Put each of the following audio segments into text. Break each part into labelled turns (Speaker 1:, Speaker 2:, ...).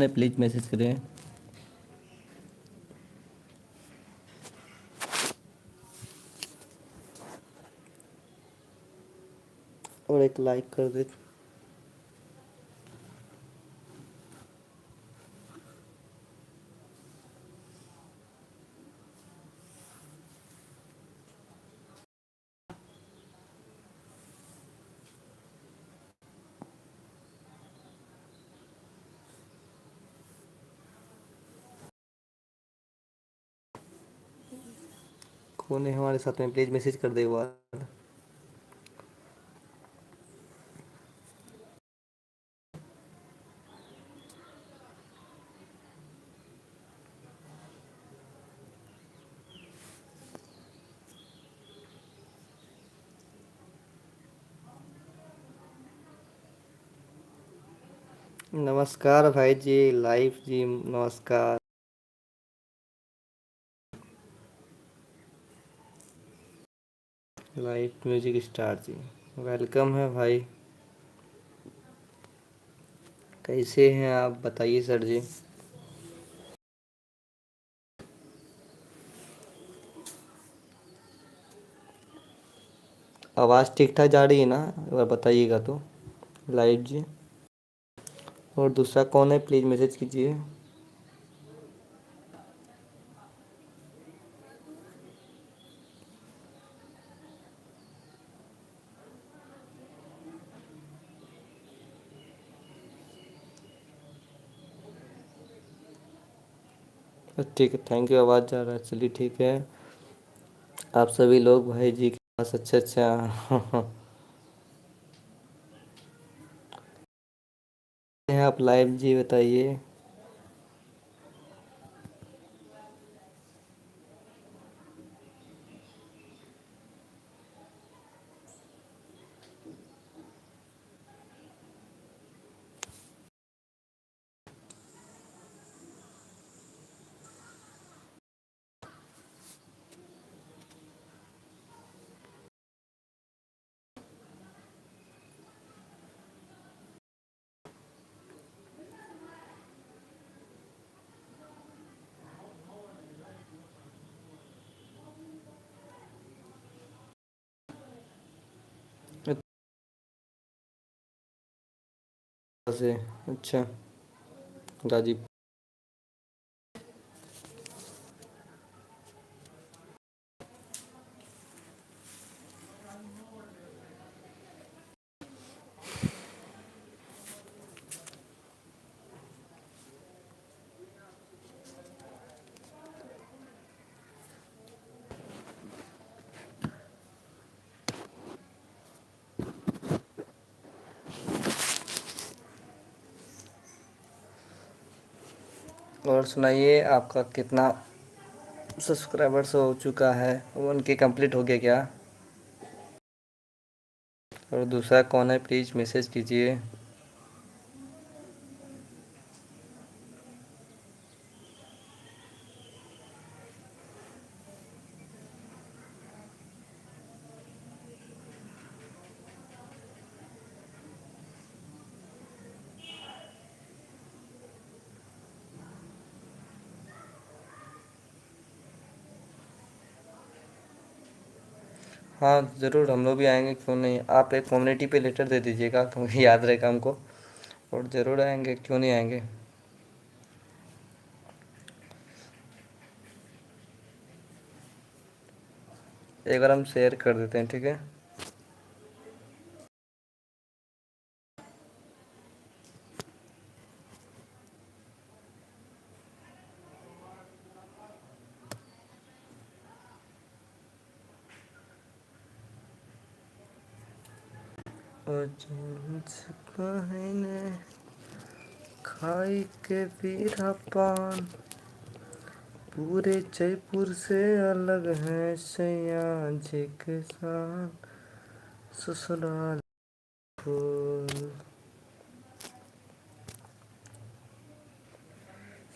Speaker 1: है please message करें। और एक लाइक कर दे। कौन है हमारे साथ में, प्लीज़ मैसेज कर दे एक बार। नमस्कार भाई जी, लाइव जी, नमस्कार। लाइव म्यूजिक स्टार जी, वेलकम है भाई। कैसे हैं आप, बताइए सर जी। आवाज़ ठीक ठाक जा रही है ना, एक बार बताइएगा तो लाइव जी। और दूसरा कौन है, प्लीज़ मैसेज कीजिए। ठीक है, थैंक यू। आवाज़ जा रहा है, चलिए ठीक है। आप सभी लोग भाई जी के पास अच्छा अच्छा हैं आप लाइव जी, बताइए। से अच्छा, गाजीपुर। और सुनाइए, आपका कितना सब्सक्राइबर्स हो चुका है, 1K कंप्लीट हो गया क्या? और दूसरा कौन है, प्लीज़ मैसेज कीजिए। हाँ ज़रूर, हम लोग भी आएंगे, क्यों नहीं। आप एक कम्युनिटी पे लेटर दे दीजिएगा तो मुझे याद रहेगा हमको। और ज़रूर आएंगे, क्यों नहीं आएंगे। एक बार हम शेयर कर देते हैं, ठीक है। पहने खाई के पीरा पान, पूरे जयपुर से अलग है सैया जी के शान, ससुराल फूल।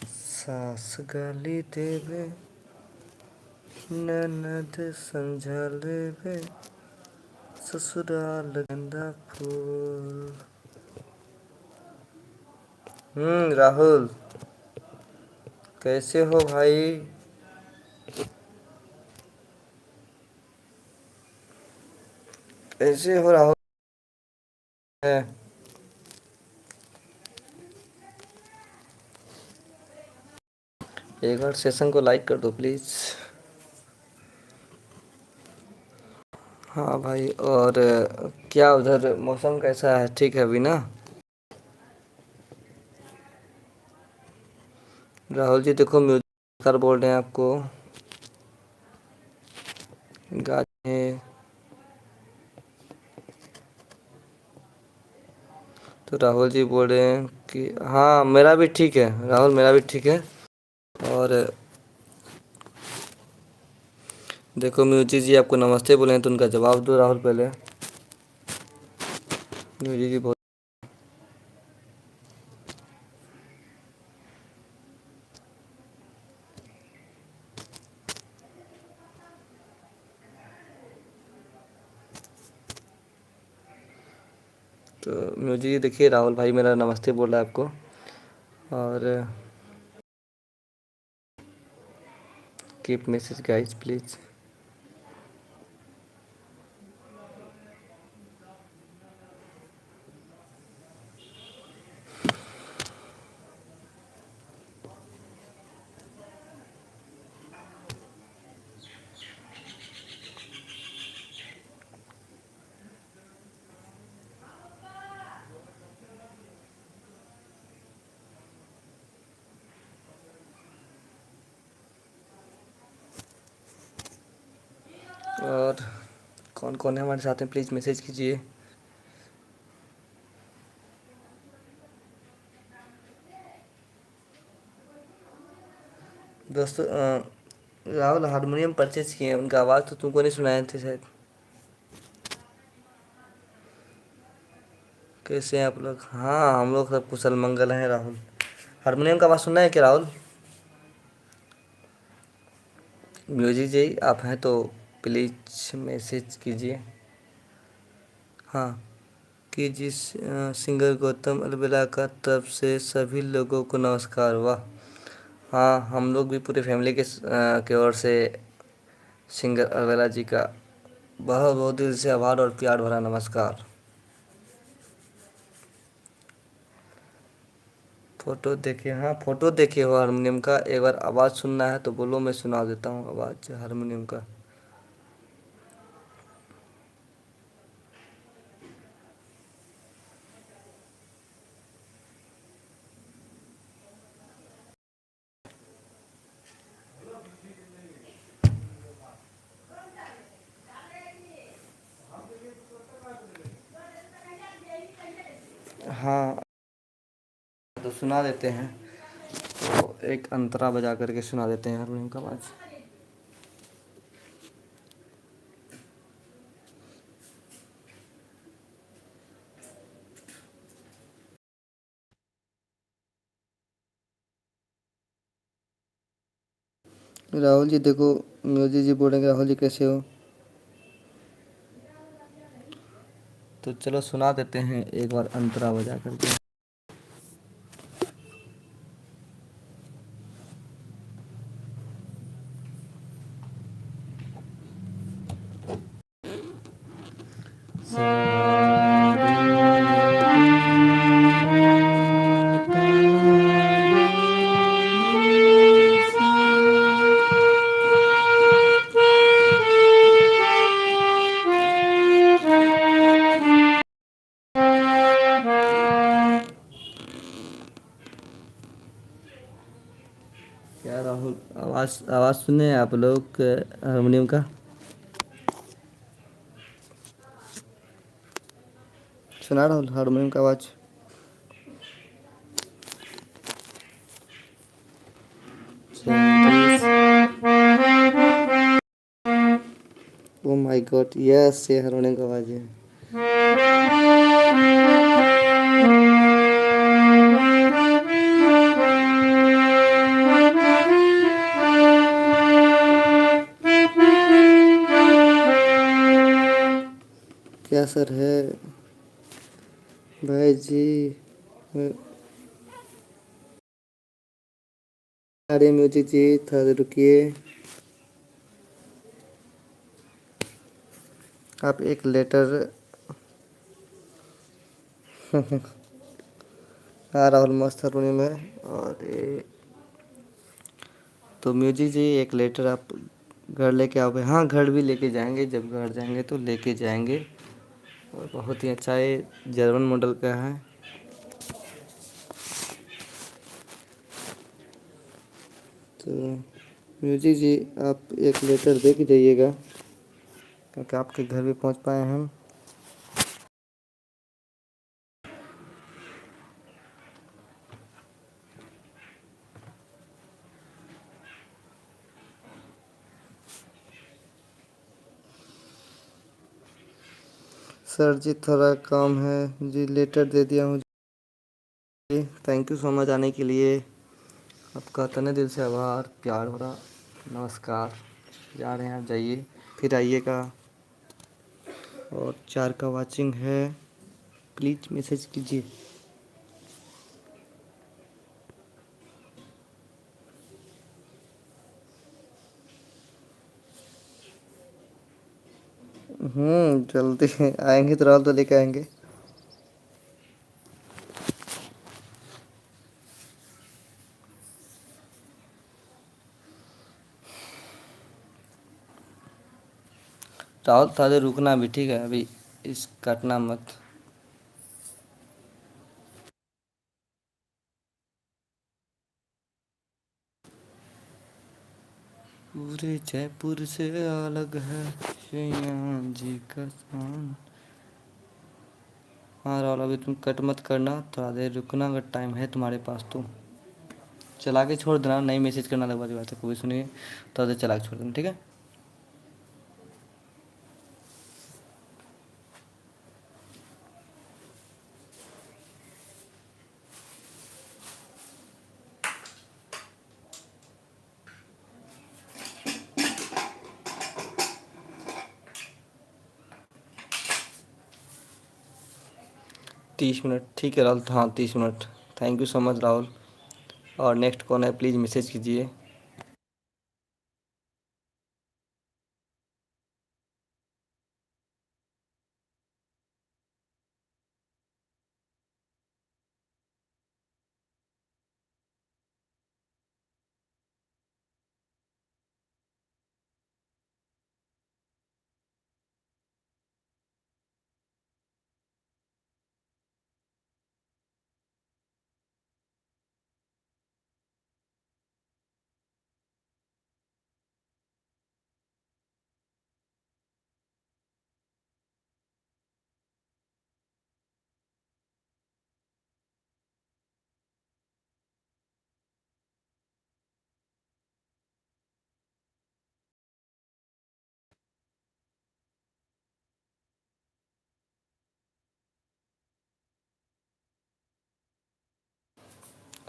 Speaker 1: सास गाली देवे, ननद समझा लेवे, ससुराल गंदा फूल। राहुल, कैसे हो भाई? कैसे हो राहुल? है। एक बार सेशन को लाइक कर दो प्लीज़। हाँ भाई, और क्या उधर मौसम कैसा है? ठीक है अभी ना? राहुल जी देखो, म्यूजिक सर बोल रहे हैं आपको गाने। तो राहुल जी बोल रहे हैं कि हाँ मेरा भी ठीक है राहुल, मेरा भी ठीक है। और देखो म्यूजिक जी आपको नमस्ते बोले हैं तो उनका जवाब दो राहुल पहले। म्यूजिक जी बहुत। तो म्यूजिक जी देखिए, राहुल भाई मेरा नमस्ते बोल रहा है आपको। और कीप मैसेज गाइस प्लीज़। और कौन कौन है हमारे साथ में प्लीज़ मैसेज कीजिए। दोस्तों, राहुल हारमोनियम परचेज किए हैं, उनका आवाज़ तो तुमको नहीं सुनाए थे शायद। कैसे हैं आप लोग? हाँ हम लोग सब कुशल मंगल हैं राहुल। हारमोनियम का आवाज़ सुनना है क्या राहुल? म्यूजिक जी आप हैं तो प्लीज़ मैसेज कीजिए। हाँ, कि जिस सिंगर गौतम अलबेला का तरफ से सभी लोगों को नमस्कार। वाह। हाँ हम लोग भी पूरे फैमिली के ओर से सिंगर अलबेला जी का बहुत बहुत दिल से आभार और प्यार भरा नमस्कार। फ़ोटो देखे, हाँ फ़ोटो देखे हो हारमोनियम का? एक बार आवाज़ सुनना है तो बोलो, मैं सुना देता हूँ आवाज़ हारमोनियम का। हाँ तो सुना देते हैं। तो एक अंतरा बजा करके सुना देते हैं हारमोनियम का आवाज़। राहुल जी देखो, म्यूजिक जी बोलेंगे राहुल जी कैसे हो? तो चलो सुना देते हैं एक बार अंतरा बजा करके। क्या राहुल, आवाज़ आवाज़ सुने आप लोग हारमोनियम का? सुना राहुल हारमोनियम का आवाज़? ओ माय गॉड, यस ये हारमोनियम का आवाज़ है। क्या सर है भाई जी? अरे म्यूजिक जी थोड़ा रुकिए। आप एक लेटर। हाँ राहुल मस्त हारमोनियम है। और ये तो म्यूजिक जी एक लेटर आप घर लेके आओगे? हाँ घर भी लेके जाएंगे, जब घर जाएंगे तो लेके जाएंगे। और बहुत ही अच्छा है, जर्मन मॉडल का है। तो म्यूजिक जी आप एक लेटर दे के जाइएगा, क्योंकि आपके घर भी पहुंच पाए हम। सर जी थोड़ा काम है जी, लेटर दे दिया हूँ जी। थैंक यू सो मच आने के लिए। आपका तने दिल से आभार, प्यार भरा नमस्कार। जा रहे हैं आप, जाइए फिर आइएगा। और 4 का वाचिंग है, प्लीज़ मैसेज कीजिए। जल्दी आएंगे तो राहुल तो लेके आएंगे। राहुल थोड़ा देर रुकना भी, ठीक है? अभी इस काटना मत। पूरे जयपुर से अलग है श्रीयाम जी का शान। हाँ राहुल अभी तुम कट मत करना, थोड़ा देर रुकना, अगर टाइम है तुम्हारे पास तो चला के छोड़ देना, नहीं मैसेज करना लगवा बात है, कोई सुनिए थोड़ा देर चला के छोड़ देना, ठीक है? 30 मिनट ठीक है राहुल, हाँ 30 minute. Thank you so much Rahul. और नेक्स्ट कौन है प्लीज़ मैसेज कीजिए।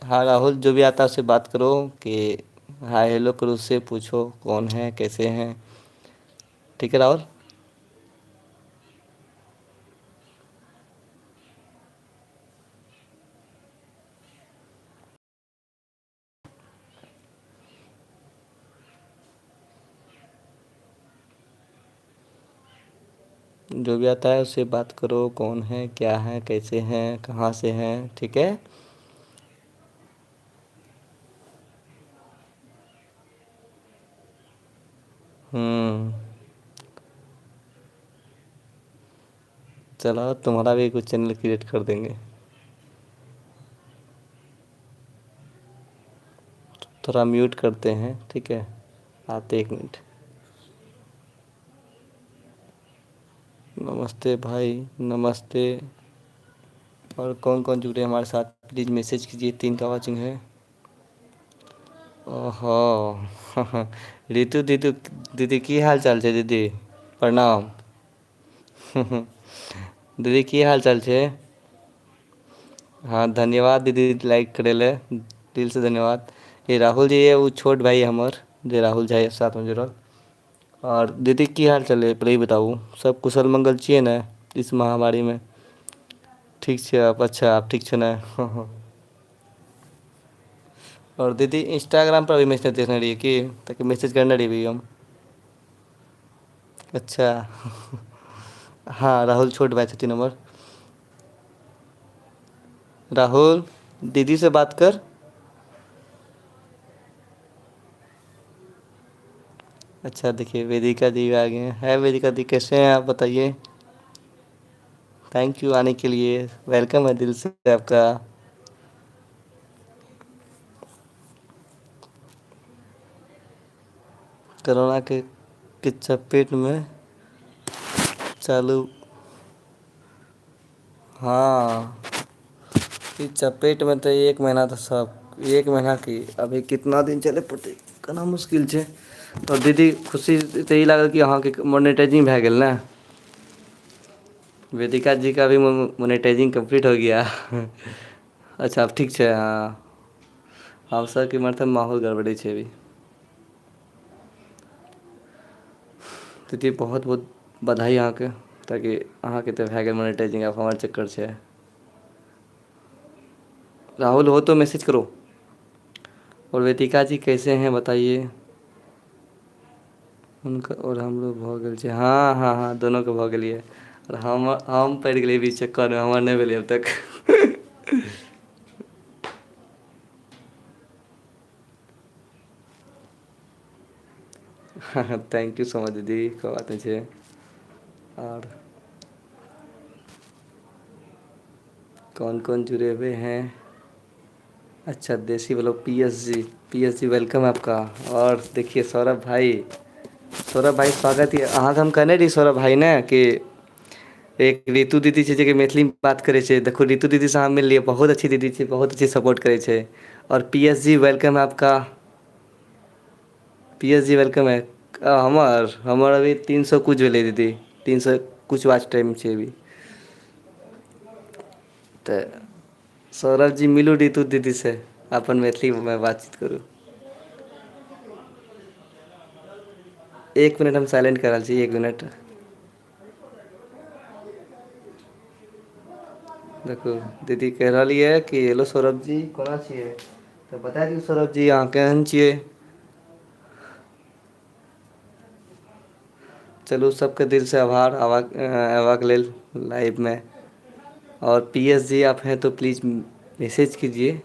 Speaker 1: हाँ राहुल, जो भी आता है उससे बात करो कि हाय हेलो करो, उससे पूछो कौन है कैसे हैं, ठीक है राहुल? जो भी आता है उससे बात करो, कौन है क्या है कैसे हैं कहाँ से हैं, ठीक है? हम्म। चलो तुम्हारा भी कुछ चैनल क्रिएट कर देंगे। थोड़ा म्यूट करते हैं, ठीक है? आते 1 मिनट। नमस्ते भाई, नमस्ते। और कौन कौन जुड़े हमारे साथ प्लीज़ मैसेज कीजिए, 3 का वाचिंग है। ओहो। रितु दीदू, दीदी की हाल चाल है दीदी? प्रणाम। दीदी की हाल चाल है? हाँ धन्यवाद दीदी लाइक करे ले, दिल से धन्यवाद। ये राहुल जी है वो छोट भाई हमर, जे राहुल जी साथ में जुड़ल। और दीदी की हाल चाल है पहले ही बताऊ, सब कुशल मंगल छिए ने इस महामारी में? ठीक छे आप? अच्छा आप ठीक छे ने? और दीदी इंस्टाग्राम पर भी मैसेज देखने रही कि ताकि मैसेज करने रही भी हम। अच्छा। हाँ राहुल छोट भाई 3 नंबर। राहुल दीदी से बात कर। अच्छा देखिए वेदिका दी आ गए हैं। है वेदिका दी, कैसे हैं आप बताइए। थैंक यू आने के लिए, वेलकम है दिल से आपका। कोरोना के चपेट में चालू। हाँ इस चपेट में तो 1 महीना तो सब 1 महीना की अभी कितना दिन चले पड़ते केना मुश्किल छै। और दीदी खुशी तो ई लागल कि अहाँके मोनेटाइजिंग भए गेल ना। वेदिका जी का भी मोनेटाइजिंग कंप्लीट हो गया। अच्छा अब ठीक है हाँ। अवसर के मतलब माहौल गड़बड़ी छै अभी। दीदी बहुत बहुत बधाई अहाँके, ताकि अहाँके तऽ भए गेल मोनेटाइजिंग, आब हमर चक्कर छै। राहुल हो तो मैसेज करो। और वेदिका जी कैसे हैं बताइए। उनका और हमरो भऽ गेल छै, हाँ हाँ हाँ दोनों के भऽ गेलियै। और हम पड़ि गेलियै बीच चक्करमे, हमर नहि भेलै अब तक। थैंक यू सो मच दीदी, कोई बात नहीं छै। और कौन कौन जुड़े हुए हैं। अच्छा देसी वालों पी एस जी वेलकम है आपका। और देखिए सौरभ भाई, सौरभ भाई स्वागत है अहाँके। हम कहने रही सौरभ भाई ने कि एक ऋतु दीदी छै जे मैथिलीमे बात करै छै, देखो ऋतु दीदी से अहाँ मिल लियै, बहुत अच्छी दीदी छै, बहुत अच्छी सपोर्ट करै छै। और पी एस जी वेलकम है आपका। पी एस जी वेलकम है। हमर अभी 300 कुछ भेलै दीदी, 300 कुछ वाच टाइम छै अभी। तऽ सौरभ जी मिलू ऋतु दीदी से, अपन मैथिलीमे बातचीत करू। 1 मिनट हम साइलेंट कर रहल छी, 1 मिनट। देखू दीदी कह रहली है कि हेलो सौरभ जी कोना छियै, तऽ बता दियौ सौरभ जी अहाँ केहन छियै। चलू सबके दिल से आभार अयबाक लेल लाइवमे। और पी एस जी आप हैं तो प्लीज़ मैसेज कीजिए।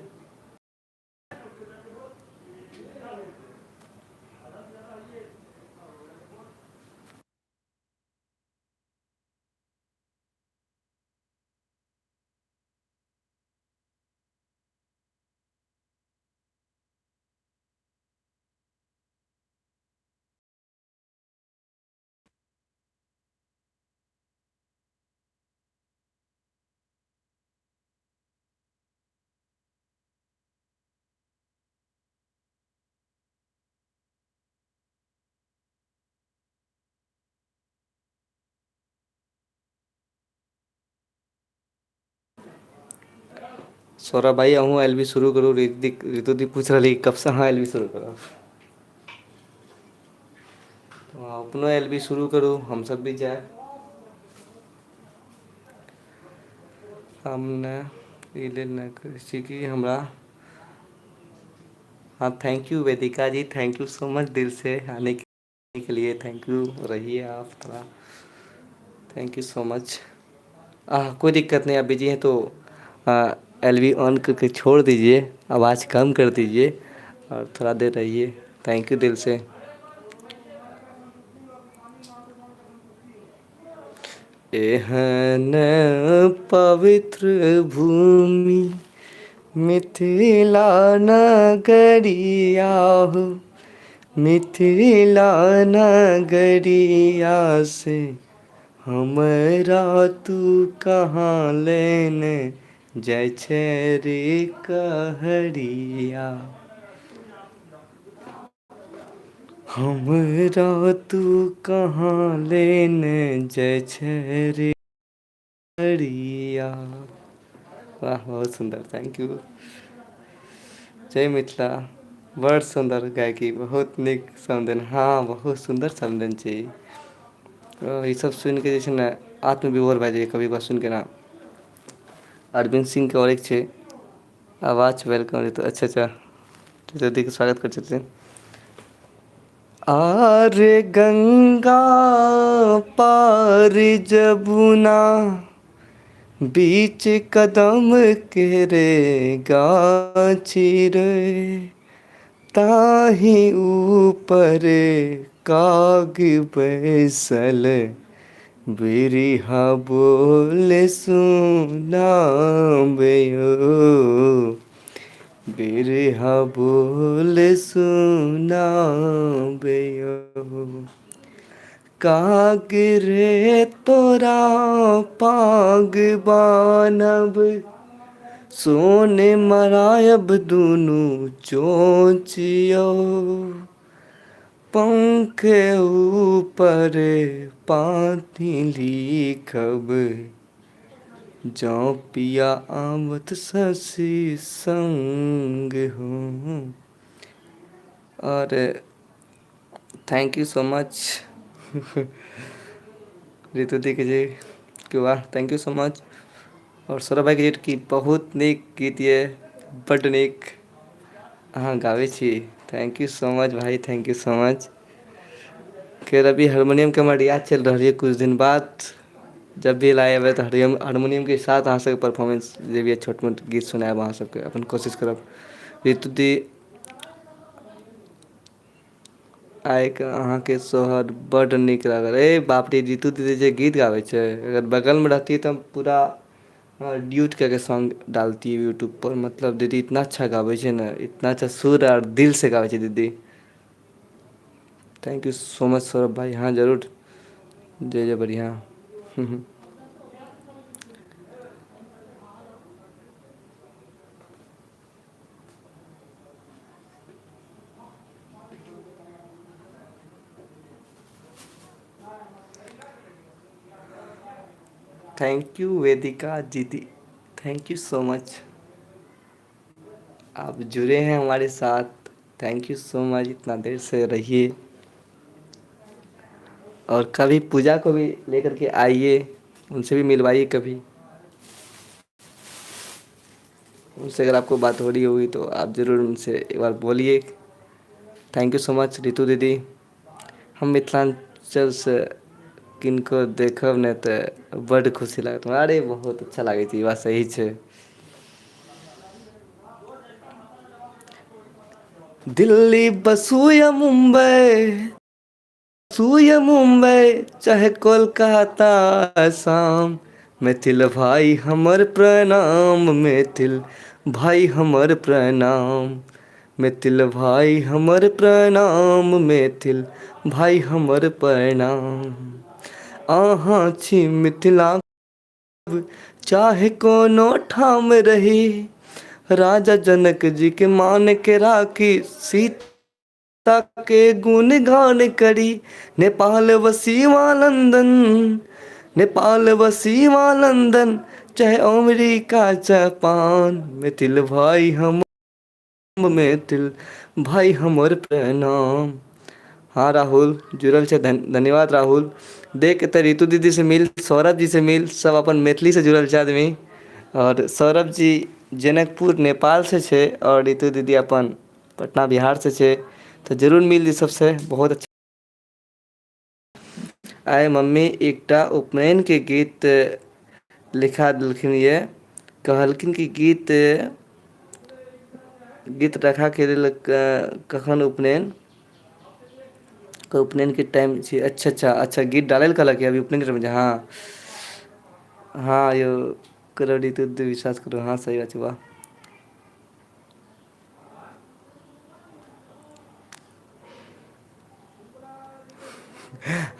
Speaker 1: सौरभ भाई अहूँ एल बी शुरू करू, ऋतु दी पूछ रही कब से अहाँ एल बी शुरू करब। तो अहाँ अपनो एल बी शुरू करू, हमसब भी जाए। हम ने ई लेल नहि करै छी कि हमरा। हाँ thank you Vedika ji, thank you so much दिल से आने के लिए, थैंक यू। रहिए आप थोड़ा, थैंक यू सो मच। कोई दिक्कत नहीं, आप बिजी हैं तो एल वी ऑन करके छोड़ दीजिए, आवाज़ कम कर दीजिए और थोड़ा देर रहिए। थैंक यू दिल से। एहन पवित्र भूमि मिथिला नगरिया हो, मिथिला नगरिया से हमरा तू कहाँ लेने जाइ छै रे कहरिया। हमरा तू कहाँ लेने जाइ छै रे कहरिया। वाह बहुत सुंदर, थैंक यू। जय मिथिला। बड़ सुंदर गायकी, बहुत नीक समदेन, हाँ बहुत सुंदर समदेन छै। ई सब सुनि के जे छै ने आत्मविभोर भए जाइए कभी कभार सुनि के ना। अरविंद सिंह के और एक छै आवाज वेलकम, तो अच्छा अच्छा ऋतु दी का स्वागत कर सकते हैं। आर गंगा पार जमुना, बीच कदम के रे गाछी रे, ताही ऊपर काग बैसल, बिरिहा बोले सुनाबे ओ, बिरहा बोले सुनाबे ओ। काग रे तोरा पाग बानब, सोने मरायब दुनू चोचियो, पंख ऊपर पाती लिखब, जौ पिया आवत शशि संग हो। और थैंक यू सो मच ऋतु दी के जी के वाह, थैंक यू सो मच। और सौरभ भाई के जी की बहुत नीक गीत ये, बड नीक अहाँ गाबै छी। थैंक यू सो मच भाई, थैंक यू सो मच। खैर अभी हारमोनियम के हमारे याद चल रही है, कुछ दिन बाद जब भी लाए हुए तो हारमोनियम के साथ अहाँ सबके परफॉर्मेंस जे भी है छोट मोट गीत सुनाएब अहाँ सबके, अपन कोशिश करब। ऋतु दी आइ के अहाँके सोहर बड नीक लागल। ए बाप रे, ऋतु दीदी जे गीत गाबै छै, अगर बगल में रहती तो हम पूरा ड्यूट करके सॉन्ग डालती है यूट्यूब पर। मतलब दीदी इतना अच्छा गाबै छै ना, इतना अच्छा सुर और दिल से गाबै छै दीदी। Thank you so much Saurabh भाई। हाँ जरूर, जय जय बढ़िया। थैंक यू वेदिका दीदी, थैंक यू सो मच। आप जुड़े हैं हमारे साथ, थैंक यू सो मच, इतना देर से रहिए। और कभी पूजा को भी लेकर के आइए, उनसे भी मिलवाइए कभी। उनसे अगर आपको बात हो रही होगी तो आप ज़रूर उनसे एक बार बोलिए। थैंक यू सो मच ऋतु दीदी। हम मिथिलांचल से किनको देखब ने तो बड खुशी लागत। अरे बहुत अच्छा लागै छै, ई बात सही छै। दिल्ली बसू या मुंबई, बसू या मुंबई चाहे कोलकाता आसाम, मैथिल भाई हमर प्रणाम, मैथिल भाई हमर प्रणाम, मैथिल भाई हमर प्रणाम, मैथिल भाई हमर प्रणाम। अहाँ छी मिथिला, चाहे कोनो ठाम रही, राजा जनक जी के मान के राखी, सीता के गुणगान करी, नेपाल वसीवा लंदन, नेपाल वसीवा लंदन, चाहे अमेरिका जापान, मिथिल भाई हम, मैथिल भाई हमर प्रणाम। हाँ राहुल जुड़ल छै, धन्यवाद राहुल। देख एतऽ ऋतु दीदी से मिल, सौरभ जी से मिल, सब अपन मैथिली से जुड़ल छै आदमी। और सौरभ जी जनकपुर नेपाल से छै, और ऋतु दीदी अपन पटना बिहार से छै, तो जरूर मिल जी सबसे, बहुत अच्छा। आइ मम्मी एकटा उपनयन के गीत लिखा देलखिन ये, कहलखिन कि गीत गीत रखा के लेल कखन उपनयन, उपनयन के टाइम छै। अच्छा अच्छा अच्छा, गीत डालै लए कहलक अभी उपनयन के टाइम छै। हाँ हाँ यो करो ऋतु दीदी, विश्वास करो, हाँ सही बात छै, वाह।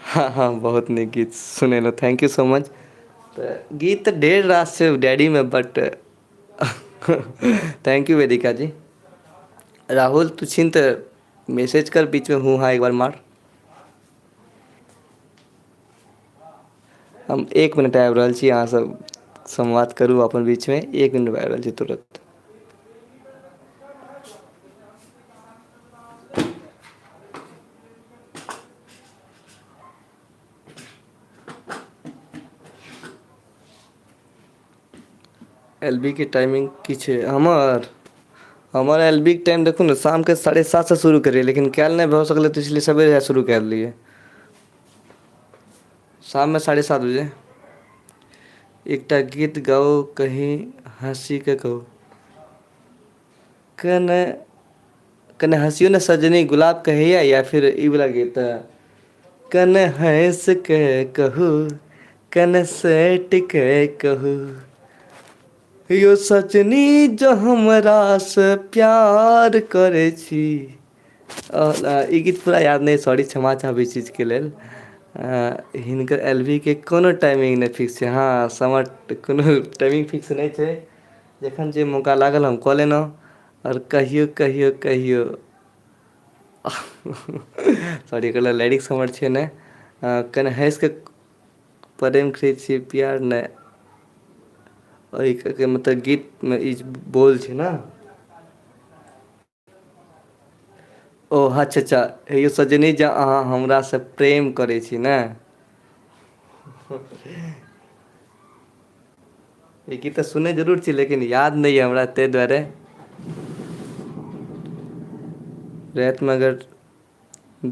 Speaker 1: हाँ हाँ बहुत नीक गीत सुनेलहुँ, थैंक यू सो मच। तऽ गीत तऽ ढेर रास छै डैडीमे, बट थैंक यू वेदिका जी। राहुल तू छिन तऽ मैसेज कर बीच में, हूँ हाँ एक बार मार। हम 1 मिनट आबि रहल छी, अहाँ सब संवाद करू अपन बीच में, 1 मिनट आबि रहल छी तुरंत। एलबी के टाइमिंग की छै हमर? हमारा एलबी के टाइम देखू ने शाम के 7:30 से शुरू करिए, लेकिन कैल नहीं भऽ सकले तो इसलिए सवेरे शुरू कर लिए। शाम में 7:30 बजे। एकटा गीत गाओ कहीं हंसी के कहू। कने कने हंसियो ने सजनी गुलाब कहिया, या फिर ई वाला गीत कने हंस के कहू, कने सेट के कहू, यो सजनी जो हमरा से प्यार करे छी। ई गीत पूरा याद नहीं, सॉरी क्षमा चाहब ई चीजके लेल। हिनकर एलवी के कोनो टाइमिंग नहीं फिक्स छै। हाँ, समर कोनो टाइमिंग फिक्स नहीं छै। जखन जे मौका लागल हम कऽ लेलहुँ। और कहियो कहियो कहियो सॉरी एकर लिरिक्स हमर छै ने, कने हँसि के प्रेम करै छियै प्यार नहि। ओहि के मतलब गीत में ई बोल छै ना। ओ अच्छा अच्छा, हे सजनी जे अहाँ हमरा से प्रेम करै छी ने। ई गीत तऽ सुनै जरूर छी, लेकिन याद नहीं है हमरा, ताहि दुआरे। राति में अगर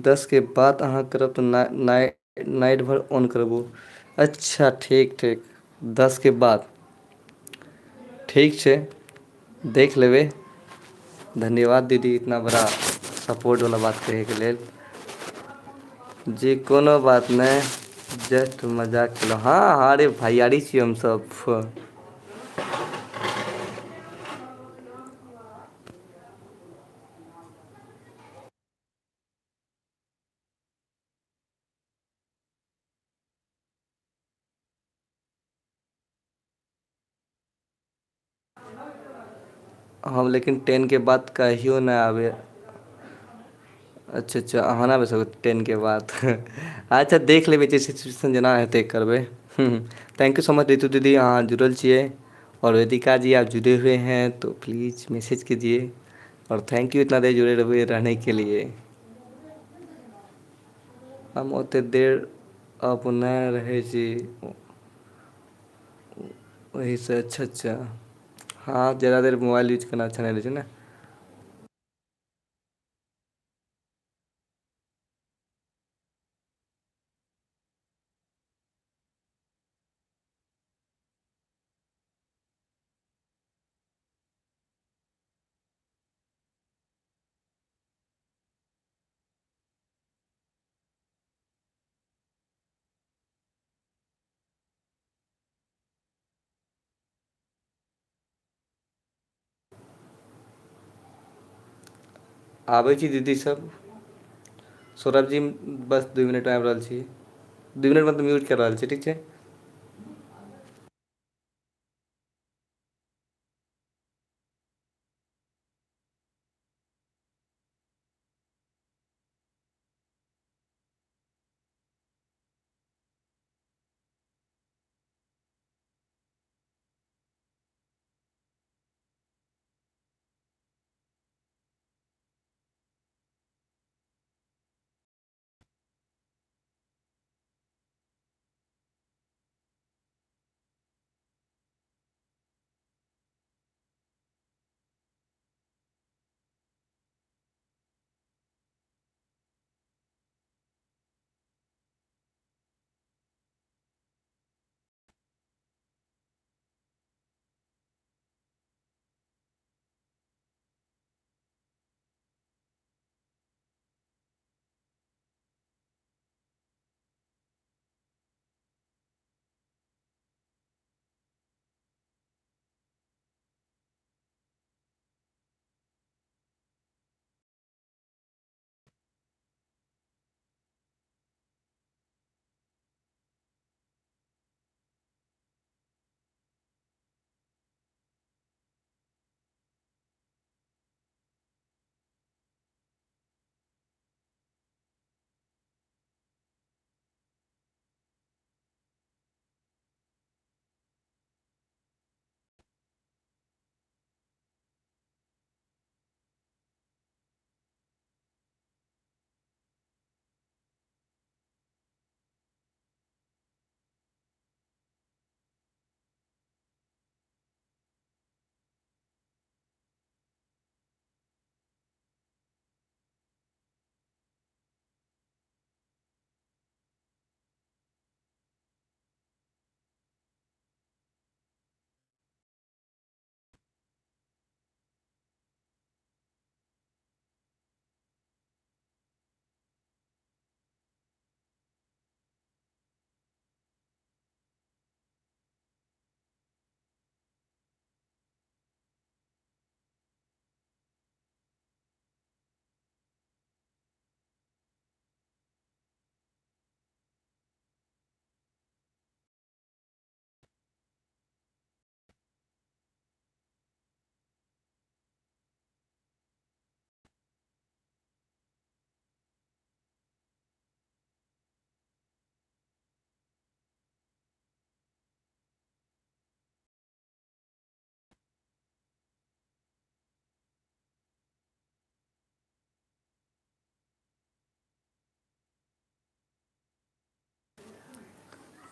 Speaker 1: 10 के बाद अहाँ करब तऽ नाइट भर ऑन करबू। अच्छा ठीक ठीक, 10 के बाद ठीक छै, देख लेबै। धन्यवाद दीदी इतना बड़ा सपोर्ट वाला बात कहे के लेल। जी कोनो बात नहीं, जस्ट मजाक केलहुँ। हाँ अरे भैयारी छी हमसब। हम लेकिन 10 के बाद कहियो नहीं आवे। अच्छा अच्छा, अहाँ ना बस 10 के बाद। अच्छा देख लेबै, जे सिचुएशन जेना हेतै करबै। Thank you so much Ritu दीदी, अहाँ जुड़ल छियै। और वेदिका जी आप जुड़े हुए हैं तो प्लीज़ मैसेज कीजिए। और थैंक यू इतना देर जुड़े रहे रहने के लिए। हम ओते देर अब नहीं रहे छी। वही से अच्छा अच्छा। हाँ ज़्यादा देर मोबाइल यूज करना अच्छा नहीं रहै छै ना। आबै छी दीदी सब। सौरभ जी बस 2 मिनट में आबि रहल छी। 2 मिनट मतलब म्यूट कर रहल छी, ठीक छै।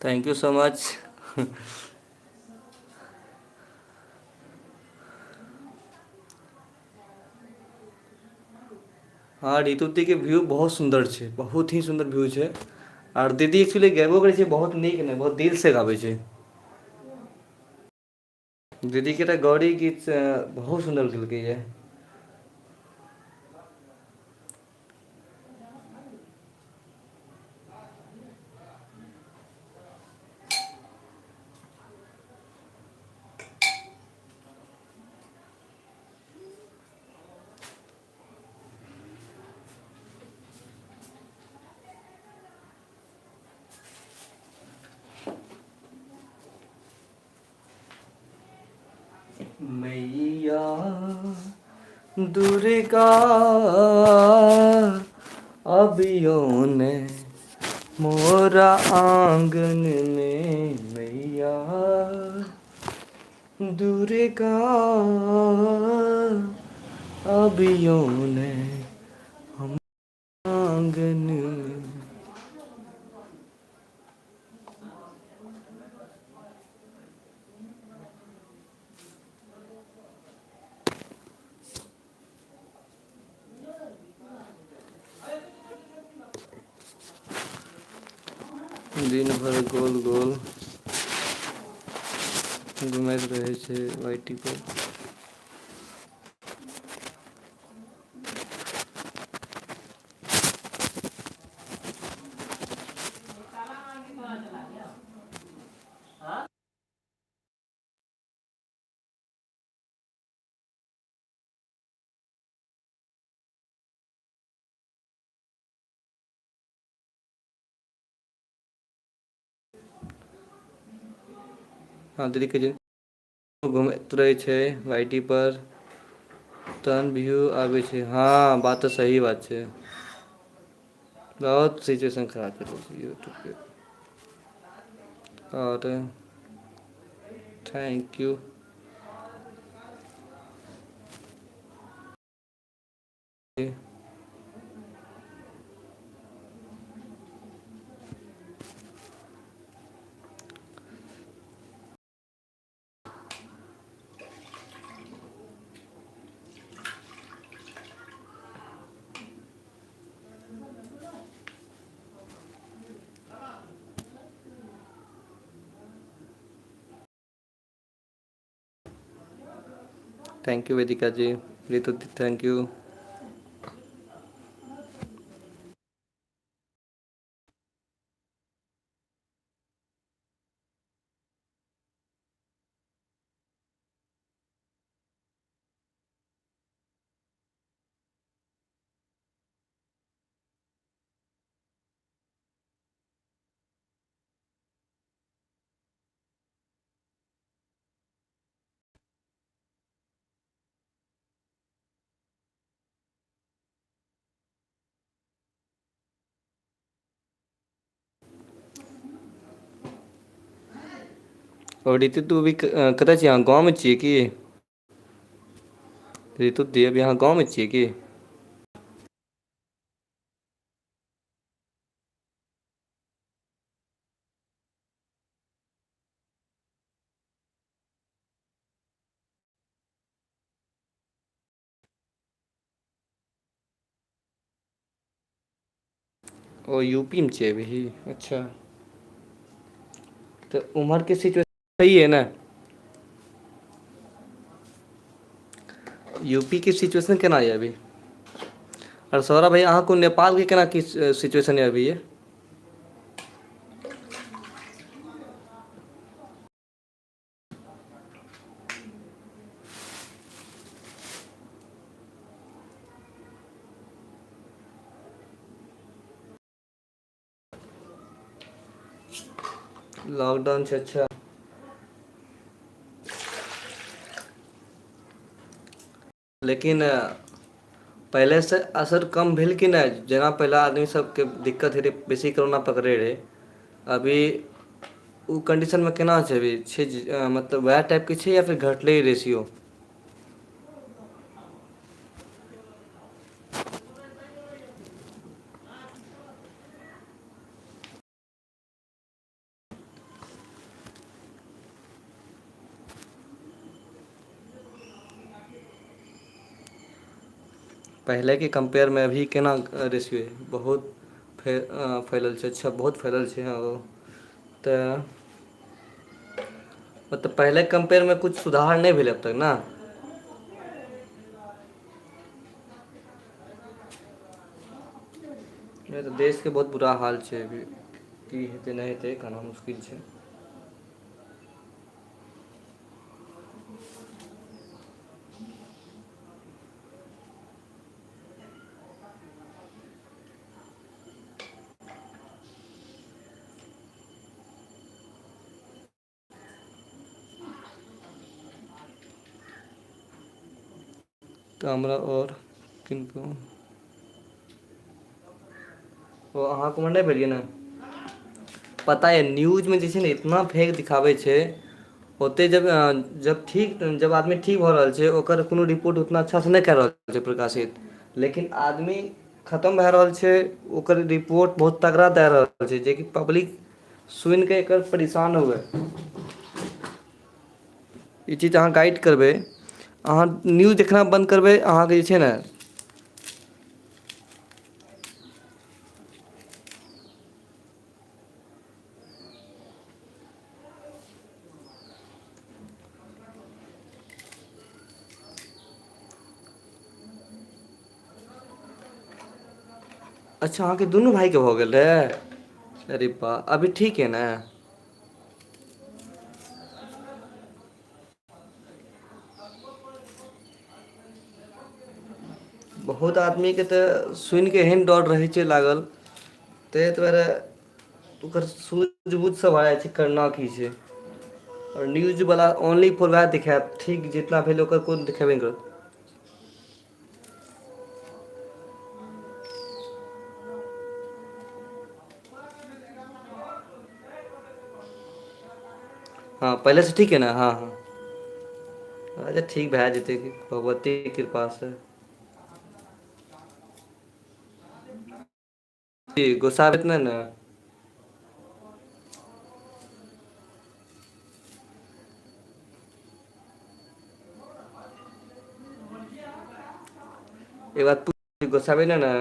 Speaker 1: Thank you so much. हाँ ऋतु दी के व्यू बहुत सुंदर छै, बहुत ही सुंदर व्यू छै। और दीदी एक्चुअली गेबो करै छै बहुत नीक ने, बहुत दिल से गाबै छै। दीदी के तऽ गौड़ी गीत बहुत सुंदर गेलकै ये। मैया दुर्गा अबियो ने मोरा आंगन में, मैया दुर्गा अबियो ने आंगन में। दिन भर गोल गोल घुमैत रहै छै वाइटी पर। हाँ दीदी के घूमैत रहै छै वाइटी पर, तहन व्यू आबै छै। हाँ बात तऽ सही बात छै। बहुत सिचुएशन खराब चलै छै यूट्यूब पे। और thank you. Thank you Vedika ji, Ritu di thank you. और ऋतु तू अभी कतऽ छियै, अहाँ गाँवमे छियै की? ऋतु दी अभी अहाँ गाँवमे छियै की? ओ यूपी में छियै अभी, अच्छा। तऽ उम्हर के सिचुएशन सही है ना? यूपी के सिचुएशन केना ये अभी? और सौरभ भाई अहाँके नेपाल के केना की सिचुएशन है अभी ये? लॉकडाउन छै, अच्छा। लेकिन पहिलेसँ असर कम भेल कि नहि? जेना पहिले आदमी सबके दिक्कत होइ रहै, बेसी कोरोना पकड़ै रहै, अभी ओ कंडीशनमे केना छै अभी? छै मतलब वएह टाइपके छै या फिर घटलै रेशियो? पहले के कंपेयर में अभी केना रेशियो है? बहुत फैलल छै। अच्छा, बहुत फैलल छै, हाँ ओ। तऽ मतलब पहले कंपेयर में कुछ सुधार नहीं भेल अब तक ना? नहीं तऽ देश के बहुत बुरा हाल छै अभी। की हेतै नहीं हेतै कहना मुश्किल छै। तऽ हमरा और किनको ओ अहाँके उमर नहि भेलियै ने? पता य न्यूज में जे छै ने इतना फेक दिखाबै छै। होते जब ठीक जब आदमी ठीक भऽ रहल छै ओकर कोनो रिपोर्ट उतना अच्छासँ नहि कऽ रहल छै प्रकाशित। लेकिन आदमी खतम भए रहल छै ओकर रिपोर्ट बहुत तगड़ा दए रहल छै जेकि पब्लिक सुनि कऽ एकर परेशान हुए। ई चीज अहाँ गाइड करबै, अहाँ न्यूज देखना बन्द करबै अहाँके जे छै ने। अच्छा, अहाँके दुनू भाइके भऽ गेल रहै? अरे वाह, अभी ठीक है ने? बहुत आदमीके तऽ सुनि कऽ एहन डर रहै छै लागल। ताहि दुआरे ओकर सूझ बूझसँ भऽ जाइ छै करना की छै। आओर न्यूजवला ओनली फॉर वएह देखायत ठीक जितना भेल ओकर कोइ देखेबे नहि करत। हाँ पहिलेसँ ठीक है ने? हाँ हाँ। अच्छा ठीक भए जेतै भगवतीके कृपासँ। जी गुस्साबैत नहि ने? एक बात गुस्साबै नहि ने?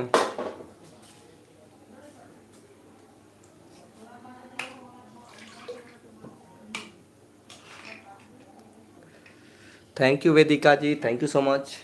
Speaker 1: Thank you Vedika ji, thank you so much.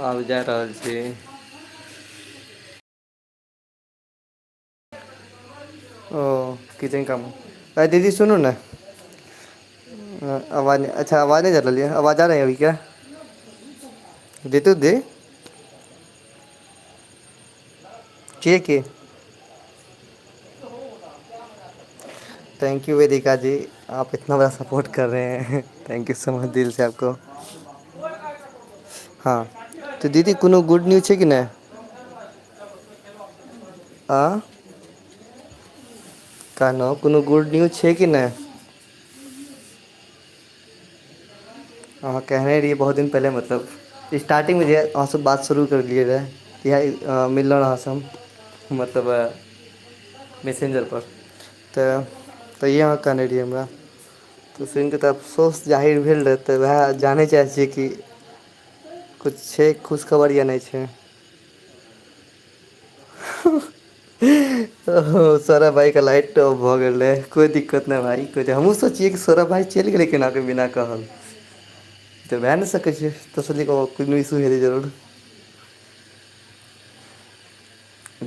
Speaker 1: आब जा रहल छी। ओ किचन का। अरे दीदी सुनू ने। आवाज नहीं, अच्छा आवाज़ नहीं जा रही है? आवाज़ आ रही है अभी क्या? जीतू दी के थैंक यू वेदिका जी, आप इतना बड़ा सपोर्ट कर रहे हैं। थैंक यू सो मच दिल से आपको। हाँ तो दीदी कोनो गुड न्यूज़ है कि नहीं? हाँ कहलहुँ कोनो गुड न्यूज छै कि नहि? अहाँ कहने रहियै बहुत दिन पहिले, मतलब स्टार्टिंगमे जे अहाँसँ बात शुरू करलियै रहए इएह मिलल अहाँसँ हम, मतलब मैसेंजरपर। तऽ तहिये अहाँ कहने रहियै हमरा। तऽ सुनि कऽ तऽ अफसोस जाहिर भेल रहै, तऽ वएह जानय चाहै छियै कि किछु छै खुशखबर या नहि छै? सौरभ भाई का लाइट ऑफ भऽ गेल रहै, कोई दिक्कत नहि भाई, कोइ हमहूँ सोचियै कि सौरभ भाई चलि गेलै केना कऽ बिना कहल। तऽ भए नहि सकै छै, तसली कोनो इशू हेतै जरूर।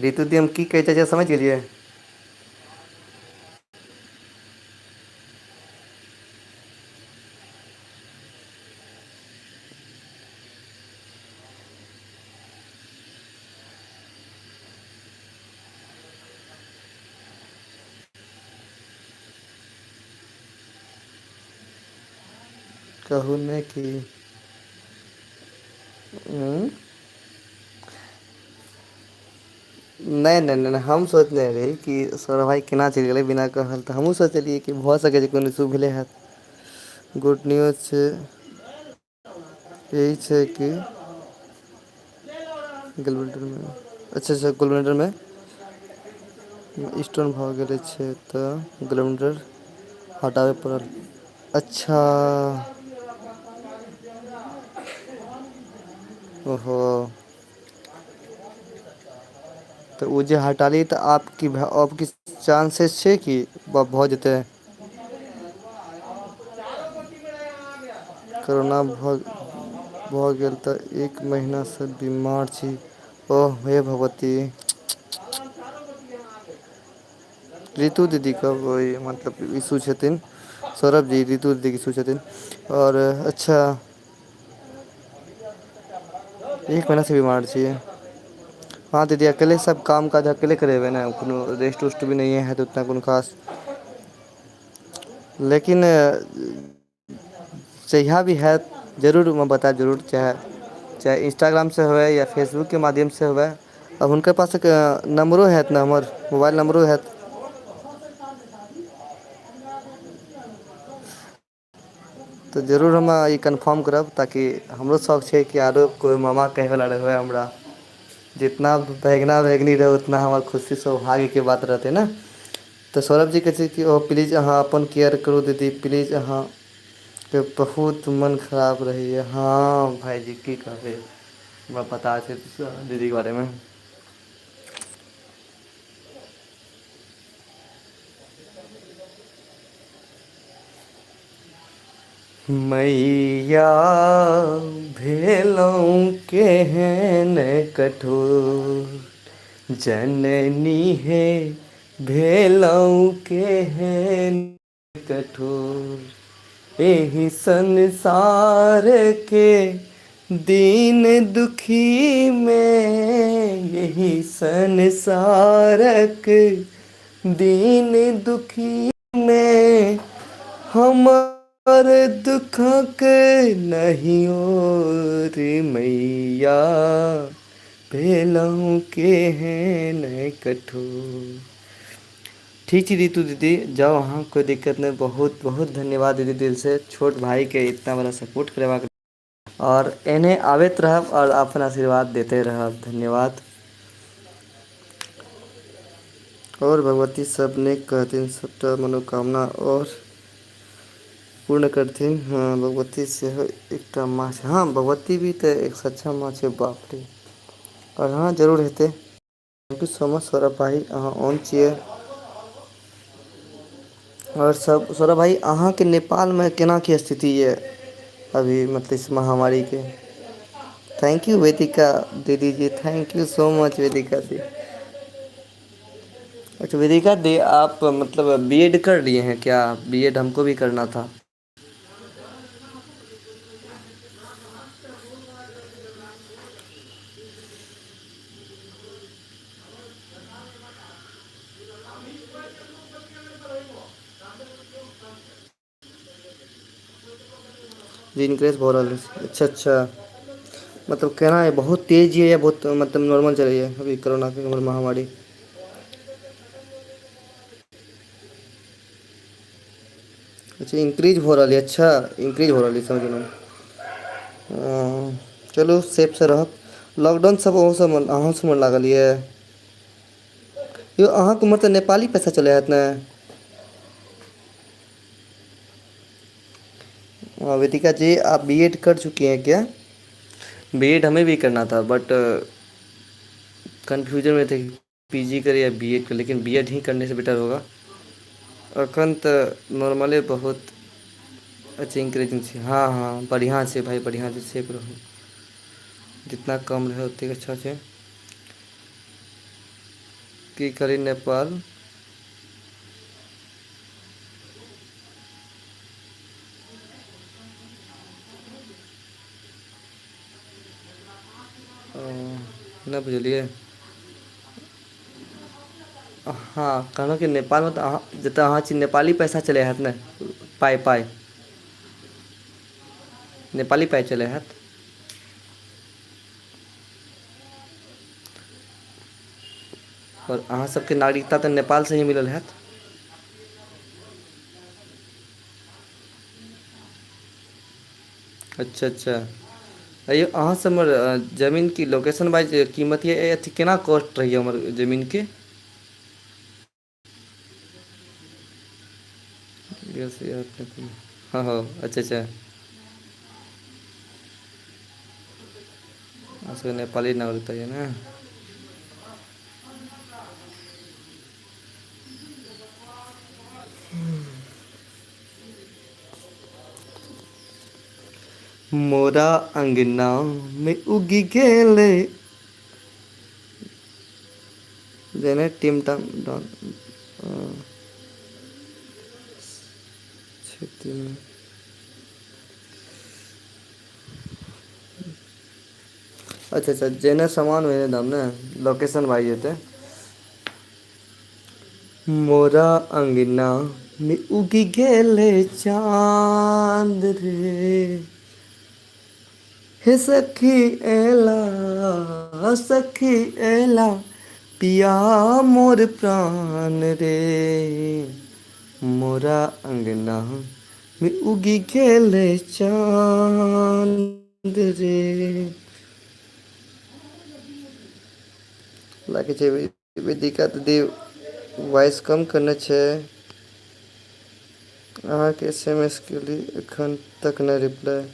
Speaker 1: ऋतु दी हम की कहै चाहै छियै समझ गेलियै? कहूँ ने कि हम्म, नहीं नहीं नहीं नहीं, हम सोचने रही कि सौरभ भाई केना चलि गेलै बिना कहल, तऽ हमहूँ सोचलियै कि भऽ सकै छै कोनो इशू भेलै हैत। गुड न्यूज छै, यही छै कि गोल्डन अच्छा अच्छा गोल्डन स्टोन भऽ गेलै छै तऽ ग्राइंडर हटाबय पड़ल। अच्छा। ओहो। तऽ ओ जे हटाली तऽ आप की चांसेस छै कि भऽ जेतै। करोना भऽ गेल तऽ एक महीनासँ बीमार छी। ओह हे भगवती। ऋतु दीदी क मतलब इशू छथिन। सौरभ जी ऋतु दीदी के इशू छथिन और अच्छा। एक महीना से बीमार छियै। हाँ दीदी अकेले सब काम काज अकेले करेबै ने कोनो रेस्ट उस्ट भी नहीं है तो उतना कोनो खास। लेकिन जहिया भी हैत जरूर हम बतायब जरूर चाहे इंस्टाग्राम से हुए या फेसबुक के माध्यम से हुए। अब हुनकर पास एक नम्बरो हैत ने हमर मोबाइल नम्बरो हैत। तऽ जरूर हम ई कन्फर्म करब ताकि हमरो शौक छै कि आरो कोइ मामा कहैवला रहै हमरा। जितना भैगना भैगनी रहे उतना हमर खुशी सौभाग्यके बात रहतै ने। तऽ सौरभजी कहै छै कि प्लीज अहाँ अपन केयर करू दीदी प्लीज अहाँ। के बहुत मन खराब रहैए हाँ भाइजी की कहबै। हमरा पता छै दीदी के बारेमे। मैया भेलहुँ केहन कठोर जननी हे भेलहुँ केहन कठोर एहि संसारके दीन दुखीमे यही संसारक दीन दुखीमे हमर दुखक नहीं ओर मैया भेलहुँ केहन कठोर। ठीक छै ऋतु दीदी जाउ अहाँ कोइ दिक्कत नहि बहुत बहुत धन्यवाद दीदी दिलसँ छोट भायके इतना बड़ा सपोर्ट करबाक। और एने आबैत रहब और अपन आशीर्वाद देते रहब धन्यवाद। और भगवती सब नेक कहथिन सबटा मनोकामना और पूर्ण करथिन हाँ भगवती सेहो एकटा माँ छै हाँ भगवती भी तऽ एक सक्षम माँ छै बाप रे। और हाँ जरूर हेतै। Thank you so much Saurabh भाई अहाँ ऑन छियै। और सब सौरभ भाई अहाँके नेपालमे केना की स्थिति यऽ अभी मतलब इस महामारीके। थैंक यू वेदिका दीदी जी थैंक यू सो मच वेदिका दी। अच्छा वेदिका दी आप मतलब बीएड कर लिए हैं क्या बीएड हमको भी करना था। जी इनक्रेज भऽ रहल अछि अच्छा अच्छा। मतलब केना है बहुत तेज ये या बहुत मतलब नॉर्मल चल रही है अभी कोरोना के महामारी। अच्छा इंक्रीज हो रहल यऽ अच्छा इंक्रीज हो रहल यऽ समझ गेलहुँ। चलू सेफसँ रहब लॉकडाउन सब ओहो सबमे अहूँ सबमे लागल यऽ। यौ अहाँके उम्हर तऽ नेपाली पैसा चलै हैत ने। वेदिका जी आप बीएड कर चुकी हैं क्या। बीएड हमें भी करना था बट कन्फ्यूजन में थे पीजी करें या बीएड करें लेकिन बीएड ही करने से बेटर होगा। एखन तऽ नॉर्मले बहुत अच्छा इंक्रेजिंग छै हाँ हाँ बढ़िआँ छै भाइ बढ़िआँ छै सेफ रहू। जितना कम रहै ओतेक अच्छा छै। की करी नेपाल। नहि बुझलियै। हाँ कहलहुँ कि नेपालमे तऽ अहाँ जतऽ अहाँ छी नेपाली पैसा चलै हैत ने पाइ पाइ। नेपाली पाइ चले हैत। और अहाँ सबके नागरिकता तऽ नेपाल से ही मिलल हैत। अच्छा अच्छा। अयौ अहाँ सब हमर जमीन की लोकेशन वाइज कीमत ये अथी केना कॉस्ट रहैए हमर जमीन के। यस यार। हाँ हाँ अच्छा अच्छा। अहाँ सबके नेपाली नागरिकता ये ना। मोरा अंगना में उगी गेले जेने टिम टम डन क्षति में। अच्छा अच्छा जेने सामान वेने दाम ने लोकेशन भाई जेते। मोरा अंगना में उगी गेले चांद रे। हे सखी एला सखी एला पिया मोर प्राण रे। मोरा अंगना में उगी गेले चांद रे। लागे छै वेदिका दीदी वॉइस कम करने छै। अहाँके SMS केली एखन तक नहि रिप्लाई।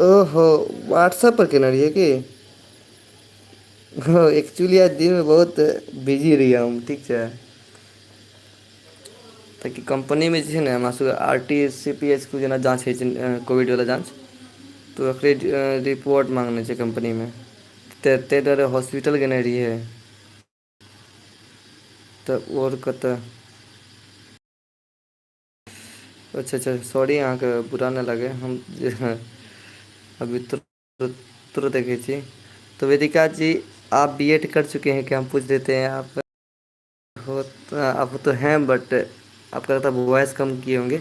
Speaker 1: ओहो व्हाट्सएप पर केने रहियै की। हँ एक्चुअली आज दिन में बहुत बिजी रहियै हम ठीक छै। ताकि कंपनीमे जे छै ने हमरा सबके RT-CPS के जेना जाँच होइ छै कोविडवला जाँच। तऽ ओकरे रिपोर्ट माँगने छै कम्पनीमे। तऽ ताहि दुआरे हॉस्पिटल गेने रहियै। तऽ और कतऽ। अच्छा अच्छा सॉरी अहाँके बुरा नहि लागै हम जे अभी तुरंत देखै छी। तो वेदिका जी आप B.Ed कर चुके हैं क्या हम पूछ देते हैं आप। हो अब तो हैं बट आपका लगता है वॉइस कम किए होंगे।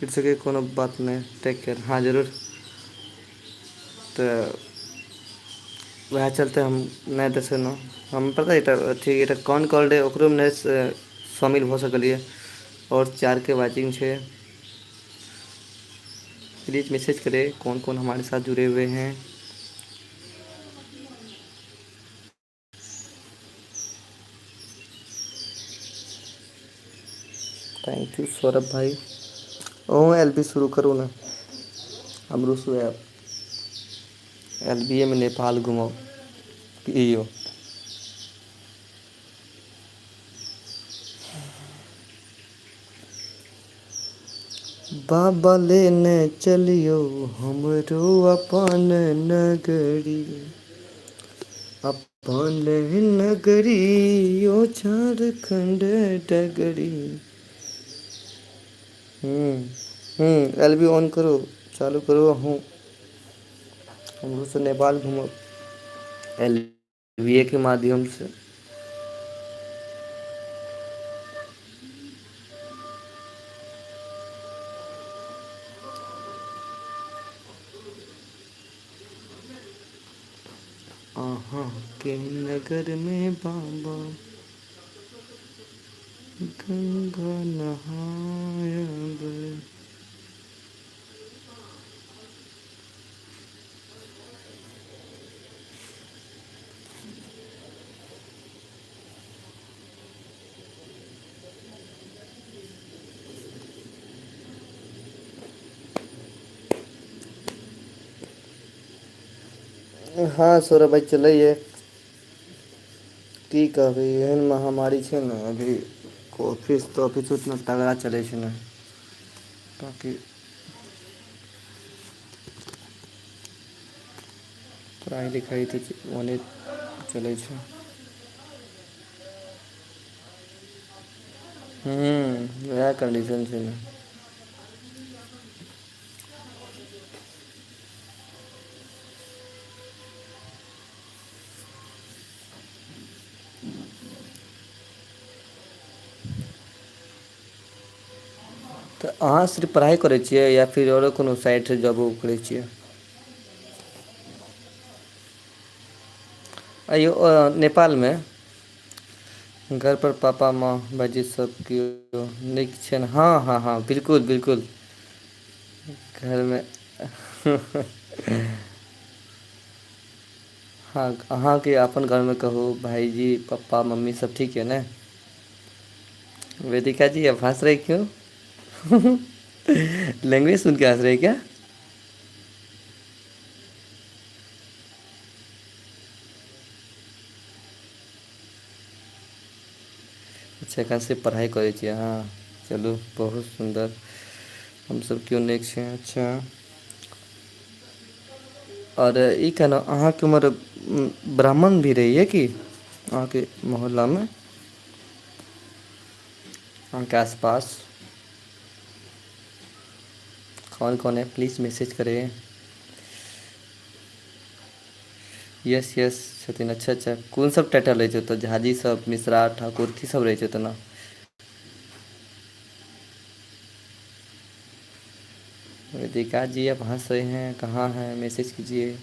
Speaker 1: इट्स ओके कोनो बात नहीं टेक केयर हाँ जरूर। तऽ वएह चलते हम नहि देखेलहुँ। हम पता अथी कौन कॉल रहै ओकरोमे नहि शामिल भऽ सकलियै। और 4 के वाचिंग छै। प्लीज़ मैसेज करें कौन कौन हमारे साथ जुड़े हुए हैं। थैंक यू सौरभ भाई। LB शुरू करू ने हमरो शुरू ऐप। LBA में नेपाल घुमाओ यो। बाबा लेने चलियो हमरो अपन नगरी। अपन नगरी ओ झारखंड डगरी। LB ऑन करो चालू करो हूँ। हमरो से नेपाल घूमब LBA के माध्यम से। आहा के नगर में बाबा गंगा नहायब। हाँ सौरभ भाई चलैए। की कहबै एहन महामारी छै ने अभी ऑफिस तॉफिस उतना तगड़ा चलै छै ने ताकि पढ़ाई लिखाई तऽ ओने चलै छै। वएह कंडीशन छै ने। तऽ अहाँ सिर्फ पढ़ाई करै छियै या फिर औरो कोनो साइड से जॉब उब करै छियै? अयौ नेपाल में घर पर पापा माँ भाइजी सब केओ नीक छैन? हँ हँ हँ बिल्कुल बिल्कुल। घर में हाँ अहाँके अपन घर में कहू भाईजी पप्पा मम्मी सब ठीक है ने? वेदिका जी आप हँस रहे क्यों? लैंग्वेज सुन के हँस रहे क्या? अच्छा खासी पढ़ाई करै छियै अहाँ, चलू बहुत सुन्दर। हमसब केओ नहि छै, अच्छा। और ई कहलहुँ अहाँके उम्हर ब्राह्मण भी रहैए कि अहाँके मोहल्ला में? अहाँके आसपास? कौन-कौन है प्लीज़ मैसेज करें। यस यस छथिन, अच्छा अच्छा कोन सब टाइटल रहै छै ओतऽ झाजी सब, मिश्रा, ठाकुर की सब रहै छै ओतना? वेदिका जी आप हँस रहे हैं, कहाँ हैं मैसेज कीजिए।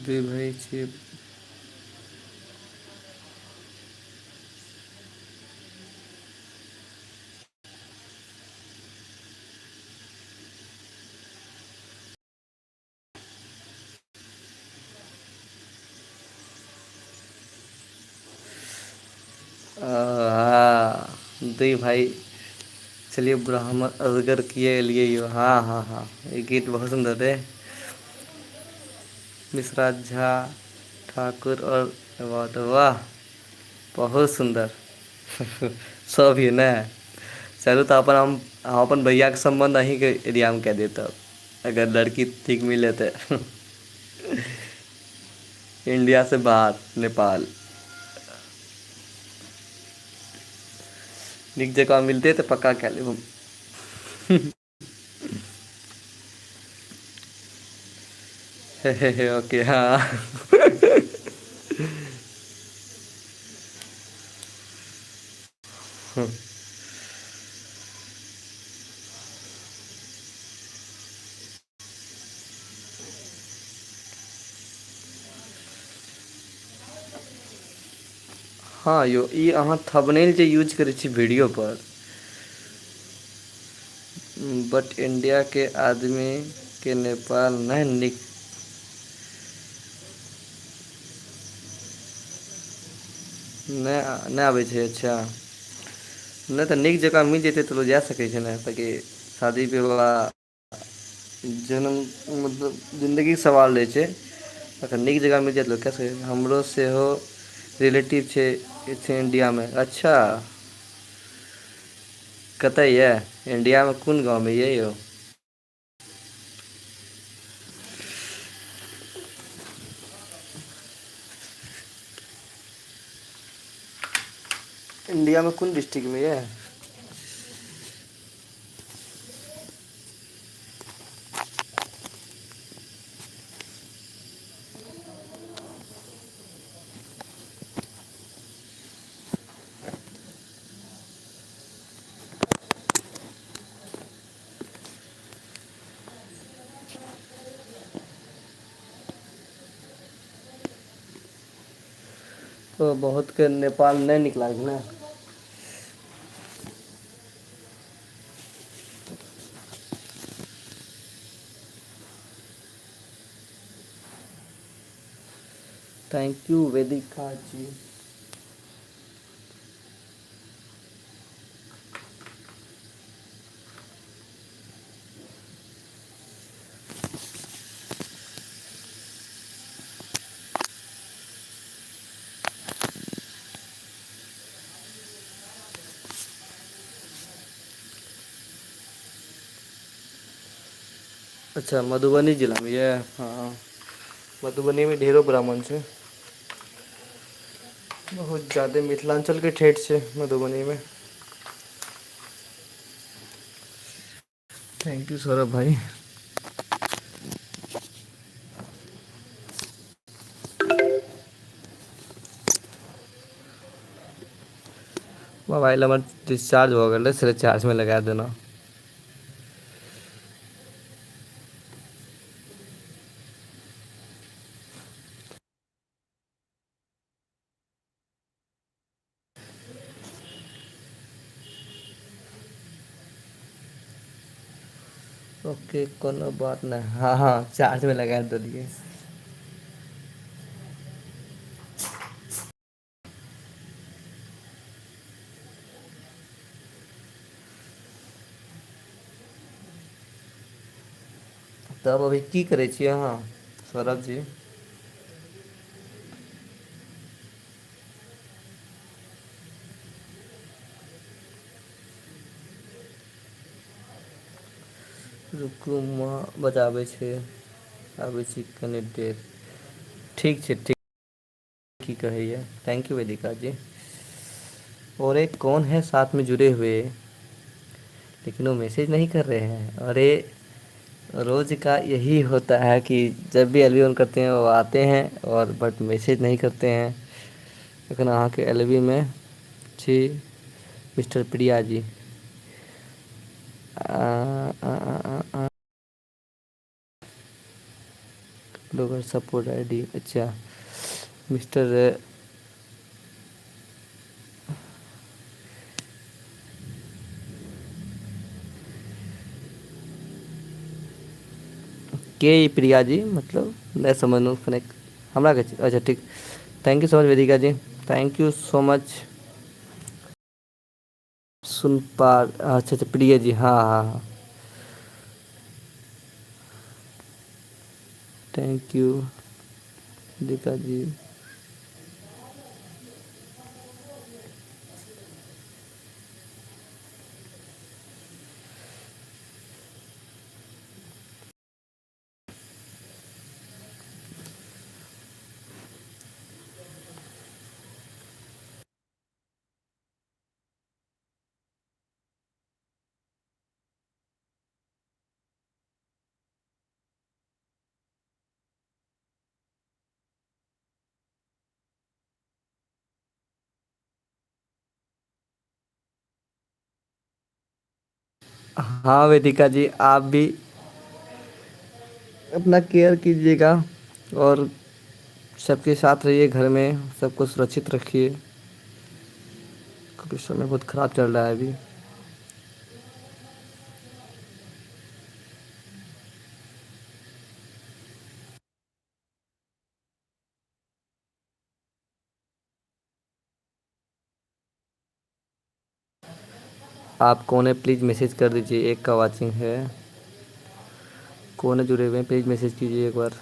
Speaker 1: दू भाई छी। हाँ दुई भाई। चलिए ब्राह्मण अजगर किए लिए यो, हाँ हाँ हाँ ये गीत बहुत सुंदर है। मिश्रा झा ठाकुर और वाह वाह बहुत सुन्दर। सब ये ने चलू तऽ अपन हम अपन भैयाके सम्बन्ध अहींके एरियामे कए देब तब अगर लड़की ठीक मिले तऽ। इंडिया से बाहर नेपाल। नीक जकाँ मिलतै तऽ पक्का कए लेब हम। हे हे हे ओके हाँ। हाँ यौ ई अहाँ थंबनेल जे यूज करै छी वीडियो पर बट इंडिया के आदमी के नेपाल नहि नीक नहि आबै छै अच्छा। नहि तऽ नीक जकाँ मिल जेतै तऽ लोक जा सकै छै ने ताकि शादी विवाह जनम मतलब जिन्दगी सवाल रहै छै। अखन नीक जगह मिल जाय तऽ लोक कए सकै छै, हमरो सेहो रिलेटिव छै इंडियामे, अच्छा। कतऽ ये इंडियामे कोन गाँवमे ये यौ? इंडियामे कोन डिस्ट्रिक्टमे ये? तो बहुतके नेपाल नहि नीक लागै छै ने। थैंक यू वेदिका जी। अच्छा, मधुबनी जिला में ये। हाँ, मधुबनी में ढेरों ब्राह्मण छै। बहुत ज़्यादा मिथिलांचल के ठेठ छै मधुबनी में। थैंक यू सौरभ भाई। मोबाइल हमर डिस्चार्ज हो गए से चार्ज में लगा देना। ओके, कोनो बात नहीं। हाँ हाँ, चार्ज में लगा दिए। तब अभी की करै छियै अहाँ, सौरभ जी? रुकू, माँ बजाबै छै, आबै छी कनि देर। ठीक छै, ठीक। की कहैया, थैंक यू वेदिका जी। और एक कौन है साथ में जुड़े हुए, लेकिन वो मैसेज नहीं कर रहे हैं। अरे, रोज का यही होता है कि जब भी एलबी ऑन करते हैं वो आते हैं और बट मैसेज नहीं करते हैं। लेकिन अहाँ के एलबी में छी mister Priya ji. Logar support ID, अच्छा। मिस्टर के प्रिया जी, मतलब नहीं समझ कनेक्ट हमरा के अच्छा ठीक। Thank you so much Vedika ji. Thank you so much. सुन पा, अच्छा अच्छा, प्रिया जी, हाँ हाँ हाँ। Thank you Vedika ji. हाँ वेदिका जी, आप भी अपना केयर कीजिएगा और सबके साथ रहिए, घर में सबको सुरक्षित रखिए, क्योंकि समय बहुत ख़राब चल रहा है अभी। आप कौन है प्लीज़ मैसेज कर दीजिए, एक का वाचिंग है। कौन है जुड़े हुए हैं प्लीज़ मैसेज कीजिए एक बार।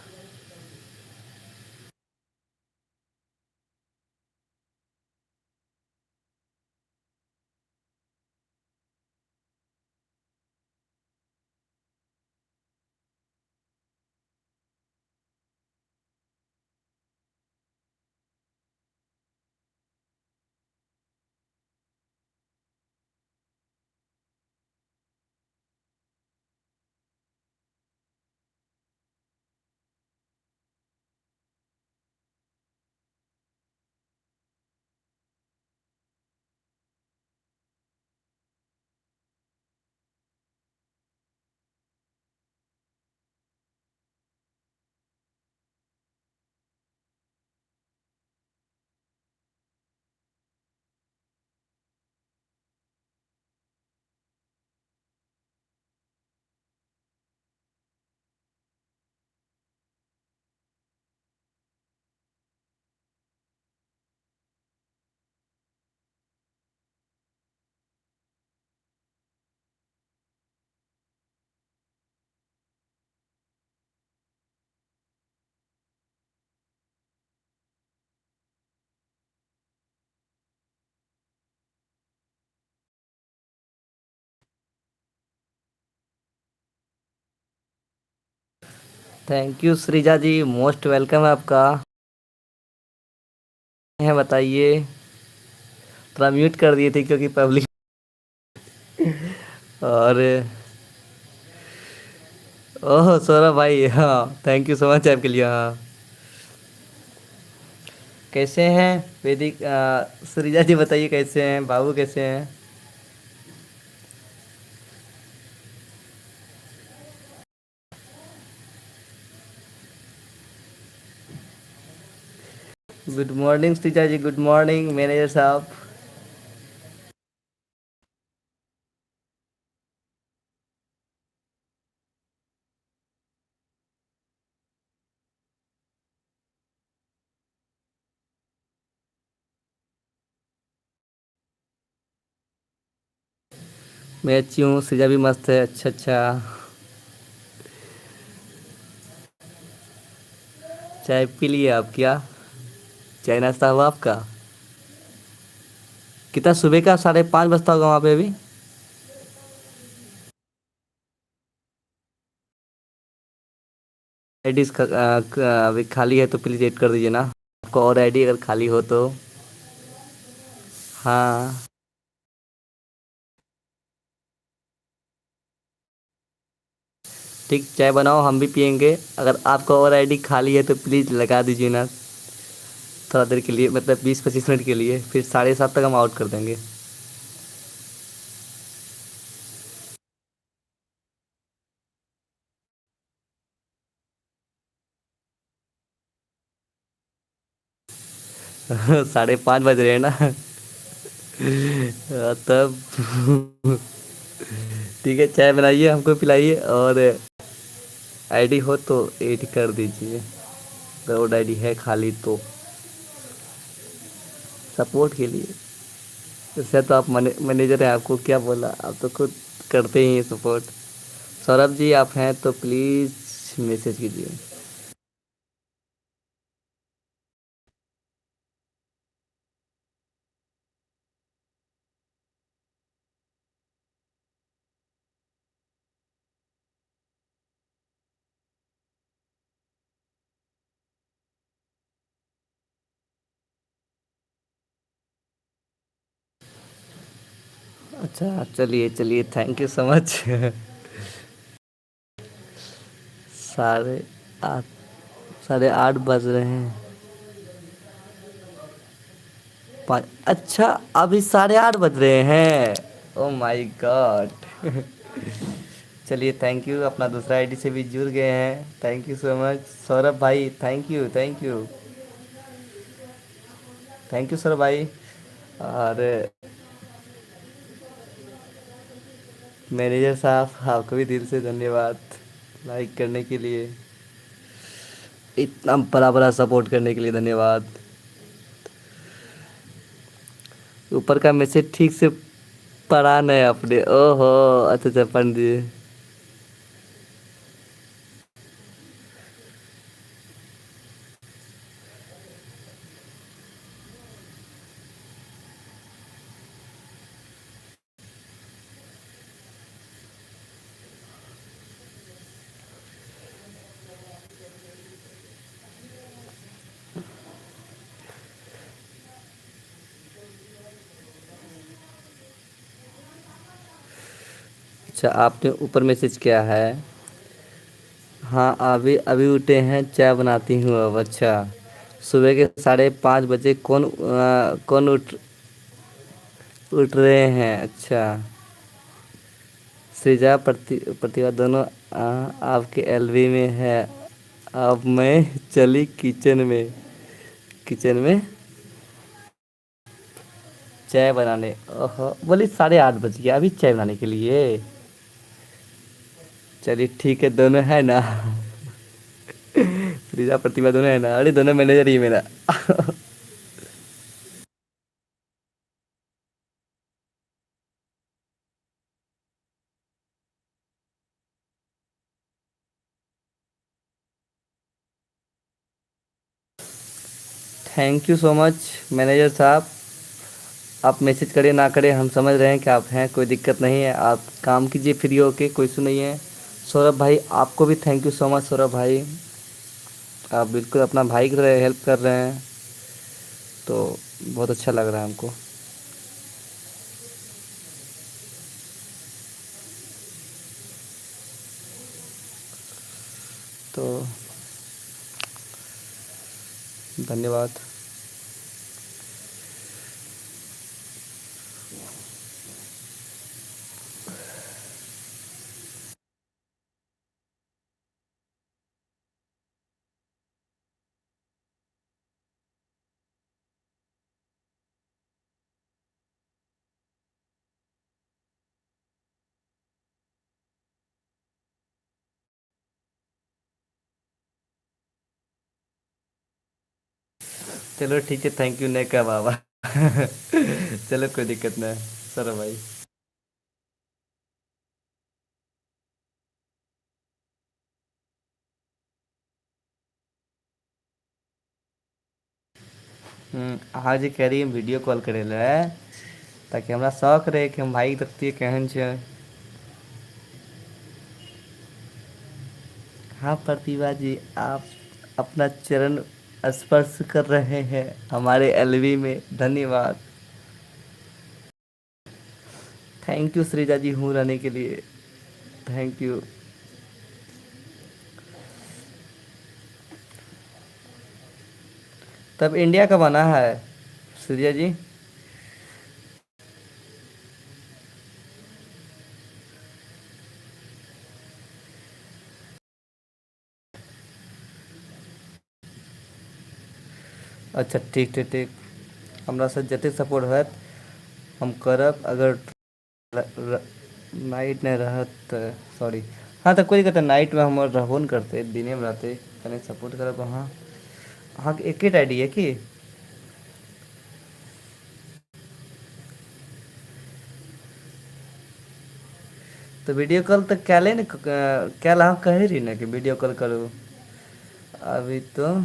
Speaker 1: Thank you Srija ji, most welcome है आपका। है बताइए। थोड़ा म्यूट कर दिए थे क्योंकि पब्लिक। और ओह सौरभ भाई, हाँ थैंक यू सो मच आपके लिए। हाँ कैसे हैं वैदिक सृजा जी बताइए कैसे हैं, बाबू कैसे हैं। गुड मॉर्निंग सृजा जी, गुड मॉर्निंग मैनेजर साहब। मैं अच्छी हूँ, सृजा भी मस्त है। अच्छा अच्छा। चाय पी लिए आप क्या? चाय नाश्ता हुआ आपका? कितना सुबह का 5:30 बजता होगा वहाँ पे अभी? आईडी अभी खाली है तो प्लीज़ ऐड कर दीजिए ना, आपको और आईडी अगर खाली हो तो। हाँ ठीक, चाय बनाओ हम भी पियेंगे। अगर आपका और आईडी खाली है तो प्लीज़ लगा दीजिए ना, थोड़ा देर के लिए, मतलब 20-25 मिनट के लिए, फिर 7:30 तक हम आउट कर देंगे।5:30 बज रहे हैं ना। तब ठीक है, चाय बनाइए हमको पिलाइए, और आईडी हो तो ऐड कर दीजिए, अगर और आईडी है खाली तो, सपोर्ट के लिए। वैसे तो आप मैनेजर हैं, आपको क्या बोला, आप तो खुद करते ही हैं सपोर्ट। सौरभ जी आप हैं तो प्लीज़ मैसेज कीजिए। अच्छा चलिए चलिए, थैंक यू सो मच। साढ़े 8, 8:30 बज रहे हैं। पाँच, अच्छा अभी 8:30 बज रहे हैं। Oh my God. चलिए थैंक यू, अपना दूसरा आईडी से भी जुड़ गए हैं, thank you so much Saurabh भाई, thank you thank you. Thank you Saurabh भाई। और मैनेजर साहब आपको भी दिल से धन्यवाद, लाइक करने के लिए, इतना बड़ा बड़ा सपोर्ट करने के लिए धन्यवाद। ऊपर का मैसेज ठीक से पढ़ा नहीं आपने, ओहो। अच्छा अच्छा पंडित। अच्छा आपने ऊपर मैसेज किया है। हाँ अभी अभी उठे हैं, चाय बनाती हूँ अब। अच्छा सुबह के 5:30 बजे कौन उठ उठ रहे हैं? अच्छा सृजा प्रतिभा दोनों आपके एलवी में है। अब मैं चली किचन में चाय बनाने। ओहो बोली 8:30 बज गया अभी चाय बनाने के लिए। चलिए ठीक है, दोनों है ना। सृजा प्रतिभा दोनों है ना, अरे दोनों मैनेजर ही मेरा। Thank you so much manager साहब। आप मैसेज करें ना करें हम समझ रहे हैं कि आप हैं, कोई दिक्कत नहीं है, आप काम कीजिए फ्री होके, कोई इशू नहीं है। सौरभ भाई आपको भी thank you so much Saurabh भाई। आप बिल्कुल अपना भाई की तरह हेल्प कर रहे हैं, तो बहुत अच्छा लग रहा है हमको। तो धन्यवाद। चलो ठीक है, थैंक यू नहीं कहा बाबा। चलो कोई दिक्कत नहीं सौरभ भाई। हाँ जी, कह रही हम वीडियो कॉल करे ले, ताकि हमरा शौक रहे कि हम भाई देखतिए केहन छै। हाँ प्रतिभा जी, आप अपना चरण स्पर्श कर रहे हैं हमारे एलवी में, धन्यवाद। थैंक यू सृजा जी हूँ रहने के लिए, थैंक यू। तब इंडिया कब आना है सृजा जी? अच्छा ठीक ठीक ठीक, हमरा से जते सपोर्ट होत हम करब। अगर नाइट नहीं रहत सॉरी, हाँ तो कोई दिक्कत नहीं, नाइट में हम रहबो न करते, दिने में रहते कने सपोर्ट करब अहाँ। अहाँके एके आईडी है कि? तो वीडियो कॉल तो कैले न कैल अहाँ कहे रही ना कि वीडियो कॉल करू। अभी तो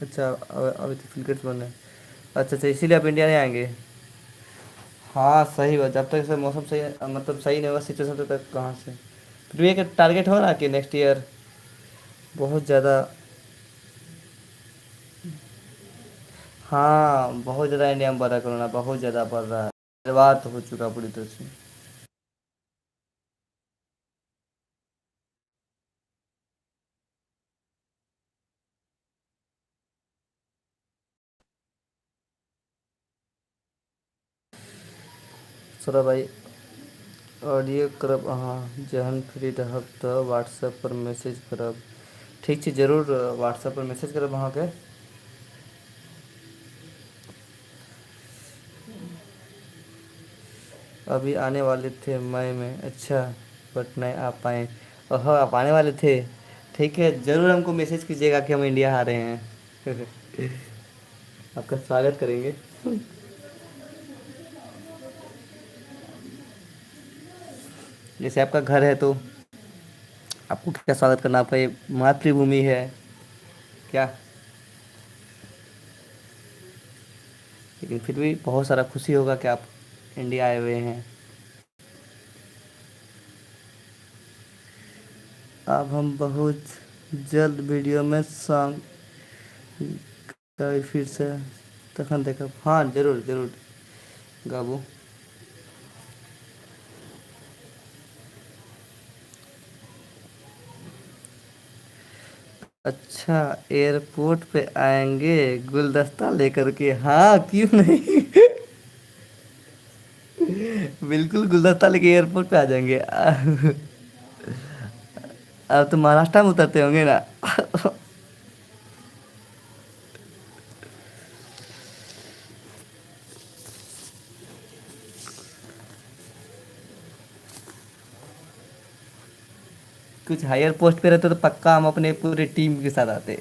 Speaker 1: अच्छा, अभी तो फिलकट बन है। अच्छा अच्छा, इसीलिए आप इंडिया नहीं आएंगे। हाँ सही बात, जब तक से मौसम सही मतलब सही नहीं होगा सिचुएशन, तब तक कहाँ से। फिर भी एक टारगेट हो ना कि नेक्स्ट ईयर बहुत ज़्यादा। हाँ बहुत ज़्यादा इंडिया में बढ़ रहा है कोरोना, बहुत ज़्यादा बढ़ रहा है, बर्बाद हो चुका पूरी तरह से। सौरभ भाई, ऑडियो करब अहाँ जहन फ्री रहब तऽ व्हाट्सएप पर मैसेज करब। ठीक छै, जरूर व्हाट्सएप पर मैसेज करब अहाँके। अभी आने वाले थे मई में, अच्छा, बट नहीं आ पाए। ओह आप आने वाले थे, ठीक है ज़रूर हमको मैसेज कीजिएगा कि हम इंडिया आ रहे हैं। आपका स्वागत करेंगे। जैसे आपका घर है तो आपको क्या स्वागत करना, आपका ये मातृभूमि है क्या। लेकिन फिर भी बहुत सारा खुशी होगा कि आप इंडिया आए हुए हैं। अब हम बहुत जल्द वीडियो में सॉन्ग गाबी फिर से, तखन देखब। हाँ जरूर जरूर गाबू। अच्छा, एयरपोर्ट पे आएंगे गुलदस्ता लेकर के, हाँ क्यों नहीं। बिल्कुल गुलदस्ता लेके एयरपोर्ट पे आ जाएंगे। अब तो महाराष्ट्र में उतरते होंगे ना। कुछ हायर पोस्ट पे रहते तो पक्का हम अपने पूरे टीम के साथ आते।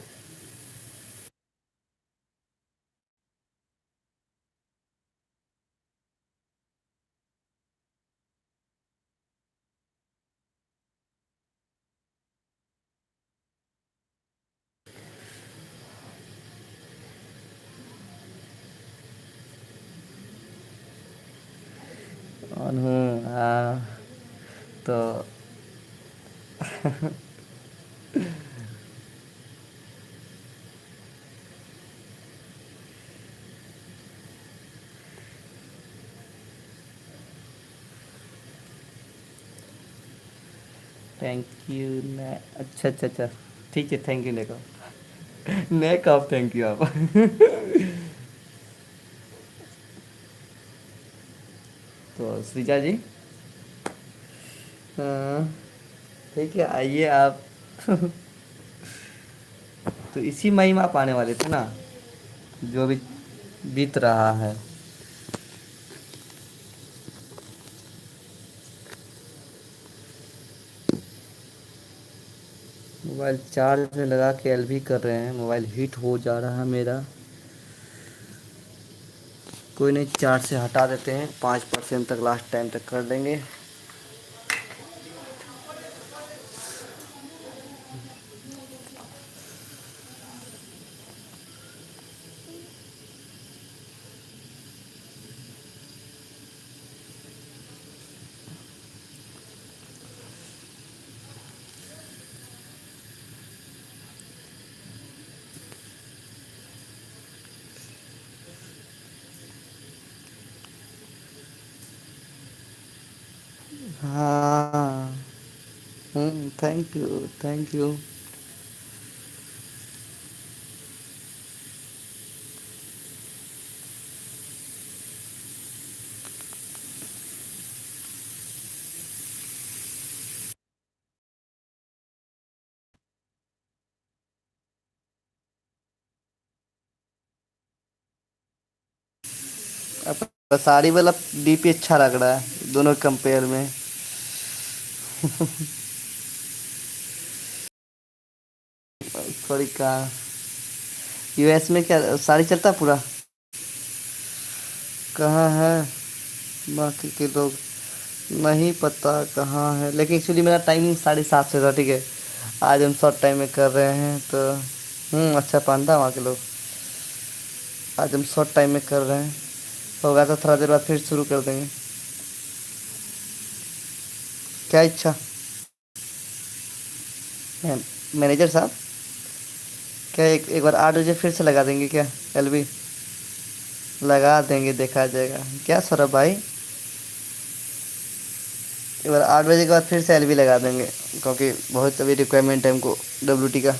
Speaker 1: थैंक यू ने अच्छा अच्छा अच्छा। ठीक है, थैंक यू ने कहो। ने कहो थैंक यू आप। तो सृजा जी, हाँ, ठीक है, आइए आप। तो इसी मई में आप आने वाले थे ना, जो अभी बीत रहा है। मोबाइल चार्ज में लगा के एलबी कर रहे हैं, मोबाइल हीट हो जा रहा है मेरा। कोई नहीं, चार्ज से हटा देते हैं, 5% तक लास्ट टाइम तक कर देंगे। हाँ। Thank you, thank you. अब साड़ी वाला डीपी अच्छा लग रहा है दोनों कंपेयर में। सॉरी का, यूएस में क्या साड़ी चलता पूरा? कहाँ है बाकी के लोग? नहीं पता कहाँ है, लेकिन एक्चुअली मेरा टाइमिंग 7:30 से था, ठीक है। आज हम शॉर्ट टाइम में कर रहे हैं तो अच्छा पहनता वहाँ के लोग। आज हम शॉर्ट टाइम में कर रहे हैं, होगा तो थोड़ा देर बाद फिर शुरू कर देंगे। क्या इच्छा? मैनेजर साहब, क्या एक बार 8 बजे फिर से लगा देंगे क्या एलबी? लगा देंगे, देखा जाएगा। क्या सौरभ भाई, एक बार 8 बजे के बाद फिर से एलबी लगा देंगे, क्योंकि बहुत अभी रिक्वायरमेंट है हमको डब्ल्यूटी का।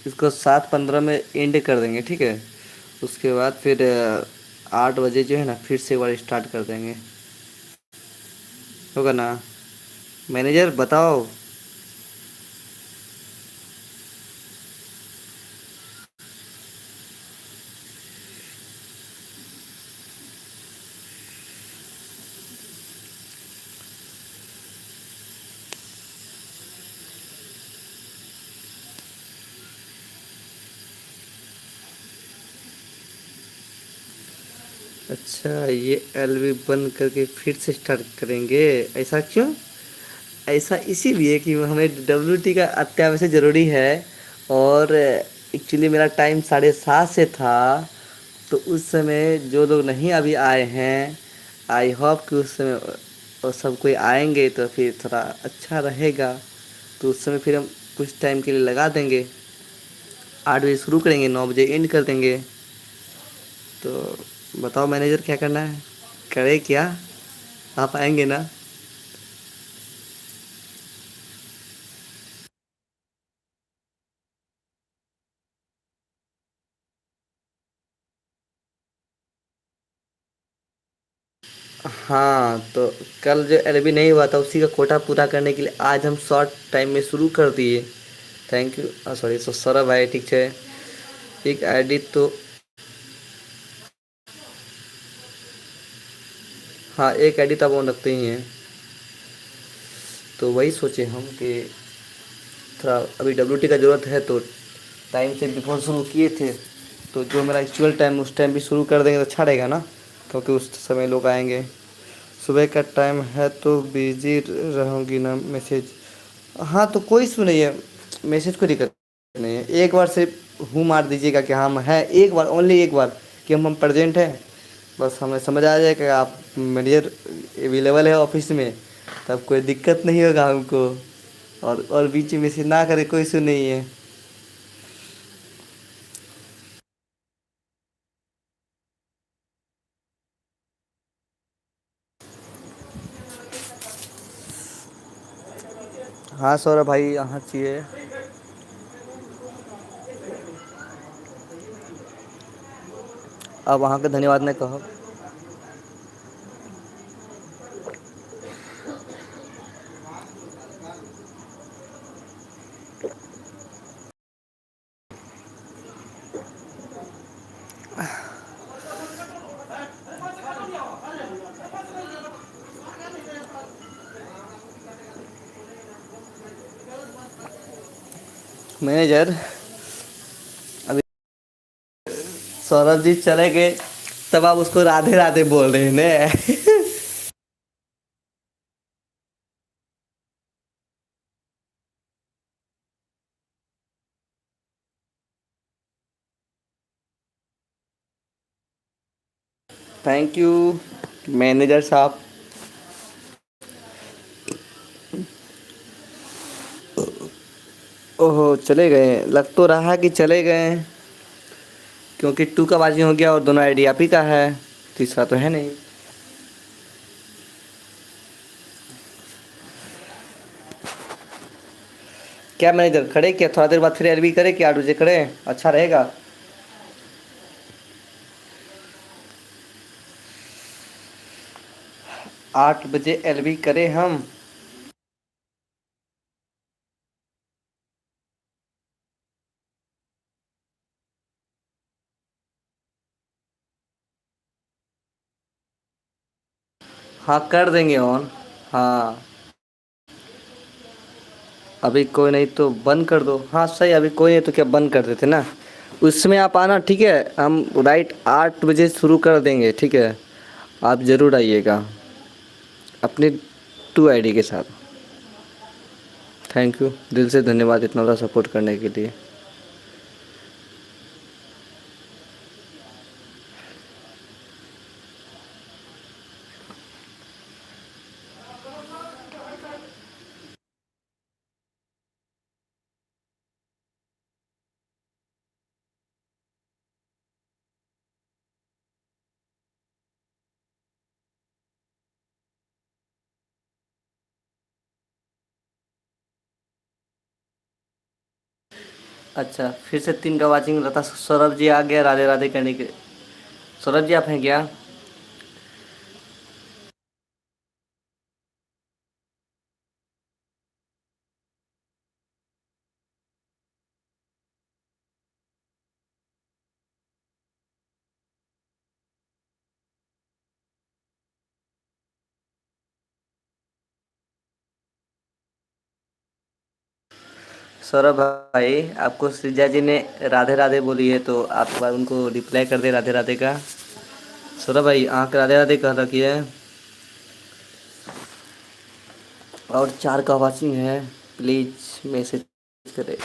Speaker 1: इसको 7:15 में एंड कर देंगे, ठीक है। उसके बाद फिर 8 बजे जो है ना, फिर से एक बार स्टार्ट कर देंगे, होगा ना? मैनेजर बताओ। अच्छा, ये एलबी बंद करके फिर से स्टार्ट करेंगे? ऐसा क्यों? ऐसा इसीलिए कि हमें डब्ल्यूटी का अत्यावश्यक ज़रूरी है। और एक्चुअली मेरा टाइम 7:30 से था, तो उस समय जो लोग नहीं अभी आए हैं, आई होप कि उस समय और सब कोई आएंगे तो फिर थोड़ा अच्छा रहेगा। तो उस समय फिर हम कुछ टाइम के लिए लगा देंगे, 8 बजे शुरू करेंगे, 9 बजे एंड कर देंगे। तो बताओ मैनेजर, क्या करना है? करे क्या? आप आएंगे ना? हाँ, तो कल जो एलबी नहीं हुआ था उसी का कोटा पूरा करने के लिए आज हम शॉर्ट टाइम में शुरू कर दिए। थैंक यू, सॉरी, सौरभ भाई, ठीक है। एक आईडी तो, हाँ, एक आईडी तो आप ऑन रखते ही हैं। तो वही सोचे हम कि थोड़ा अभी डब्ल्यूटी का ज़रूरत है, तो टाइम से बिफोर शुरू किए थे। तो जो मेरा एक्चुअल टाइम उस टाइम भी शुरू कर देंगे तो अच्छा रहेगा ना, क्योंकि उस समय लोग आएंगे। सुबह का टाइम है तो बिजी रहूँगी ना, मैसेज। हाँ, तो कोई इशू नहीं है, मैसेज को दिक्कत नहीं है, एक बार सिर्फ हूँ मार दीजिएगा कि हम हैं, एक बार, ओनली एक बार, कि हम प्रेजेंट हैं। बस हमें समझ आ जाए कि आप मैनेजर अवेलेबल है ऑफिस में, तब कोई दिक्कत नहीं होगा हमको। और बीच में से ना करे, कोई इशू नहीं है। हाँ सौरभ भाई, यहाँ चाहिए। अब वहाँ के धन्यवाद नहीं कहो। मैनेजर, अभी सौरभ जी चले गए, तब आप उसको राधे राधे बोल रहे हैं ने। थैंक यू मैनेजर साहब। ओहो, चले गए, लग तो रहा है कि चले गए, क्योंकि टू का बाजी हो गया और दोनों आईडी आप ही का है, तीसरा तो है नहीं। क्या मैनेजर खड़े, क्या थोड़ा देर बाद फिर एलबी करें, क्या 8 बजे करें, अच्छा रहेगा। 8 बजे एलबी करें हम। हाँ कर देंगे ऑन। हाँ, अभी कोई नहीं तो बंद कर दो। हाँ सही, अभी कोई नहीं तो क्या बंद कर देते ना। उसमें आप आना, ठीक है, हम राइट 8 बजे शुरू कर देंगे, ठीक है। आप ज़रूर आइएगा अपनी टू आईडी के साथ। थैंक यू, दिल से धन्यवाद इतना बड़ा सपोर्ट करने के लिए। अच्छा, फिर से 3 का वाचिंग रहता। सौरभ जी आ गया राधे राधे करने के। सौरभ जी आप हैं क्या? सौरभ भाई, आपको सृजा जी ने राधे राधे बोली है, तो आप एक बार उनको रिप्लाई कर दे राधे राधे का। सौरभ भाई, आँख राधे राधे कह रखी है। और 4 का वाचिंग है, प्लीज़ मैसेज करें।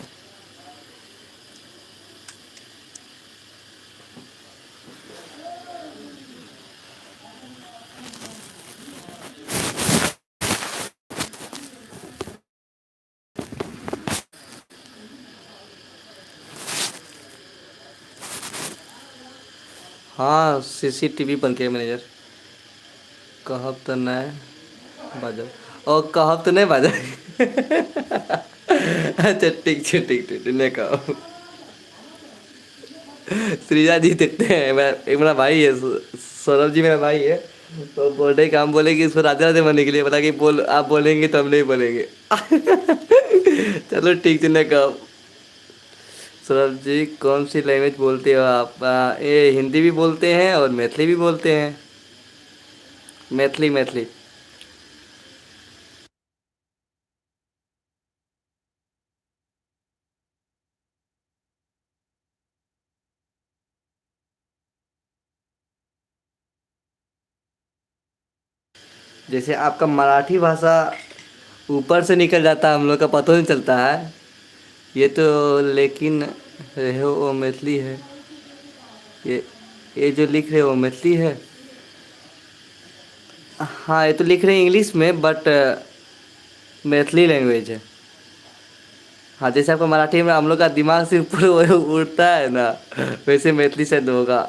Speaker 1: हाँ, सीसीटीवी बन के मैनेजर। कहब तो नहीं बाजब, और कहब तो नहीं बाजब। अच्छा ठीक है, ठीक ठीक नहीं कहो। श्रीजा जी देखते हैं, मैं एक मेरा भाई है, सौरभ जी मेरा भाई है। तो बोल रहे कि हम बोलेंगे इसको राधे राधे बनने के लिए, बोला कि बोल, आप बोलेंगे तो हम नहीं बोलेंगे। चलो ठीक है, नहीं कहो। सौरभ जी कौन सी लैंग्वेज बोलते हो आप? ये हिंदी भी बोलते हैं और मैथिली भी बोलते हैं। मैथिली, मैथिली। जैसे आपका मराठी भाषा ऊपर से निकल जाता है, हम लोग का पता नहीं चलता है। ये तो लेकिन रहे हो वो मैथिली है। ये ये जो लिख रहे हो वो मैथिली है। हाँ, ये तो लिख रहे हैं इंग्लिश में, बट मैथिली लैंग्वेज है। हाँ, जैसे आपका मराठी में हम लोग का दिमाग से ऊपर वो उड़ता है ना, वैसे मैथिली से होगा।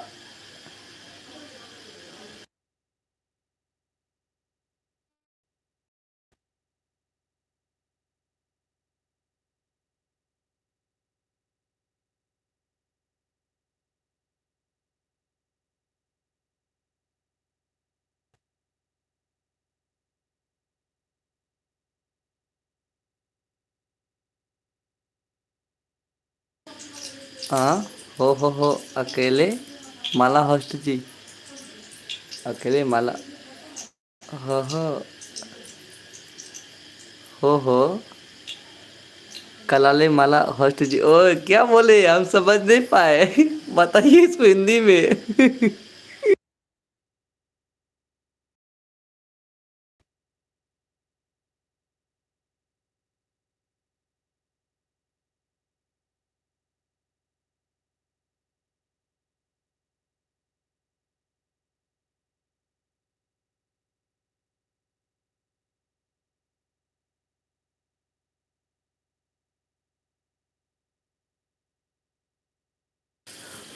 Speaker 1: हाँ। हो अकेले माला होस्ट जी। अकेले माला। हो हो कलाले माला होस्ट जी। ओ, क्या बोले, हम समझ नहीं पाए। बताइए इसको हिंदी में।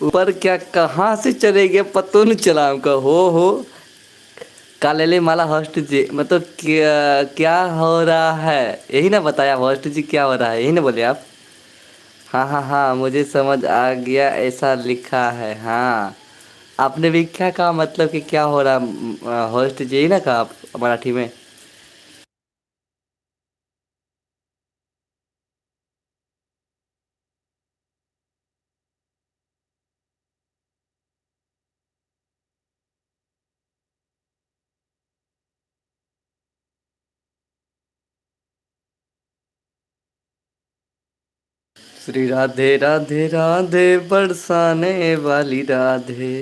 Speaker 1: ऊपर क्या कहाँ से चले गए, पतो नहीं चला हमका। हो कालेले माला होस्ट जी, मतलब क्या क्या हो रहा है, यही ना बताया होस्ट जी, क्या हो रहा है यही ना बोले आप। हाँ, मुझे समझ आ गया, ऐसा लिखा है हाँ। आपने भी क्या कहा, मतलब कि क्या हो रहा, होस्ट जी यही ना कहा आप मराठी में। श्री राधे राधे राधे बरसाने वाली राधे।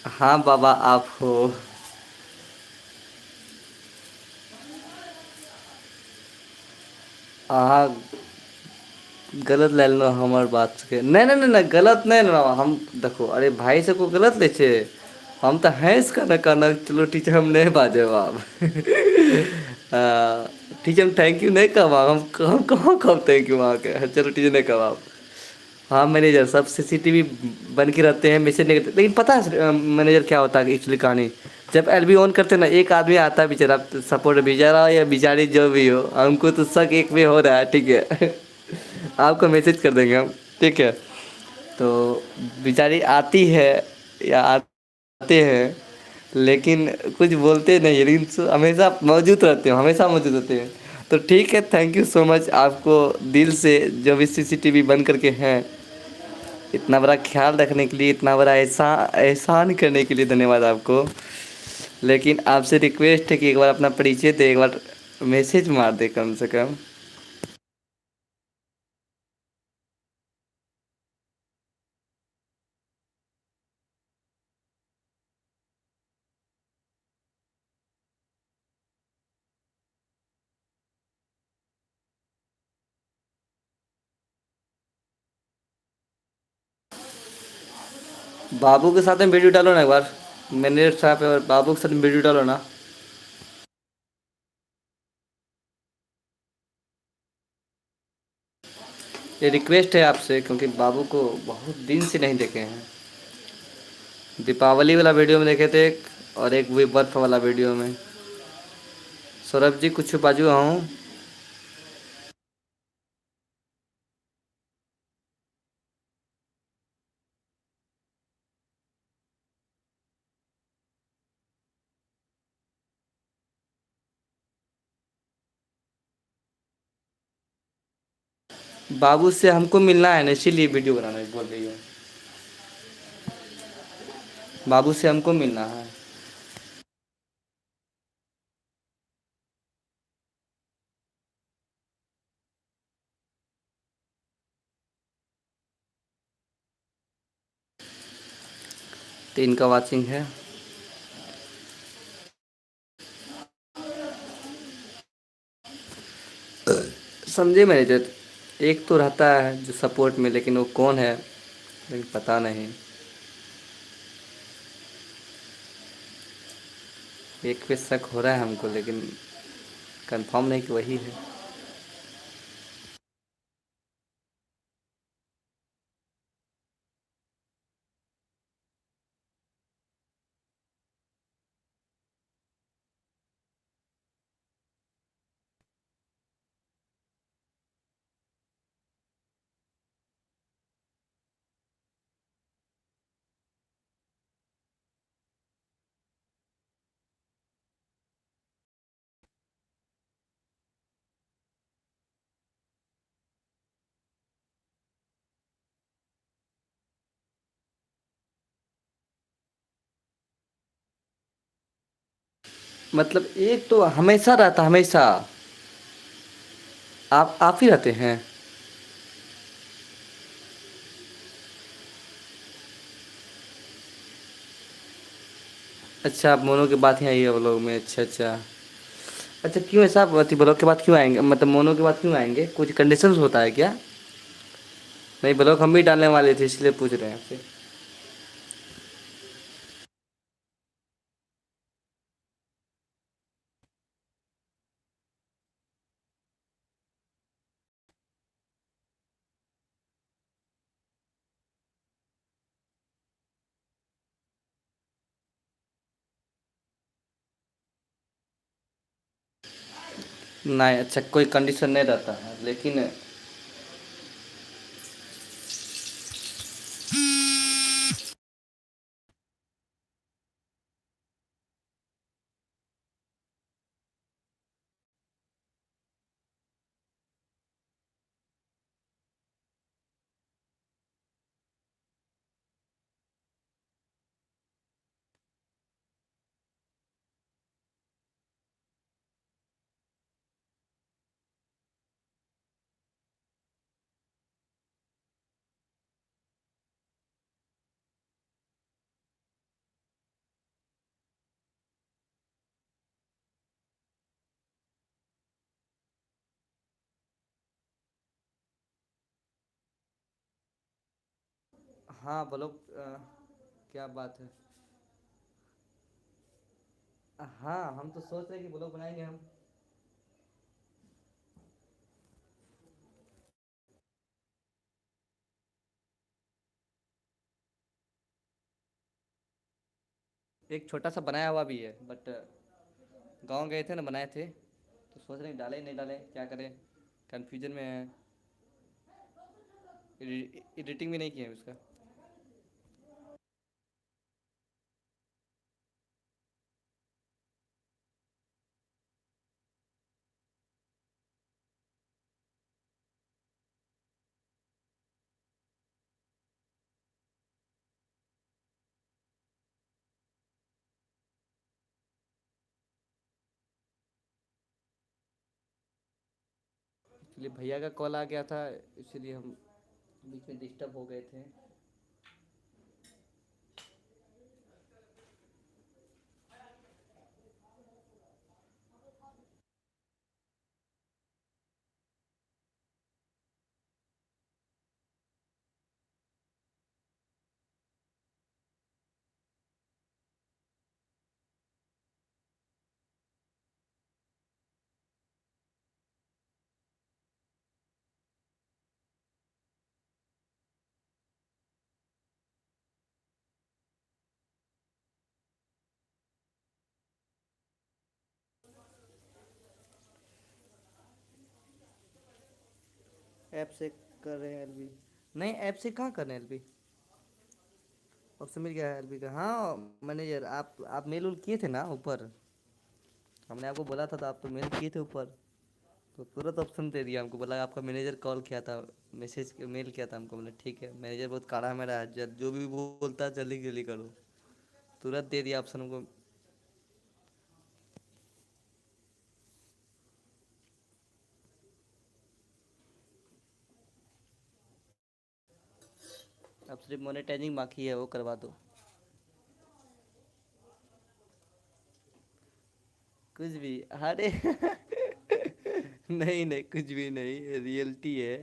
Speaker 1: हाँ बाबा, आप हो। हाँ, गलत ले लो हमार बात के, नहीं नहीं नहीं नहीं, गलत नहीं ना हम। देखो, अरे भाई से को गलत ले छे। हम तो हैंस का न कहना, चलो टीचर हम नहीं बाजे आप। टीचर हम थैंक यू नहीं कहब, हम कहाँ कब थैंक यू वहाँ के, चलो टीचर नहीं कहब आप। हाँ मैनेजर, सब सीसीटीवी बन के रहते हैं, मैसेज नहीं करते, लेकिन पता है मैनेजर क्या होता है एक्चुअली कहानी। जब एलबी ऑन करते हैं ना, एक आदमी आता है बेचारा, सपोर्ट बेचारा हो या बेचारी जो भी हो, हमको तो शक एक में हो रहा है, ठीक है। आपको मैसेज कर देंगे हम, ठीक है। तो बेचारी आती है या आते हैं, लेकिन कुछ बोलते नहीं, लेकिन हमेशा मौजूद रहते हो, हमेशा मौजूद रहते हैं। तो ठीक है, थैंक यू सो मच आपको, दिल से, जो भी सीसीटीवी बंद करके हैं, इतना बड़ा ख्याल रखने के लिए, इतना बड़ा एहसान करने के लिए धन्यवाद आपको। लेकिन आपसे रिक्वेस्ट है कि एक बार अपना परिचय दे, एक बार मैसेज मार दे कम से कम। बाबू के साथ में वीडियो डालो ना एक बार, मैनेजर साहब, और बाबू के साथ में वीडियो डालो ना। ये रिक्वेस्ट है आपसे, क्योंकि बाबू को बहुत दिन से नहीं देखे हैं। दीपावली वाला वीडियो में देखे थे एक, और एक भी बर्फ वाला वीडियो में। सौरभ जी कुछ बाजू हूँ। बाबू से हमको मिलना है ना, इसीलिए वीडियो बनाना बोल रही है। बाबू से हमको मिलना है। 3 का वॉचिंग है। समझे मेरे जो, एक तो रहता है जो सपोर्ट में, लेकिन वो कौन है लेकिन पता नहीं। एक पे शक हो रहा है हमको, लेकिन कंफर्म नहीं कि वही है। मतलब एक तो हमेशा रहता, हमेशा। आप ही रहते हैं। अच्छा, आप मोनो के बाद ही आई है व्लॉग में, अच्छा अच्छा। अच्छा, क्यों ऐसा, अति ब्लॉग के बाद क्यों आएंगे, मतलब मोनो के बाद क्यों आएंगे, कुछ कंडीशन होता है क्या? नहीं, ब्लॉग हम भी डालने वाले थे, इसलिए पूछ रहे हैं आपसे। नहीं, अच्छा कोई कंडीशन नहीं रहता है, लेकिन हाँ ब्लॉग, क्या बात है। हाँ, हम तो सोच रहे हैं कि ब्लॉग बनाएंगे हम। एक छोटा सा बनाया हुआ भी है, बट गांव गए थे ना, बनाए थे, तो सोच रहे हैं डालें नहीं डालें, क्या करें, कन्फ्यूजन में है। एडिटिंग भी नहीं किया है उसका। इसलिए भैया का कॉल आ गया था, इसलिए हम बीच में डिस्टर्ब हो गए थे। ऐप से कर रहे हैं एलबी। नहीं, ऐप से कहाँ कर रहे हैं एलबी। ऑप्शन मिल गया है एलबी का, हाँ। मैनेजर, आप मेल उल किए थे ना ऊपर। हमने आपको बोला था तो आप तो मेल किए थे ऊपर। तो तुरंत ऑप्शन दे दिया हमको, बोला आपका मैनेजर कॉल किया था, मैसेज मेल किया था हमको। बोले ठीक है, मैनेजर बहुत कड़ा है मेरा, जो भी बोलता है जल्दी जल्दी करो। तुरंत दे दिया ऑप्शन हमको। अब सिर्फ मोनेटाइजिंग बाकी है, वो करवा दो। कुछ भी, अरे नहीं नहीं, कुछ भी नहीं, रियलिटी है।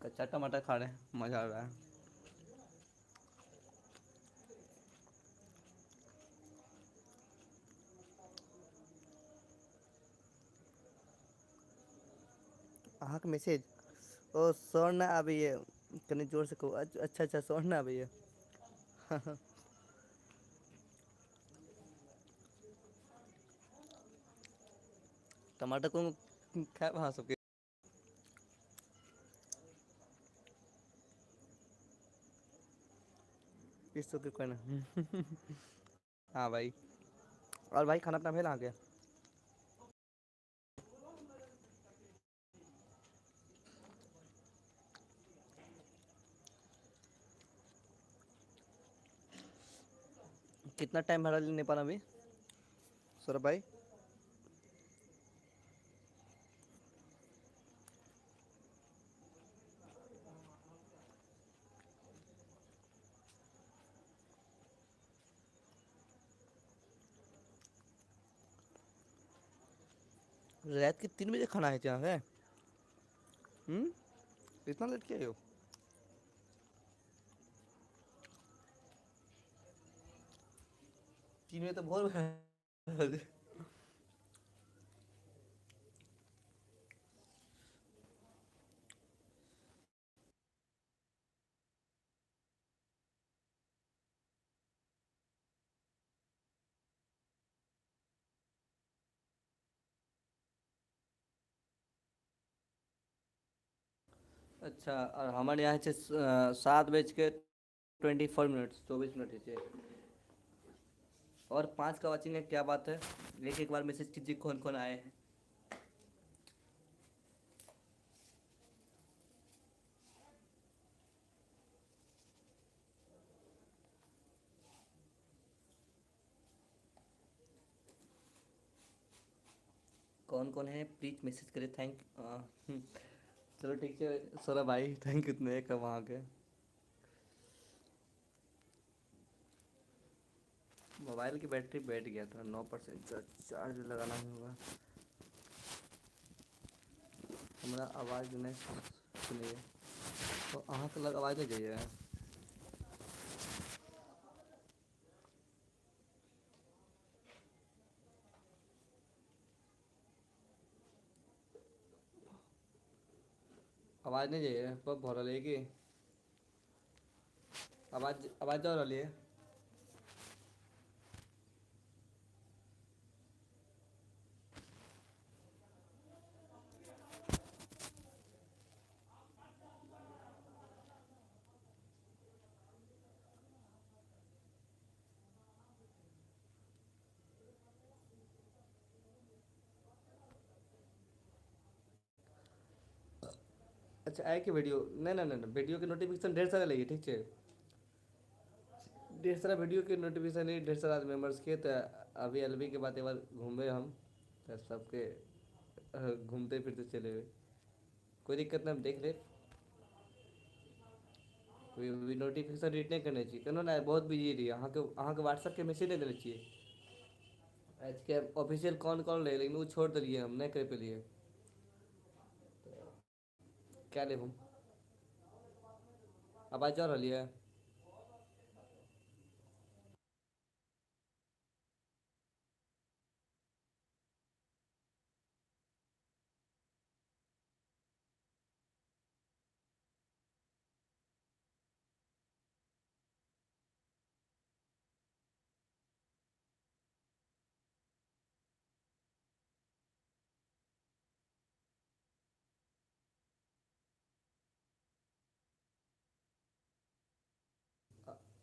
Speaker 1: कच्चा टमाटर खा रहे हैं, मजा आ रहा है। अहाँ के मैसेज, ओ सर ना अभी ये, कनी जोर से कहो। अच्छा अच्छा, सर ना अभी ये टमाटर को खाए वहाँ सबके। इस तो कोई ना हाँ भाई। और भाई खाना अपना भेल आगे। कितना टाइम भाड़ा नेपाल अभी, सौरभ भाई? रात के 3 बजे खाना है क्या है? हम्म, इतना लेट किया हो? 3 बजे तो भोर में अच्छा, और हमारे यहाँ से 7 बज के 24 मिनट, 24 मिनट है। और 5 का वाचिंग है, क्या बात है। एक एक बार मैसेज कीजिए कौन कौन आए हैं। कौन कौन है प्लीज मैसेज करें, थैंक। चलो ठीक है सौरभ भाई, थैंक यू इतने का वहाँ के। मोबाइल की बैटरी बैठ गया था 9%, चार्ज लगाना होगा। हमारा आवाज़ नहीं सुनिए, तो अहाँ के लग आवाज़ नहीं जाइए। आवाज़ नहीं जाइए, बहुत भर रही है कि आवाज़ आवाज़ जा रही है। अच्छा, आए कि वीडियो, नहीं नहीं नहीं, वीडियो के नोटिफिकेशन ढेर सारे लगी, ठीक है। ढेर सारा वीडियो के नोटिफिकेशन है, ढेर सारा मेम्बर्स के, तो अभी एलबी के बाद एक बार घूमे हम, तो सबके घूमते फिरते चले हुए। कोई दिक्कत नहीं, हम देख ले। कोई नोटिफिकेशन रीड नहीं करना चाहिए, क्यों ना बहुत बिजी रही अहाँ के व्हाट्सएप के मैसेज नहीं देना चाहिए। आज के ऑफिशियल कौन कौन रहे, लेकिन वो छोड़ दिलिए, हम नहीं कर पेलिए। क्या ले हम, आवाज़ जा रही है।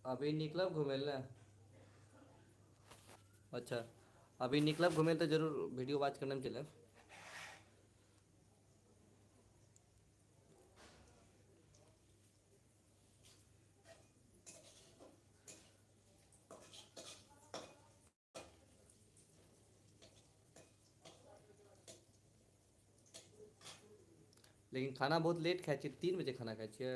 Speaker 1: अभी निकलब घूमे ला? अच्छा, अभी निकलब घूमे तो जरूर वीडियो वॉच करने में चले। लेकिन खाना बहुत लेट खाइ छियै, 3 बजे खाना खाइ छियै।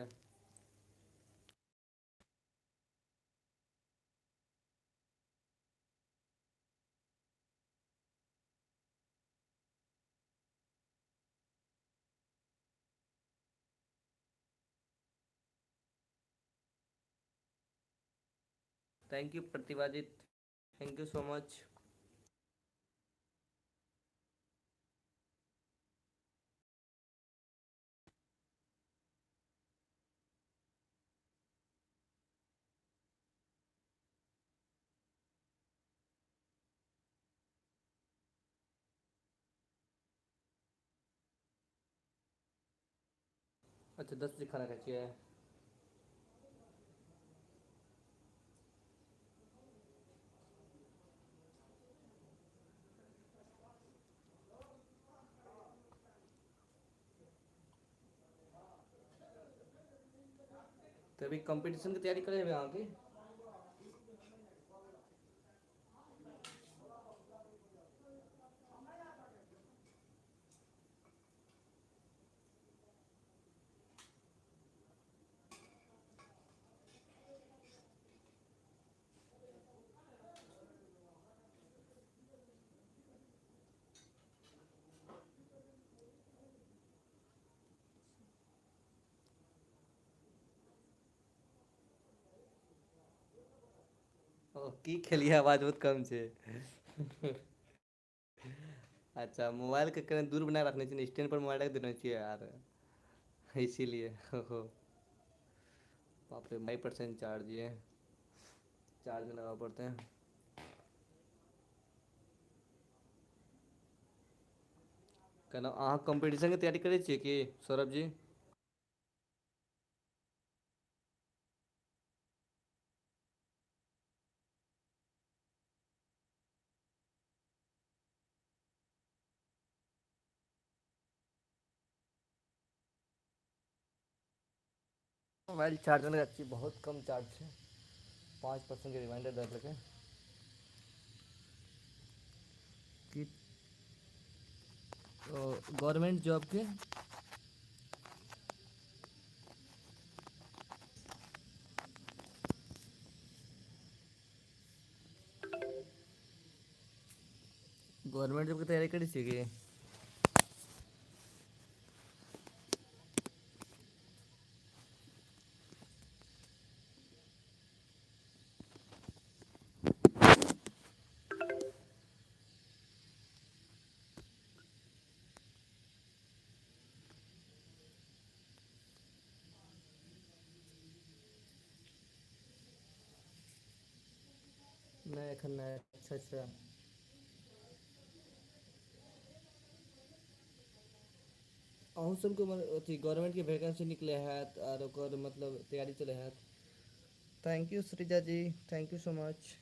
Speaker 1: थैंक यू प्रतिभाजित, थैंक यू सो मच। अच्छा, 10 बजे खाना खाइ छियै। तो अभी कंपटीशन की तैयारी करे हुए अहाँ की? ओ, की खेलिए, आवाज बहुत कम छै। अच्छा, मोबाइल के कने दूर बना रखने चाहिए, स्टैंड पर मोबाइल रख देना चाहिए यार, इसीलिए। हो। बाप रे, 5% चार्ज है, चार्ज में लगा पड़ते हैं। कहना अहाँ कंपटीशन के तैयारी करै छियै कि सौरभ जी? मोबाइल चार्ज में लगा छियै, बहुत कम चार्ज छै, 5% के रिमाइंडर दे देलकै कि गवर्नमेंट जॉब के। गवर्नमेंट जॉब के तैयारी करै छियै कि? नहि एखन नहि। अच्छा अच्छा। अहूँ सबके अथी गवर्नमेंटके वैकेंसी निकलै हैत आर ओकर मतलब तैयारी चलै हैत। Thank you Srija ji, thank you so much.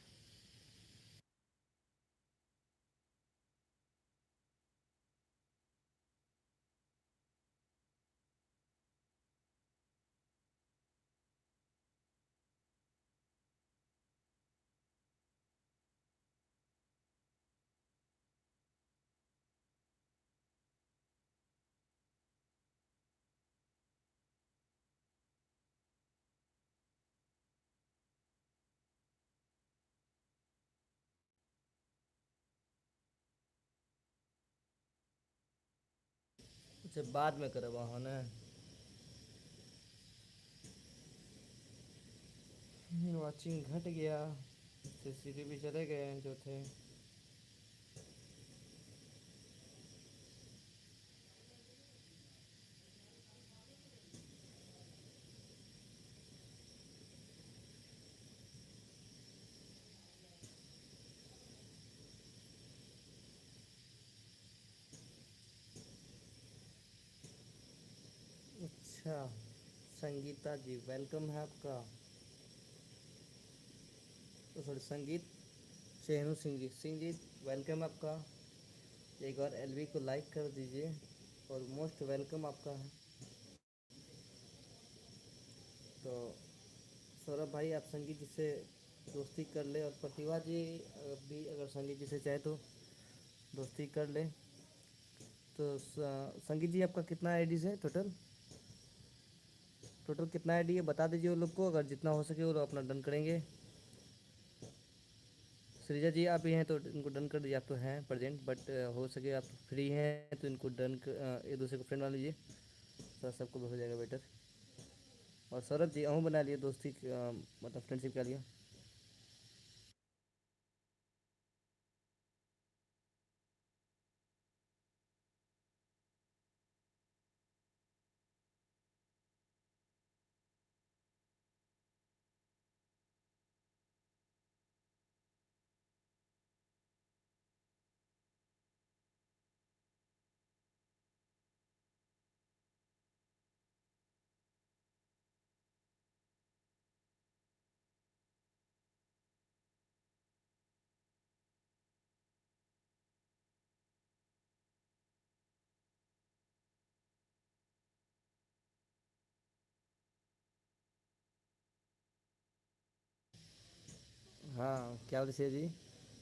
Speaker 1: अच्छा, बाद में करब अहाँ ने? वॉचिंग घट गया, सीसीटीवी चले गए जो थे। अच्छा, संगीता जी वेलकम है आपका। सॉरी संगीत शेहनू सिंह जी वेलकम आपका। एक बार एलवी को लाइक कर दीजिए और मोस्ट वेलकम आपका है। तो सौरभ भाई आप संगीत जी से दोस्ती कर ले, और प्रतिभा जी भी अगर संगीत जी से चाहे तो दोस्ती कर ले। तो संगीत जी आपका कितना आईडीज है टोटल? टोटल कितना आईडी है बता दीजिए वो लोग को, अगर जितना हो सके वो लोग अपना डन करेंगे। सृजा जी आप ही हैं तो इनको डन कर दीजिए, आप तो हैं प्रेजेंट, बट हो सके आप फ्री हैं तो इनको डन एक दूसरे को फ्रेंड बना लीजिए, तो सबको हो जाएगा बेटर। और सौरभ जी अहूँ बना लिए दोस्ती मतलब फ्रेंडशिप का लिए। हाँ क्या बोले सर जी,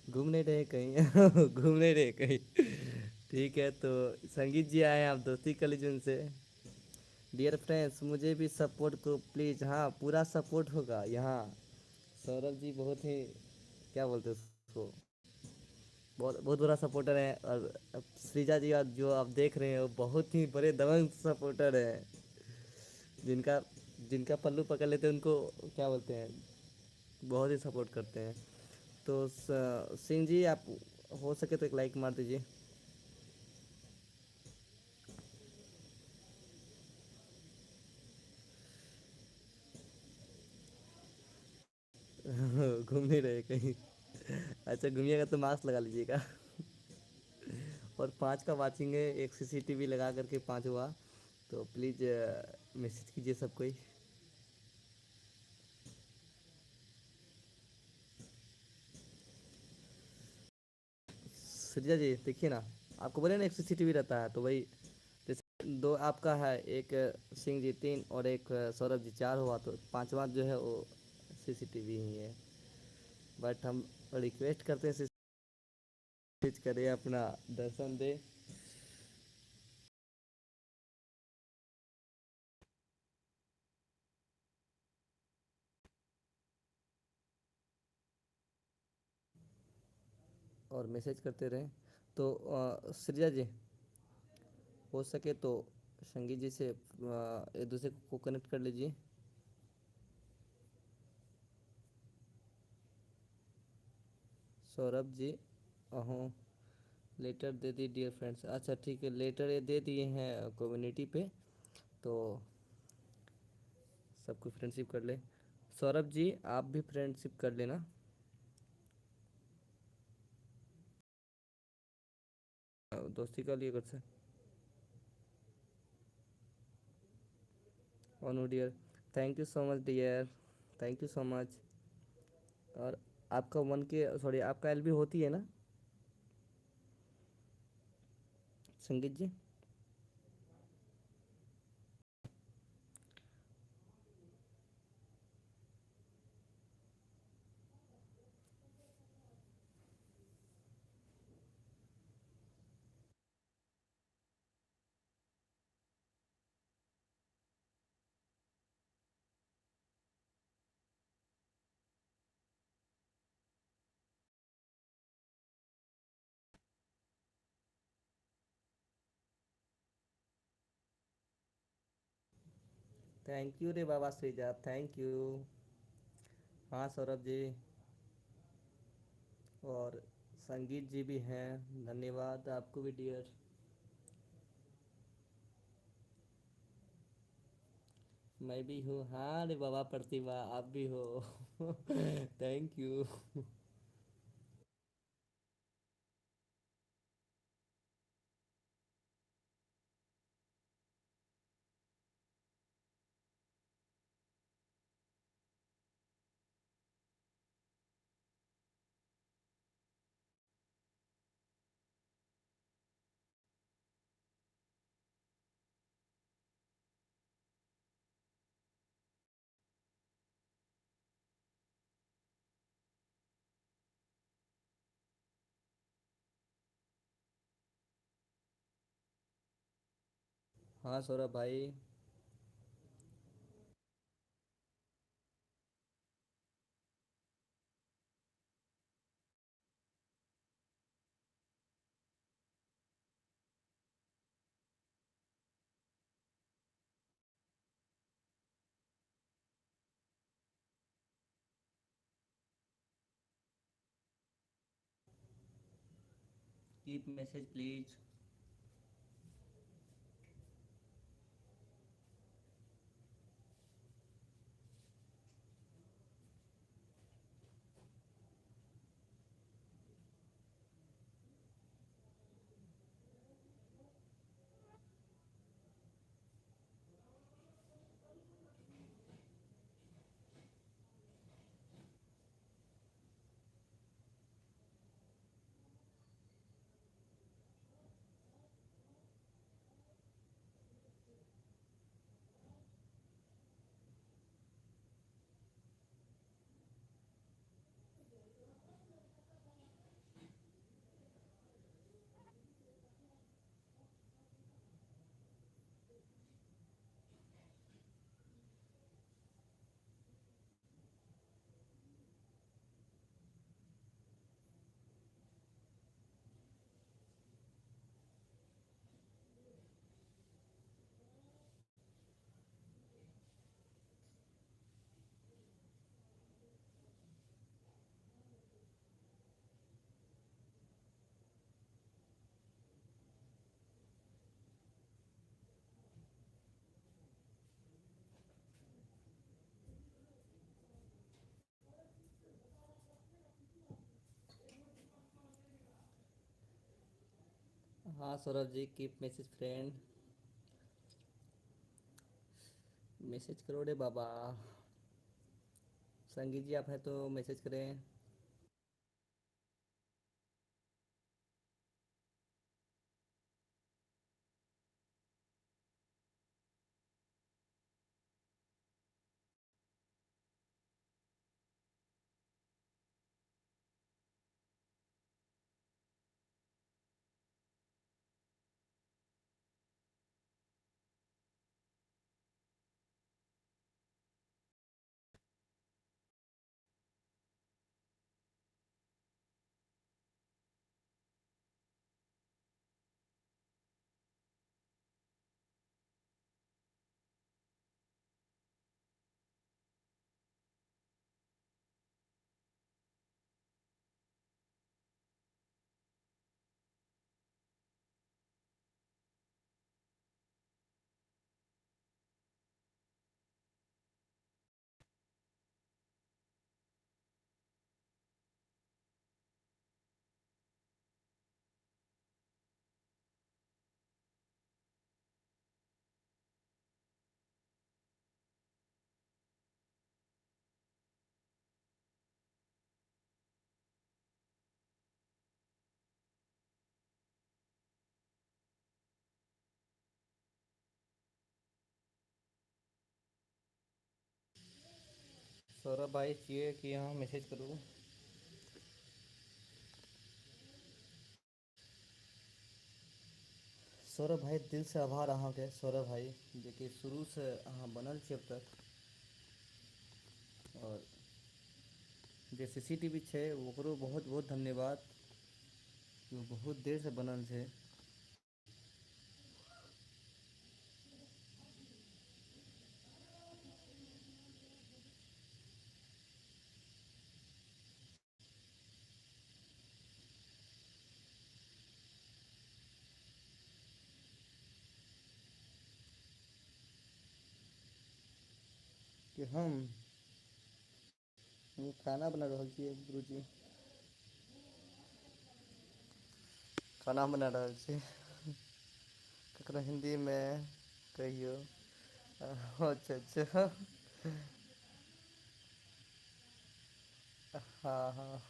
Speaker 1: घूम नहीं रहे कहीं घूम नहीं रहे कहीं ठीक है तो संगीत जी आए हैं, आप दोस्ती कर लीजिए उनसे। डियर फ्रेंड्स मुझे भी सपोर्ट करो प्लीज़, हाँ पूरा सपोर्ट होगा यहाँ। सौरभ जी बहुत ही क्या बोलते हैं उसको, बहुत बहुत बड़ा सपोर्टर है। और अब सृजा जी आज जो आप देख रहे हैं वो बहुत ही बड़े दबंग सपोर्टर हैं, जिनका जिनका पल्लू पकड़ लेते हैं उनको क्या बोलते हैं, बहुत ही सपोर्ट करते हैं। तो सिंह जी आप हो सके तो एक लाइक मार दीजिए। घूम नहीं रहे कहीं? अच्छा घूमिएगा तो मास्क लगा लीजिएगा और 5 का वाचिंग है, एक सीसीटीवी लगा करके 5 हुआ, तो प्लीज़ मैसेज कीजिए सब कोई। सरिया जी देखिए ना, आपको बोले ना एक सीसीटीवी रहता है, तो वही जैसे दो आपका है, एक सिंह जी 3 और एक सौरभ जी 4 हुआ, तो पांचवा जो है वो सीसीटीवी ही है। बट हम रिक्वेस्ट करते हैं सीसीटीवी करें, अपना दर्शन दे। और मैसेज करते रहें। तो सरिया जी हो सके तो संगीत जी से एक दूसरे को कनेक्ट कर लीजिए। सौरभ जी अहो लेटर दे दी डियर फ्रेंड्स, अच्छा ठीक है लेटर ये दे दिए हैं कम्युनिटी पे, तो सबको फ्रेंडशिप कर ले। सौरभ जी आप भी फ्रेंडशिप कर लेना। दोस्ती का लिए कर से ओनो dear, thank you so much dear, thank you so much. और आपका 1K सॉरी आपका एलबी होती है ना संगीत जी? थैंक यू रे बाबा श्रीजा, थैंक यू। हाँ सौरभ जी और संगीत जी भी हैं, धन्यवाद आपको भी डियर। मैं भी हूँ, हाँ रे बाबा प्रतिभा आप भी हो थैंक यू। हाँ सौरभ भाई। Keep message please. हाँ Saurabh ji, keep message friend. Message करो रे बाबा। संगीत जी आप हैं तो मैसेज करें। सौरभ भाई चाहिए कि हाँ मैसेज करूँ। सौरभ भाई दिल से आभार अहाँके सौरभ भाई, जेकि शुरू से अहाँ बनल छी अब तक। और जे सीसीटीवी छै ओकरो बहुत बहुत धन्यवाद, कि वो बहुत देर से बनल छै। कि हम खाना बना रहल छियै गुरुजी। खाना बना रहल छी। कखनो हिंदीमे कहियो। अच्छा अच्छा। हाँ हाँ।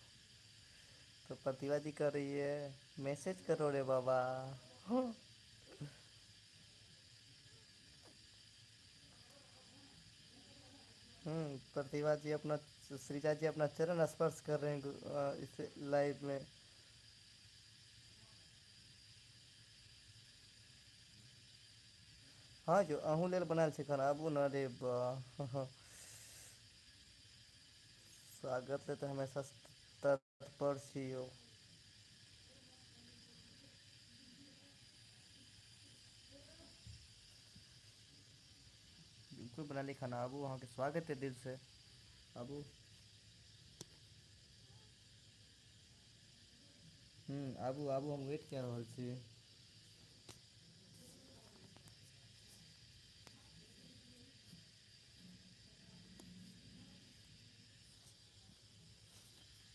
Speaker 1: तो प्रतिभा जी कर रही है, मैसेज करो रे बाबा। प्रतिभा जी अपना, श्रीजा जी अपना चरण स्पर्श कर रहे हैं इस लाइव में। हाँ जो अहूँ लेल बनायल छै खाना आबू ने रे वाह स्वागत ले तऽ हमेशा तत्पर छी यौ। बिल्कुल बना ली खाना आबू अहाँके स्वागत है दिलसँ आबू। आबू आबू हम वेट कए रहल छी।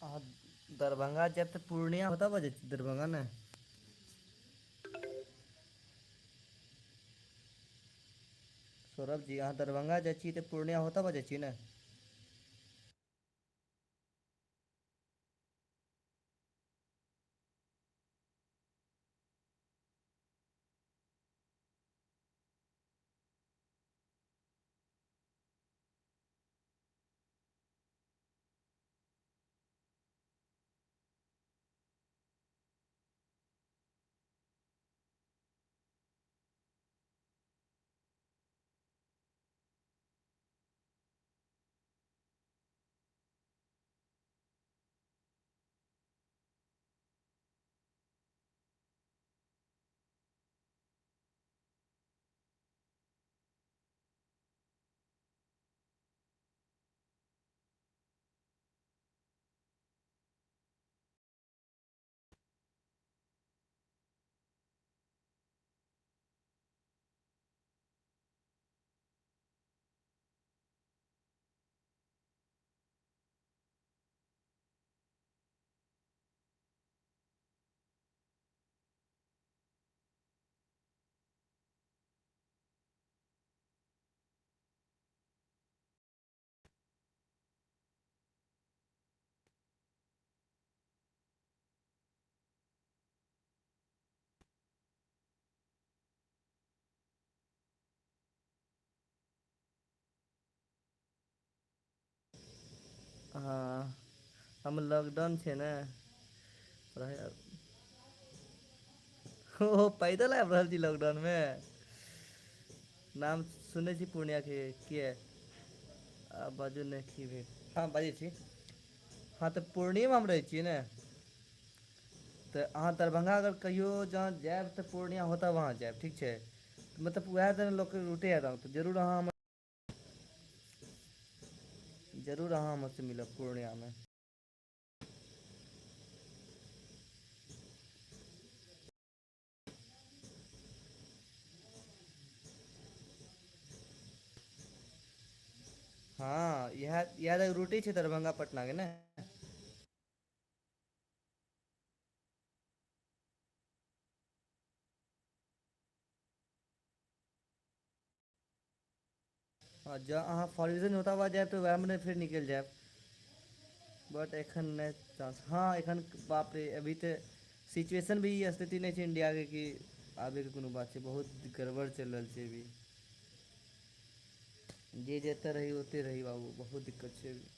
Speaker 1: अहाँ दरभंगा जायब तऽ पूर्णिया होतय बजै छी दरभंगा ने। सौरभ जी अहाँ दरभंगा जाइ छी तऽ पूर्णिया होतय बजै छी ने। हाँ हम लॉकडाउन छै ने पढ़ाइ ओ पैदल आबि रहल छी लॉकडाउनमे। नाम सुनै छी पूर्णियाके किए आ बाजू ने की भेल। हँ बाजै छी हँ तऽ पूर्णियेमे हम रहै छियै ने। तऽ अहाँ दरभंगा अगर कहियो जहाँ जायब तऽ पूर्णिया होता वहाँ जायब ठीक छै। मतलब उएह दने लोकके रूटे आय तऽ जरूर अहाँ हम जरूर अहाँ हमरासँ मिलब पूर्णियामे। हँ इएह तऽ रूटे छै दरभंगा पटनाके ने। हँ जँ अहाँ फॉरिजन होता हुआ जायब तऽ वएहमे फेर निकलि जायब। बट एखन नहि चानंस हँ एखन बाप रे अभी तऽ सिचुएशन भी ई स्थिति नहि छै इंडियाके कि आबेके कोनो बात छै बहुत गड़बड़ चलि रहल छै अभी। जे जतऽ रही ओतहि रही बाबू बहुत दिक्कत छै अभी।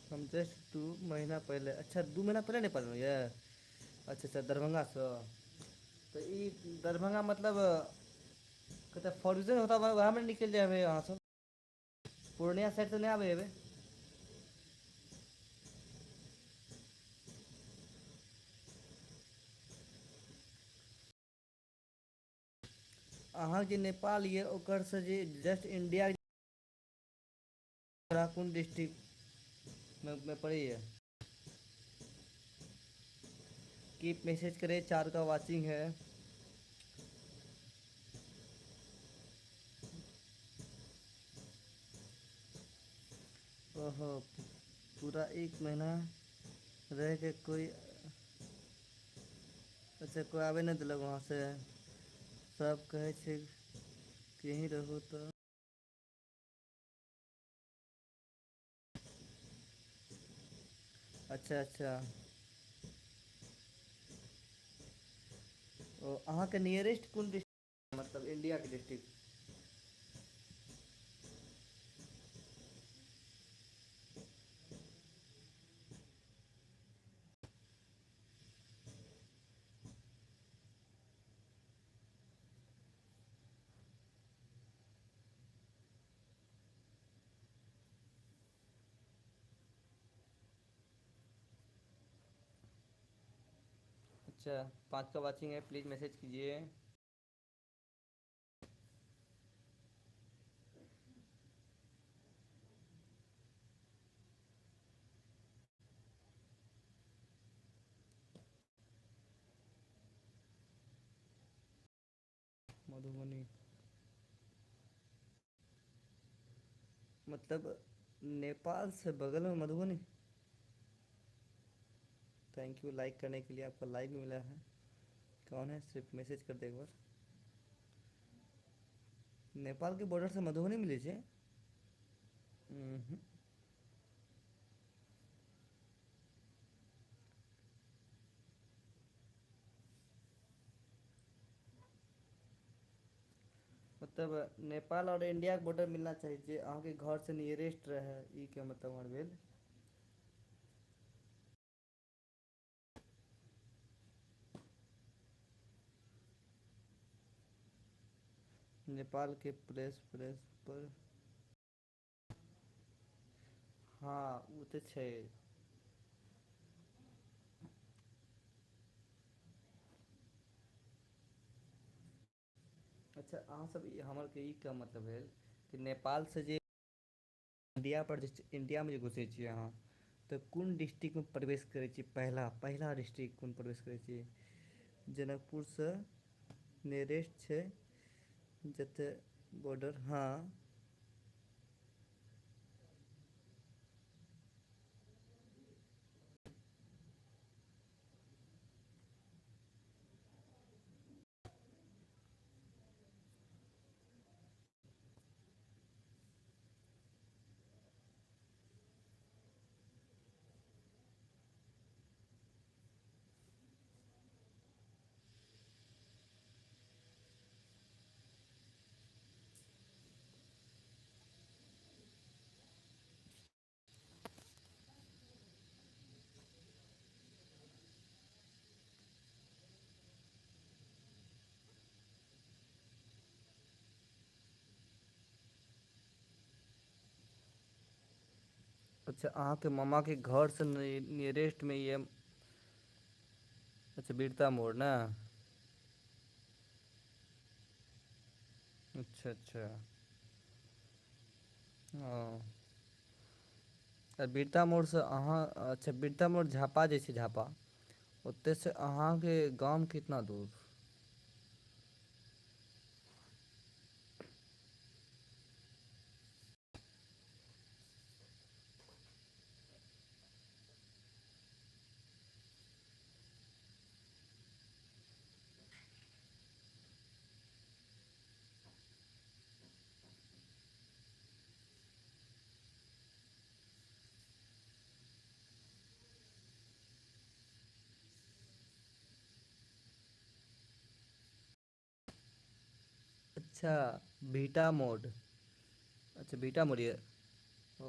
Speaker 1: हम जस्ट 2 महीना पहिले अच्छा 2 महीना पहिले नहि पढ़लहुँ यऽ। अच्छा अच्छा दरभंगासँ तऽ ई दरभंगा मतलब कतऽ फॉरिजन होता उएहमे निकलि जाय अहाँ सब। पूर्णिया साइड तऽ नहि आबै हेबै। अहाँ जे नेपाल यऽ ओकरसँ जे जस्ट इंडिया कोन डिस्ट्रिक्टमे पड़ैए। की मैसेज करें 4 का वाचिंग है। ओहो पूरा 1 महीना रहके कोइ अच्छा कोइ आबै नहि देलक वहाँसँ सब कहै छै यहीं रहो तो। अच्छा अच्छा। ओ अहाँ के नियरेस्ट कौन डिस्ट्रिक्ट, मतलब इंडिया के डिस्ट्रिक्ट? अच्छा, 5 का वाचिंग है, प्लीज़ मैसेज कीजिए। मधुबनी मतलब नेपाल से बगल में मधुबनी? थैंक यू लाइक करने के लिए, आपका लाइक भी मिला है। कौन है, सिर्फ मैसेज कर दे एक बार। नेपाल के बॉर्डर से मधुबनी मिली छे? हम्म। मतलब नेपाल और इंडिया के बॉर्डर मिलना चाहिए जे अहाँ के घर से नियरेस्ट रहे, ई के मतलब हमर भेल। नेपाल के प्रेस प्रेस पर। हाँ वो तो छै। अच्छा अहाँ सब हमर के ई का मतलब भेल कि नेपाल से जे इंडिया पर इंडिया में जे घुसै छियै अहाँ, तऽ कोन डिस्ट्रिक्ट में प्रवेश करै छियै, पहला पहला डिस्ट्रिक्ट कोन प्रवेश करै छियै? जनकपुर से नियरेस्ट छै जते बॉर्डर, हाँ। अच्छा अहाँ के मामा के घर से नियरेस्ट में ये। अच्छा बीरता मोड़ ना। अच्छा अच्छा। हाँ। आ बीरता मोड़ से अहाँ, अच्छा बीरता मोड़ झापा जे छै झापा, ओतऽ से अहाँ के गाम कितना दूर? अच्छा बीटा मोड़। अच्छा बीटा मोड़ ये। ओ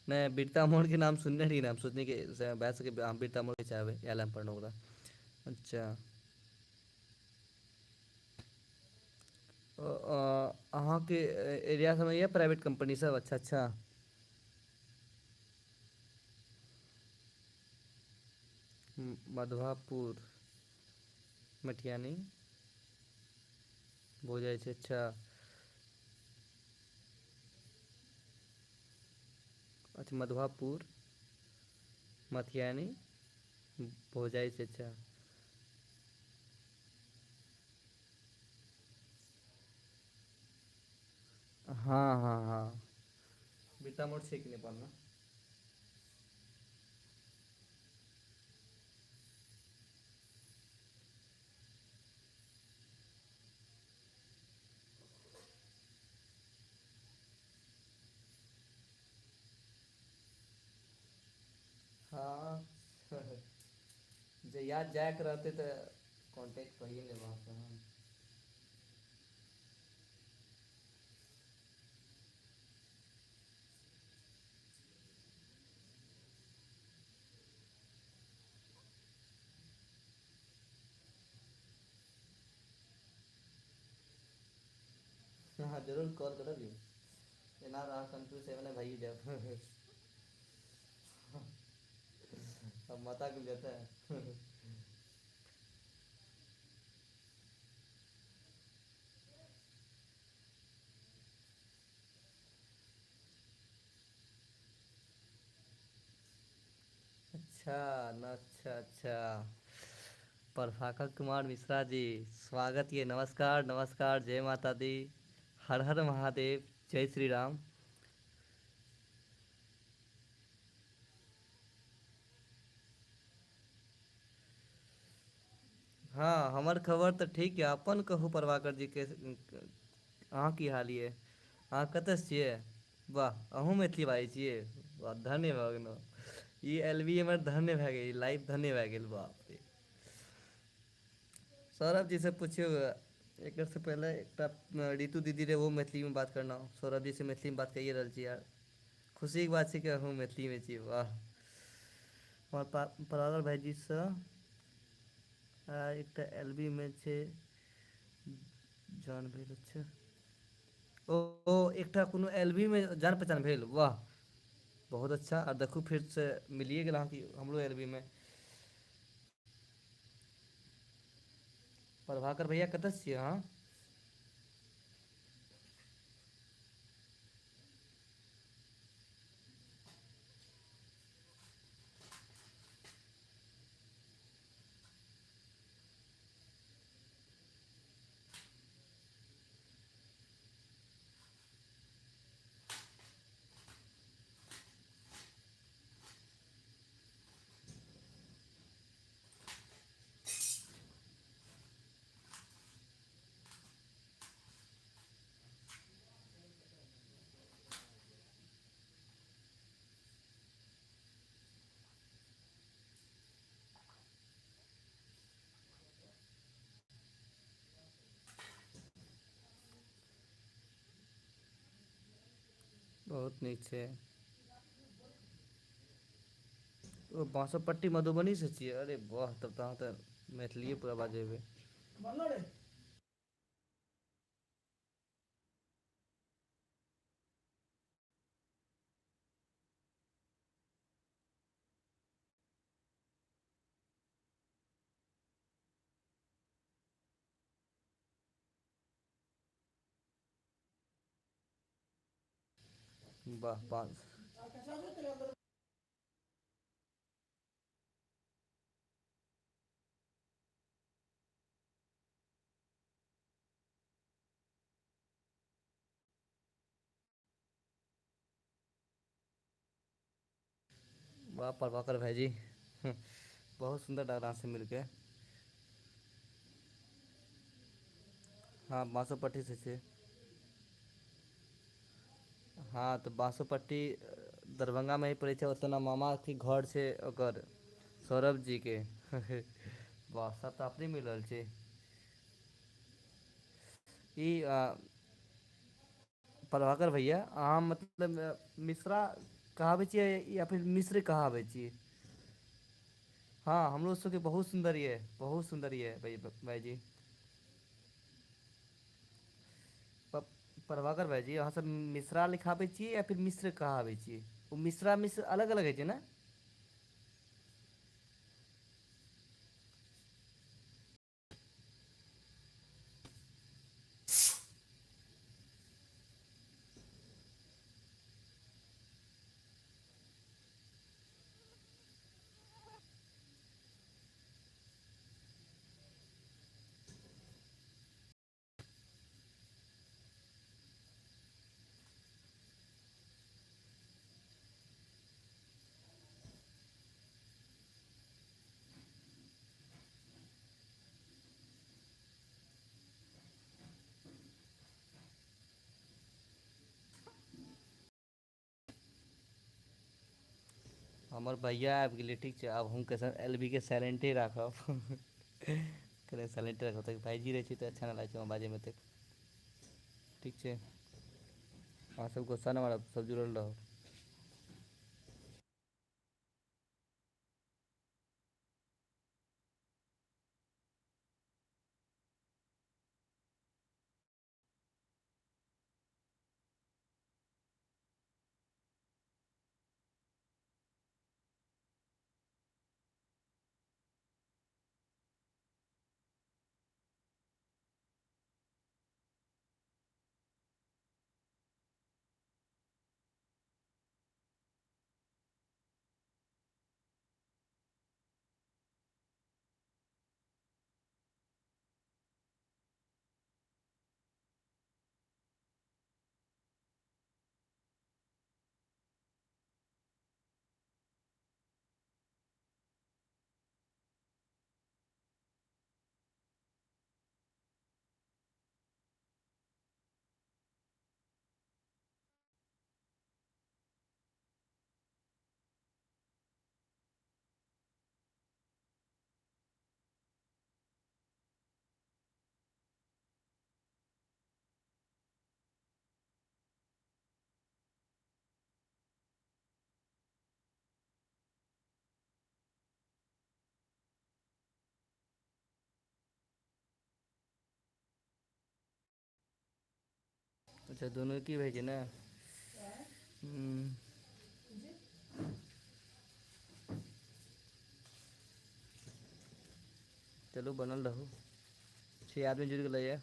Speaker 1: नहीं, बीरता मोड़ के नाम सुनने रही, नाम सोचने के बैठ सके हम बीरता मोड़ के चाहे या लैम पढ़ना होगा। अच्छा। अहाँ के एरिया में ये प्राइवेट कंपनी सब? अच्छा अच्छा। मधवापुर मटियानी हो जाए छै, अच्छा। अच्छा मधवापुर मथियानी हो जाए छै, अच्छा। हाँ हाँ हाँ। बीता मोड़ से कि नेपाल में। जे याद जाके रहते तो कांटेक्ट करिए ले वहाँ पे हम। हाँ जरूर कॉल करो जी। एना रहा कंफ्यूज है मैंने भाई जब अब मता को जाता है। अच्छा न अच्छा अच्छा। प्रभाकर कुमार मिश्रा जी, स्वागत ये, नमस्कार नमस्कार, जय माता दी, हर हर महादेव, जय श्री राम। हाँ हमर खबर तऽ ठीक यऽ, अपन कहू प्रभाकर जी के अहाँ की हाल ये, अहाँ कतऽ छियै? वाह अहूँ मैथिली बाजै छियै, वाह धन्य भऽ गेलहुँ। ई एल बी हमर धन्य भए गेल, लाइफ धन्य भए गेल, बाप रे। सौरभ जी से पूछियौ, एक से पहले एकटा रितु दीदी रहे वो मैथिली में बात करना, सौरभ जी से मैथिली में बात करिए रहल छी यार। खुशी के बात छै कि अहूँ मैथिली में छी, वाह। हमर परागर भाईजीसँ एकटा एल बी में छै, जान भेल छै। ओ एकटा कोनो एल बी में जान पहचान भेल, वाह बहुत अच्छा। आ देखू फिर से मिलिए गेल अहाँ कि हमरो एल बी में। प्रभाकर भैया कतऽ छियै अहाँ? बहुत नीक छै। ओ बाँसोपट्टी मधुबनी से छियै? अरे वाह, तब तऽ अहाँ तऽ मैथिलीए पूरा बाजेबै। वाह पाँच। वाह प्रभाकर भाई जी, बहुत सुंदर लग रहा आपसे मिलके। हाँ बाँसोपट्टी से छै। हाँ तऽ बाँसोपट्टी दरभंगामे ही पड़ै छै, ओतऽ ना मामाके घर छै ओकर, सौरभ जीके। वाह सब तऽ अपने मिल रहल छै। ई प्रभाकर भैया अहाँ मतलब मिश्रा कहाबै छियै या फिर मिश्र कहाबै छियै? हाँ हमरो सबके बहुत सुन्दर ये, बहुत सुन्दर ये भाईजी। प्रभाकर भाईजी अहाँ सब मिश्रा लिखाबै छियै या फिर मिश्र कहाबै छियै? ओ मिश्रा मिश्र अलग अलग होइ छै ने? हमर भैया आबि गेलै ठीक छै, आब हम कैसे एल बी के साइलेंटे राखब। कहले साइलेंटे राखब तऽ भाइजी रहै छै तऽ अच्छा नहि लागै छै हमरा बाजेमे ओतेक। ठीक छै, अहाँ सब गुस्सा नहि मारब, सब जुड़ल रहब। अच्छा दोनों की भेज ने। चलू बनल रहू। 6 आदमी जुड़ गेलै ये।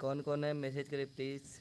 Speaker 1: कौन कौन है मैसेज करे प्लीज़।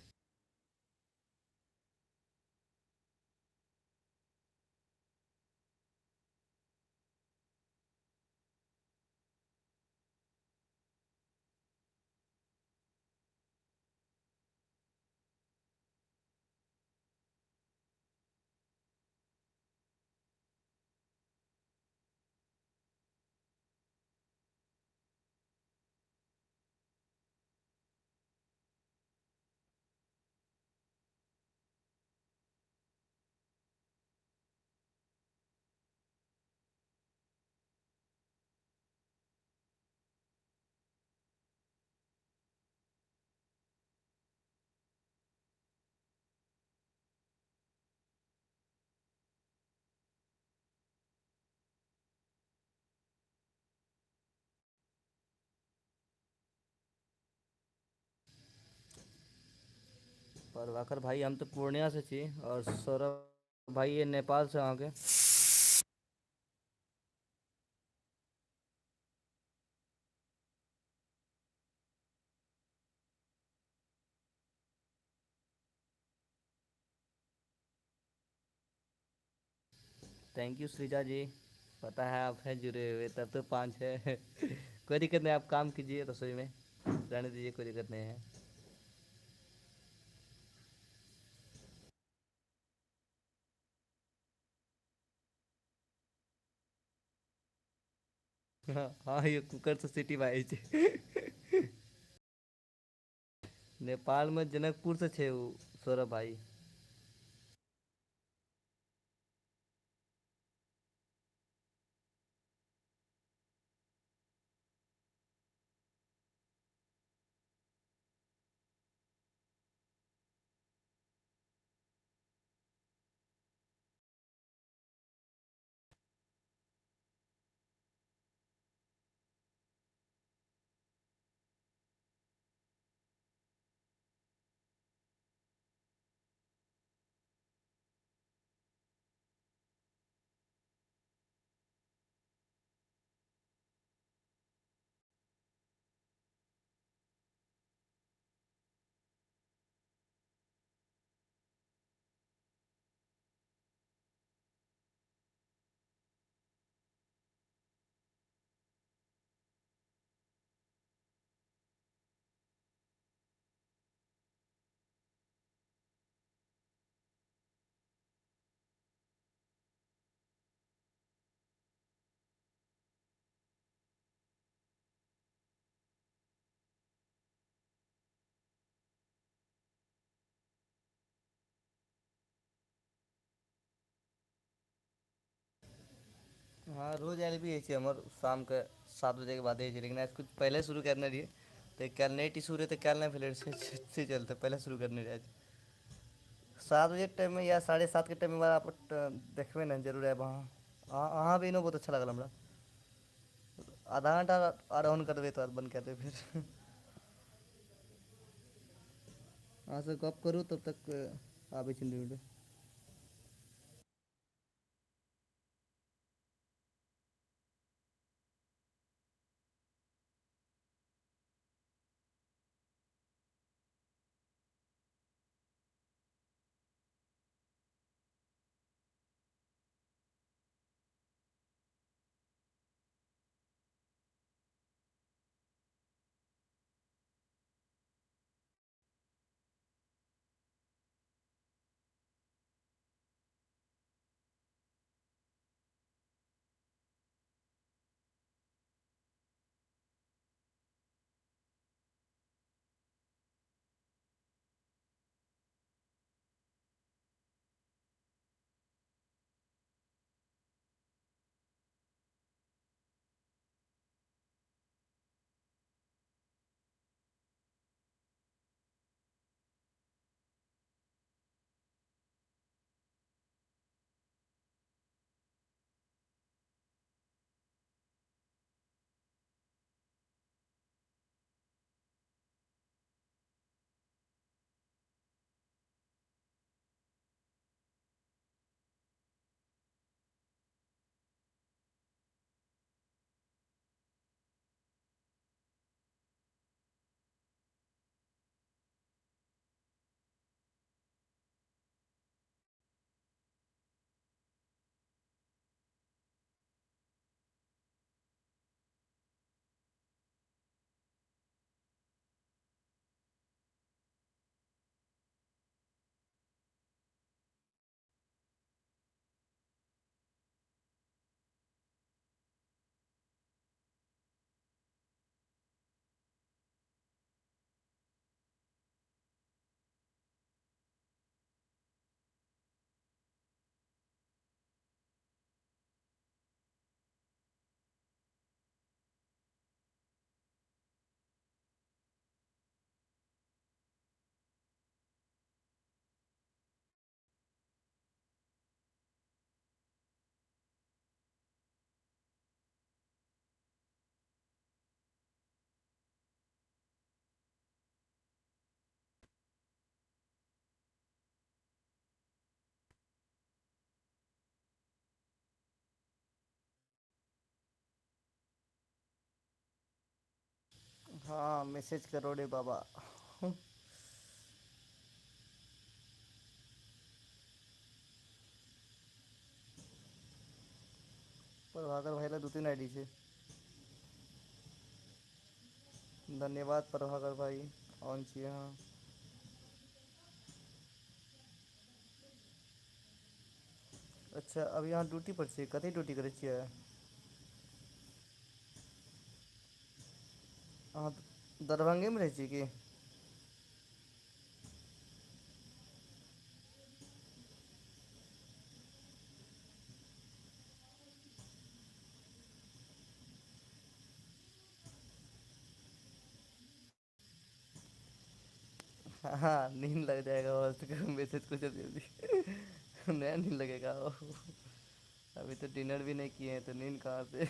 Speaker 1: प्रभाकर भाई हम तो पूर्णिया से छी, और सौरभ भाई ये नेपाल से आगे। थैंक यू सृजा जी, पता है आप हैं जुड़े हुए, तब तो 5 है। कोई दिक्कत नहीं, आप काम कीजिए रसोई में, रहने दीजिए, कोई दिक्कत नहीं है। हाँ हाँ, ये कुकर से सीटी भाई छै। नेपाल में जनकपुर से छे वो सौरभ भाई। हाँ रोज आयल भी है हमर शाम के 7 बजे के बाद है लेकिन आज कुछ पहले शुरू करने रहिए तो कल नेट इशू रहे तो कल नहीं फिर से चलते पहले शुरू करने रहे आज 7 बजे के टाइम में या 7:30 के टाइम में आप देखबे ना जरूर है वहाँ। हाँ हाँ भी इनो बहुत अच्छा लगल हमरा। आधा घंटा और ऑन कर देबै तो बंद कर देबै फिर अहाँ से गप करू तब तक आबै छी ड्यूटी। हाँ मैसेज करो रे बाबा। प्रभाकर भाई ला 2-3 आईडी से। धन्यवाद प्रभाकर भाई। ऑन चाहिए हाँ। अच्छा अब यहाँ ड्यूटी पर छियै कथी ड्यूटी करै छियै। अहाँ दरभंगेमे रहै छियै कि। हाँ नींद लग जाएगा और मैसेज को जल्दी जल्दी नया नींद लगेगा वो। अभी तो डिनर भी नहीं किए हैं तो नींद कहाँ से।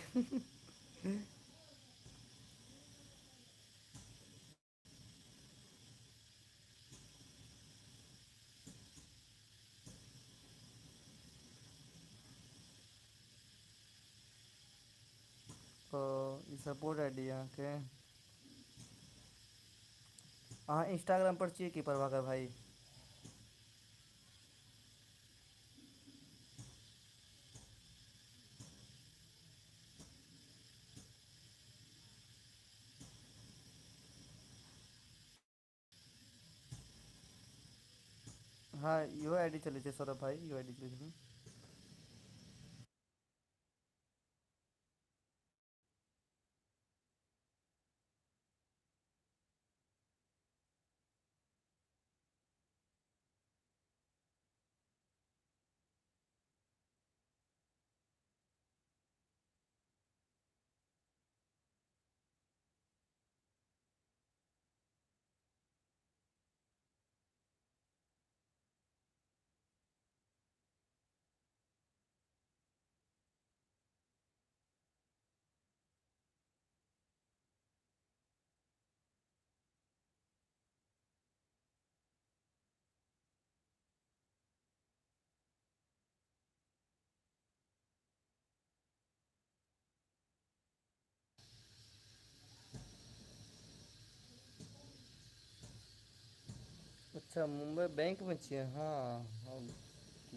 Speaker 1: तो ये सपोर्ट आईडी यहाँ के। हाँ इंस्टाग्राम पर चाहिए कि प्रभाकर भाई। हाँ इहो आईडी चलै छै सौरभ भाई इहो आईडी चलै छै। अच्छा मुंबई बैंक में छियै हाँ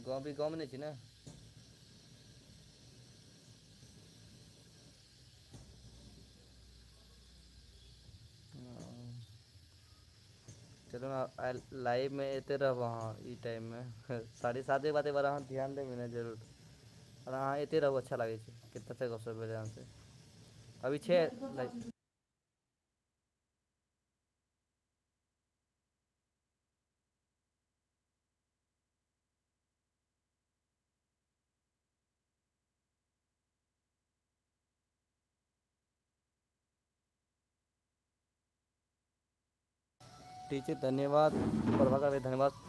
Speaker 1: गाँव भी गाँव में नहीं छी ना। चलो ना लाइव में एते रह वहाँ ई टाइम में 7:30 बाते बार अहाँ ध्यान देबै ने जरूर और अहाँ एते रहू अच्छा लागै छै कितना तक गप भेल अहाँ से अभी छै लाइव। ठीक है धन्यवाद प्रभाकर भाई धन्यवाद।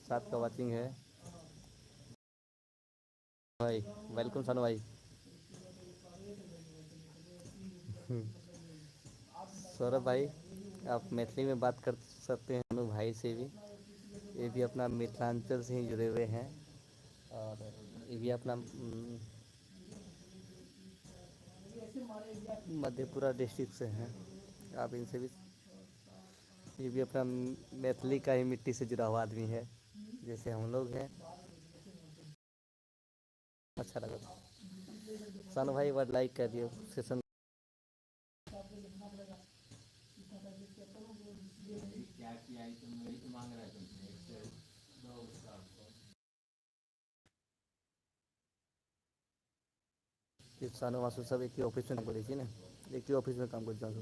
Speaker 1: साथ का वाचिंग है भाई वेलकम सानू भाई। सौरभ भाई आप मैथिली में बात कर सकते हैं अनु भाई से भी ये भी अपना मिथिलांचल से ही जुड़े हुए हैं और ये भी अपना मधेपुरा डिस्ट्रिक्ट से हैं। आप इनसे भी ये भी अपना मैथिली का ही मिट्टी से जुड़ा हुआ आदमी है जैसे हम लोग हैं। अच्छा लगा सानू भाई एक बार लाइक कर दियो सेशन। सानू वासु सब एक ही ऑफिस में काम करै ना एक ही ऑफिस में काम कर।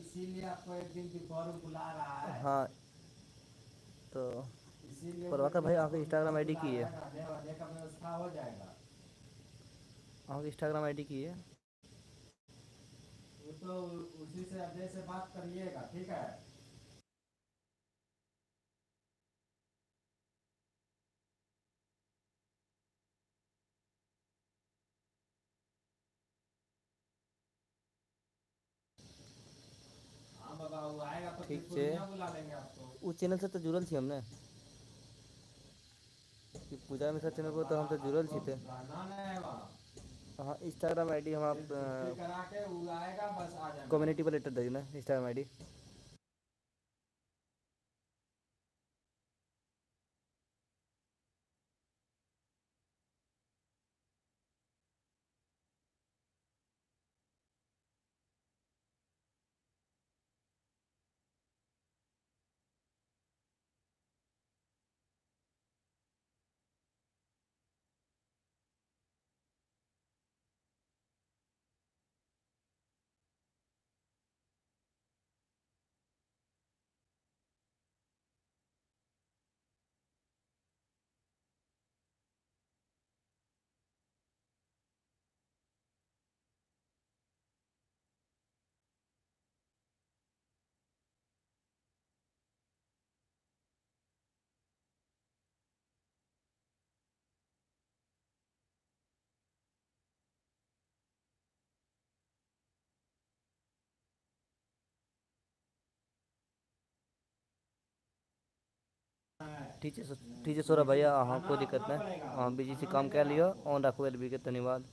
Speaker 1: इसीलिए आपको एक दिन की फॉर्म बुला रहा है हाँ तो प्रभाकर भाई आपकी इंस्टाग्राम आईडी की है?
Speaker 2: रहने वहने का व्यवस्था हो जाएगा।
Speaker 1: आपकी इंस्टाग्राम आईडी की है?
Speaker 2: वो तो उसी से अजय से बात करिएगा, ठीक है। हाँ बाबा, वो आएगा तो फिर
Speaker 1: ठीक है।
Speaker 2: पूर्णिया बुला लेंगे आपको।
Speaker 1: उस चैनल से तो जुड़ल थी हमने कि पूजा मिश्रा चैनल पर तो हम तो जुड़ल
Speaker 2: आपको
Speaker 1: थी थे।
Speaker 2: रहना नहीं है वहाँ।
Speaker 1: हाँ इंस्टाग्राम आईडी हम
Speaker 2: फिर
Speaker 1: आप
Speaker 2: छुट्टी करा के वो आएगा, बस आ जाना।
Speaker 1: कम्युनिटी पर लेटर देना इंस्टाग्राम आईडी। ठीक है सौरभ भैया, हाँ
Speaker 2: खाना
Speaker 1: कोई दिक्कत
Speaker 2: रखना
Speaker 1: नहीं।
Speaker 2: पड़ेगा,
Speaker 1: हाँ
Speaker 2: वो
Speaker 1: बिजी से
Speaker 2: खाना
Speaker 1: काम कर
Speaker 2: लेकर
Speaker 1: लियो,
Speaker 2: आना।
Speaker 1: ऑन रखो एलबी के, धन्यवाद।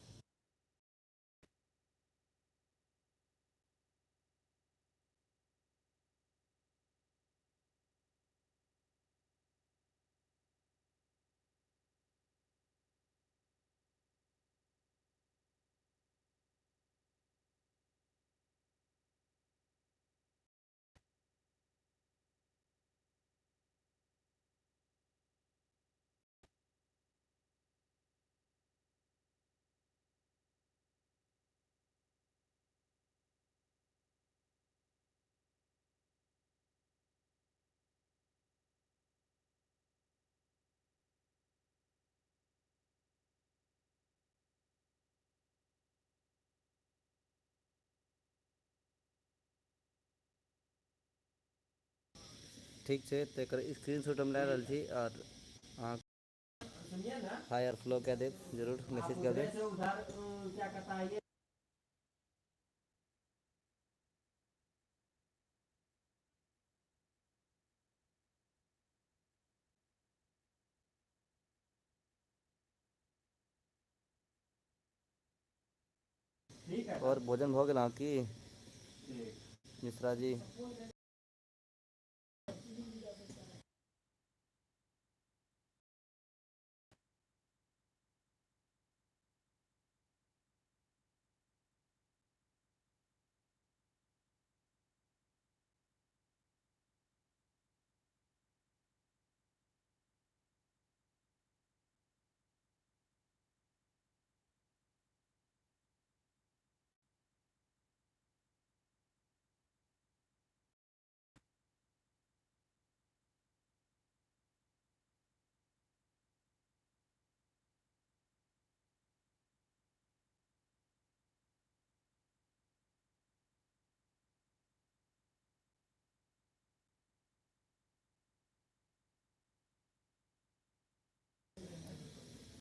Speaker 1: ठीक है, तो स्क्रीन शॉट हम ले रही थी और हाँ
Speaker 2: सुनिए ना,
Speaker 1: हाई और फ्लो कह दे, जरूर
Speaker 2: आप
Speaker 1: मैसेज कर दे।
Speaker 2: उधर से उधर क्या कहता है ये। ठीक है
Speaker 1: और
Speaker 2: तब।
Speaker 1: भोजन भोग ना की
Speaker 2: ठीक।
Speaker 1: मिश्रा जी?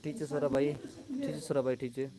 Speaker 1: ठीक है सौरभ भाई, ठीक है सौरभ भाई, ठीक है।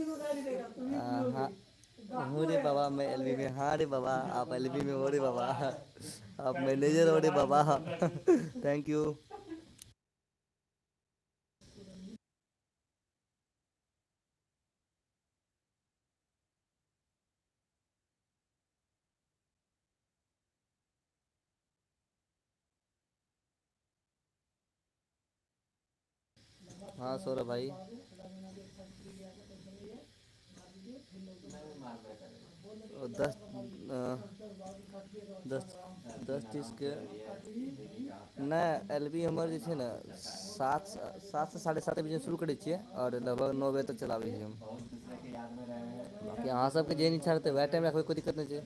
Speaker 1: हाँ हूँ रे बाबा, मैं एलबी में। हाँ रे बाबा, आप एलबी में हो रे बाबा। आप मैनेजर हो रे बाबा। Thank you. हाँ सौरभ भाई। और 10 10 30 के नहीं, एलबी हमर जे छै ने 7 से 7:30 बजे शुरू करै छियै और लगभग 9 बजे तक चलाबै छियै हम। बाकी अहाँ सबके जेहन इच्छा रहतै वएह टाइम रखबै, कोई दिक्कत नहीं छै।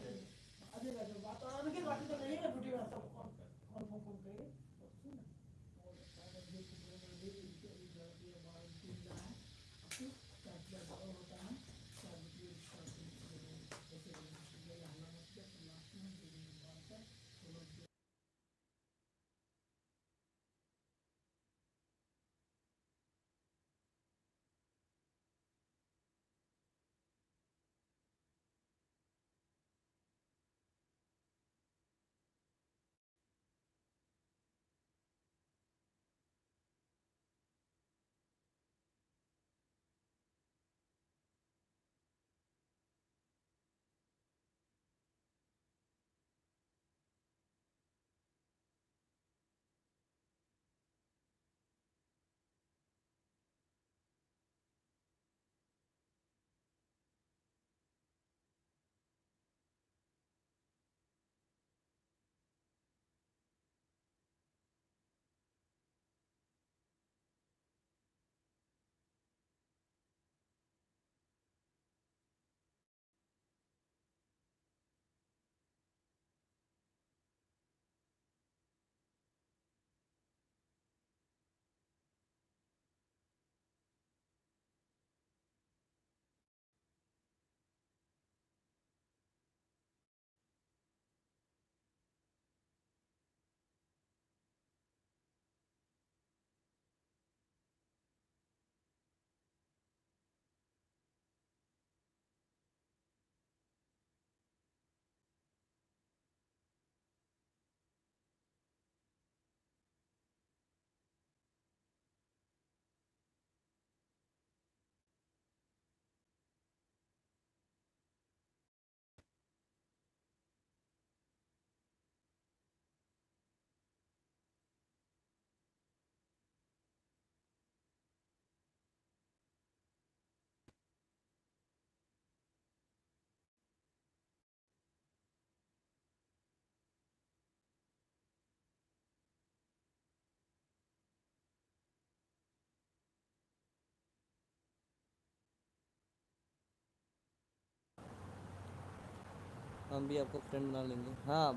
Speaker 1: हम भी आपको फ्रेंड बना लेंगे। हाँ,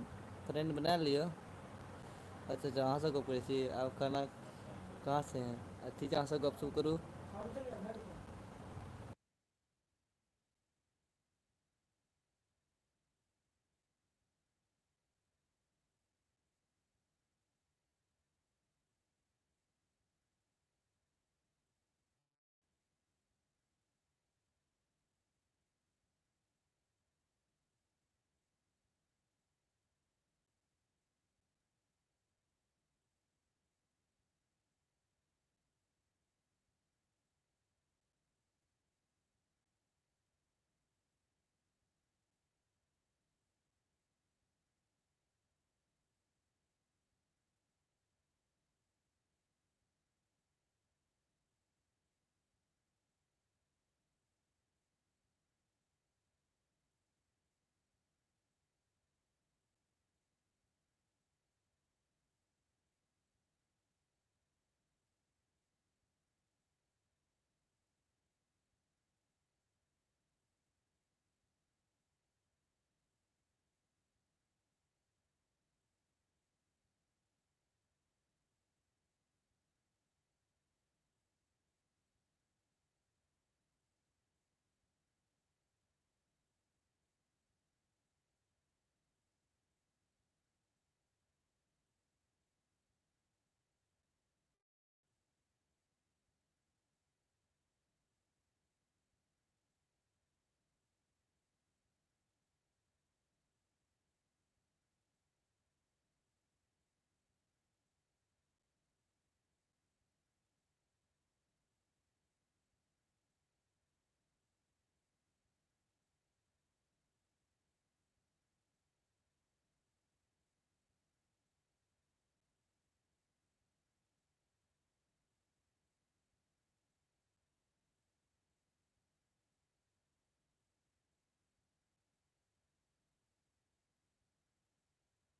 Speaker 1: फ्रेंड बना लियो। अच्छा अच्छा, अहाँ से गप करै छी। आब खाना कहाँ से हैं? ठीक है, अहाँ से गप शुरू करू।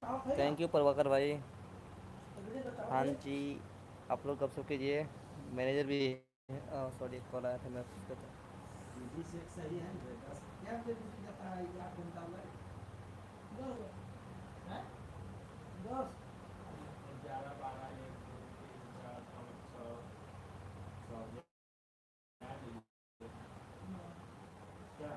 Speaker 1: थैंक यू प्रभाकर भाई। हाँ जी, आप लोग गपशप कीजिए। मैनेजर भी है, सॉरी कॉल आया था मैं उसका था।
Speaker 2: बीस एक सही है ना, 10 क्या देर बीत जाता है, 8 घंटा लगे। 10 11 12 1 2 3 4 5 6 क्या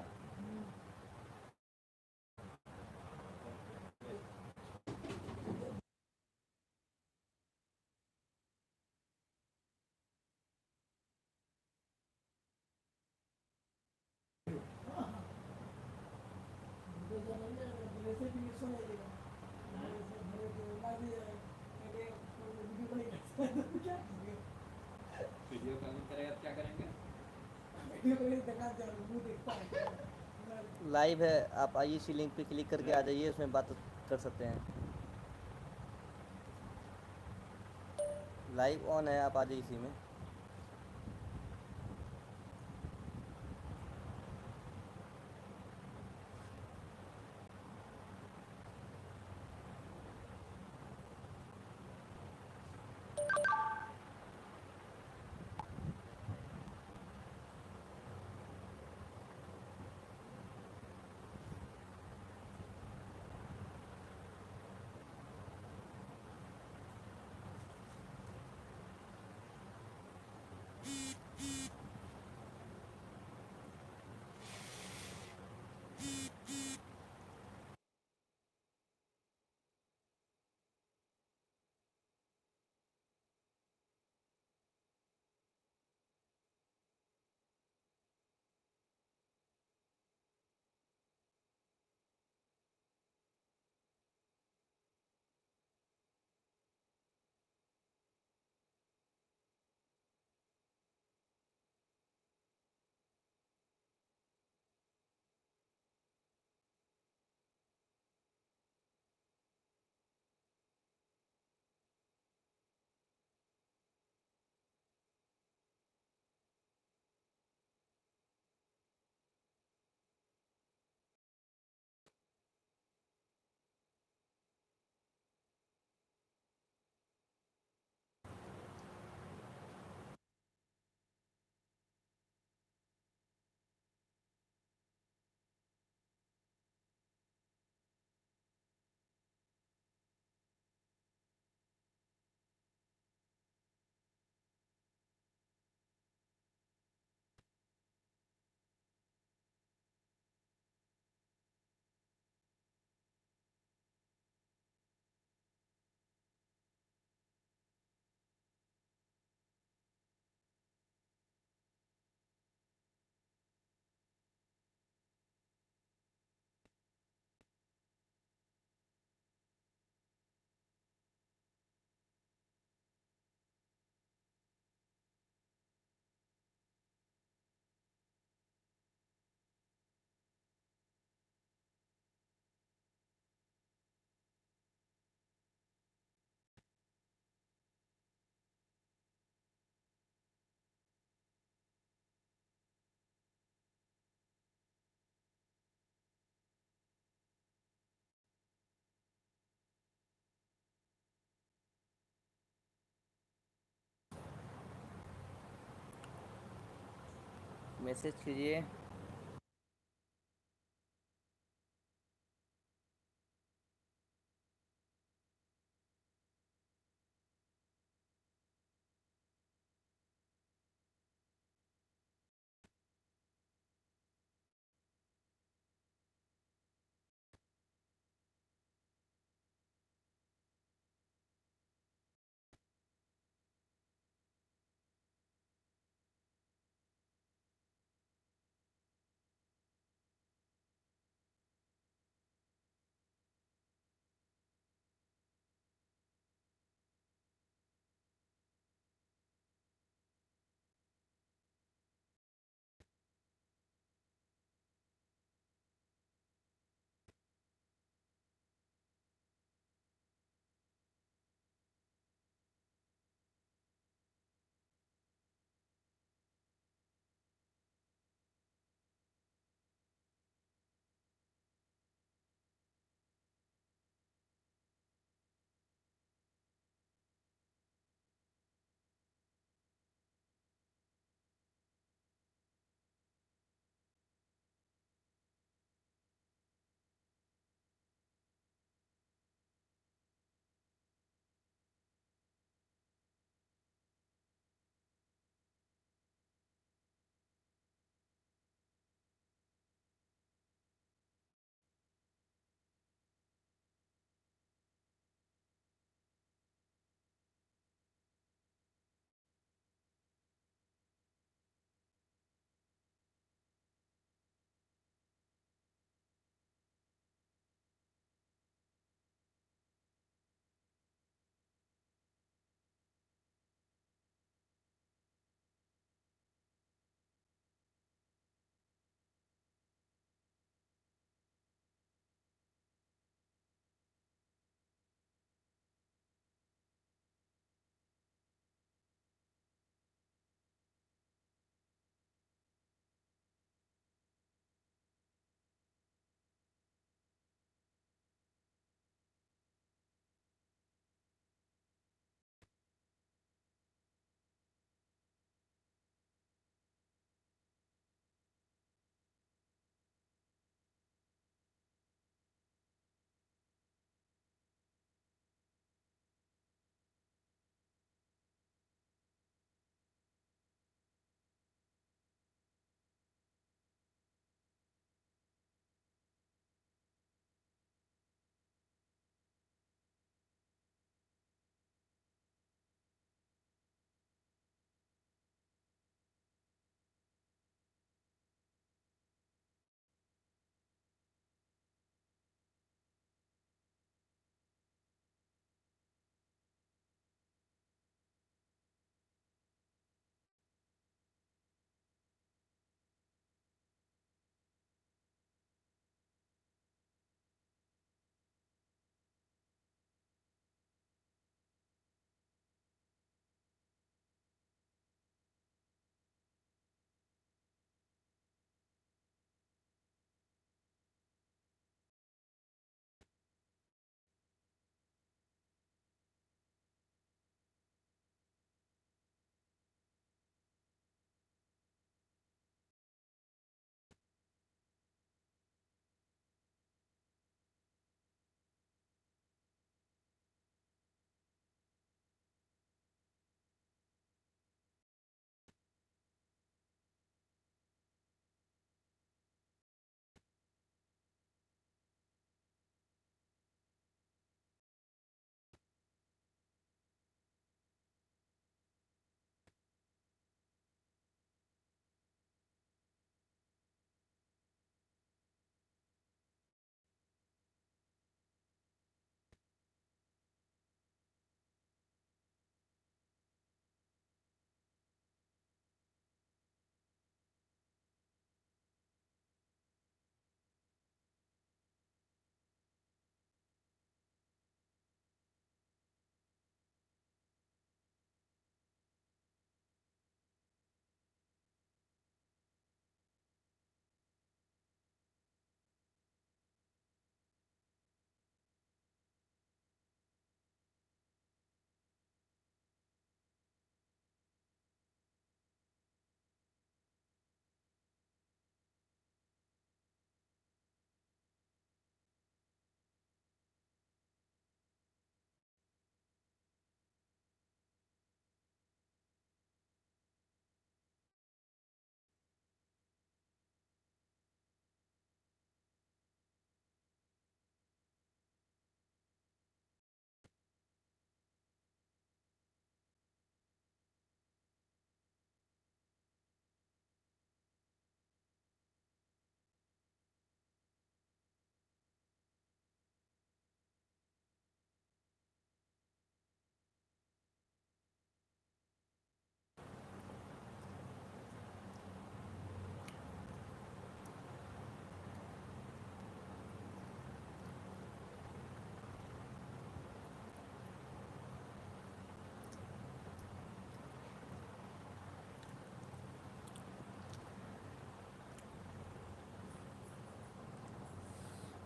Speaker 2: वीडियो कॉलिंग करेगा तो क्या करेंगे? वीडियो कॉलिंग दिखा दे, मुंह देखता है।
Speaker 1: लाइव है, आप आइए इसी लिंक पे क्लिक करके आ जाइए, उसमें बात कर सकते हैं। लाइव ऑन है, आप आ जाइए इसी में। मैसेज कीजिए।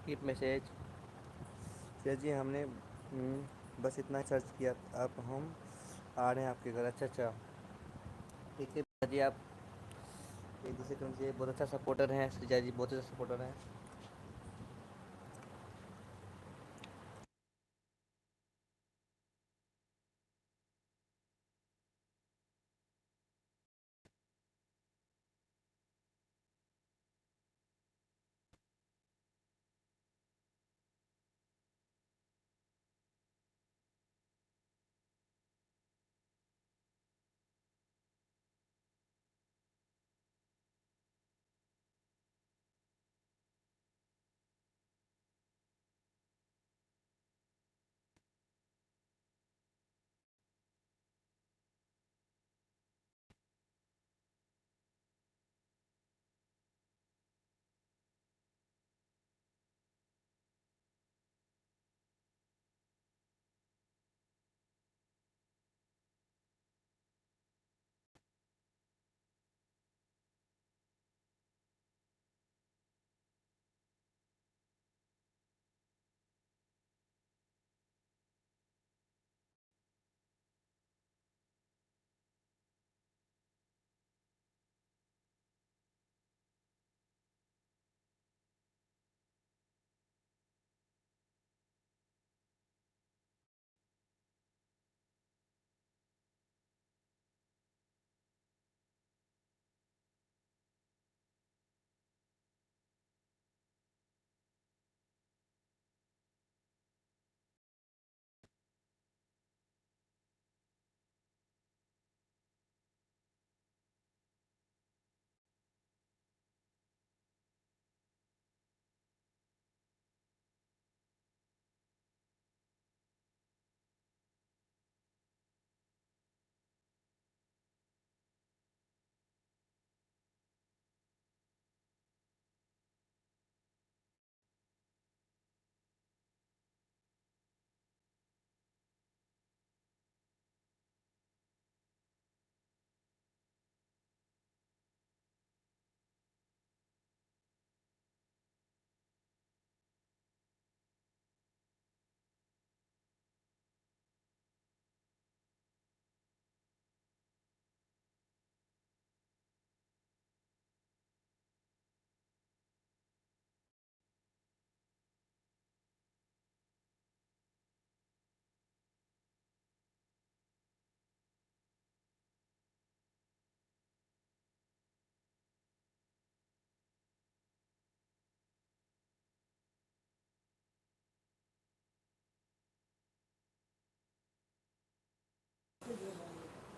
Speaker 1: Keep message. सर जी हमने बस इतना सर्च किया। अब हम आ रहे हैं आपके घर। अच्छा अच्छा, ठीक है भैया जी। आप एक दूसरे के मुझे बहुत अच्छा सपोर्टर हैं, सृजा जी बहुत अच्छा सपोर्टर हैं।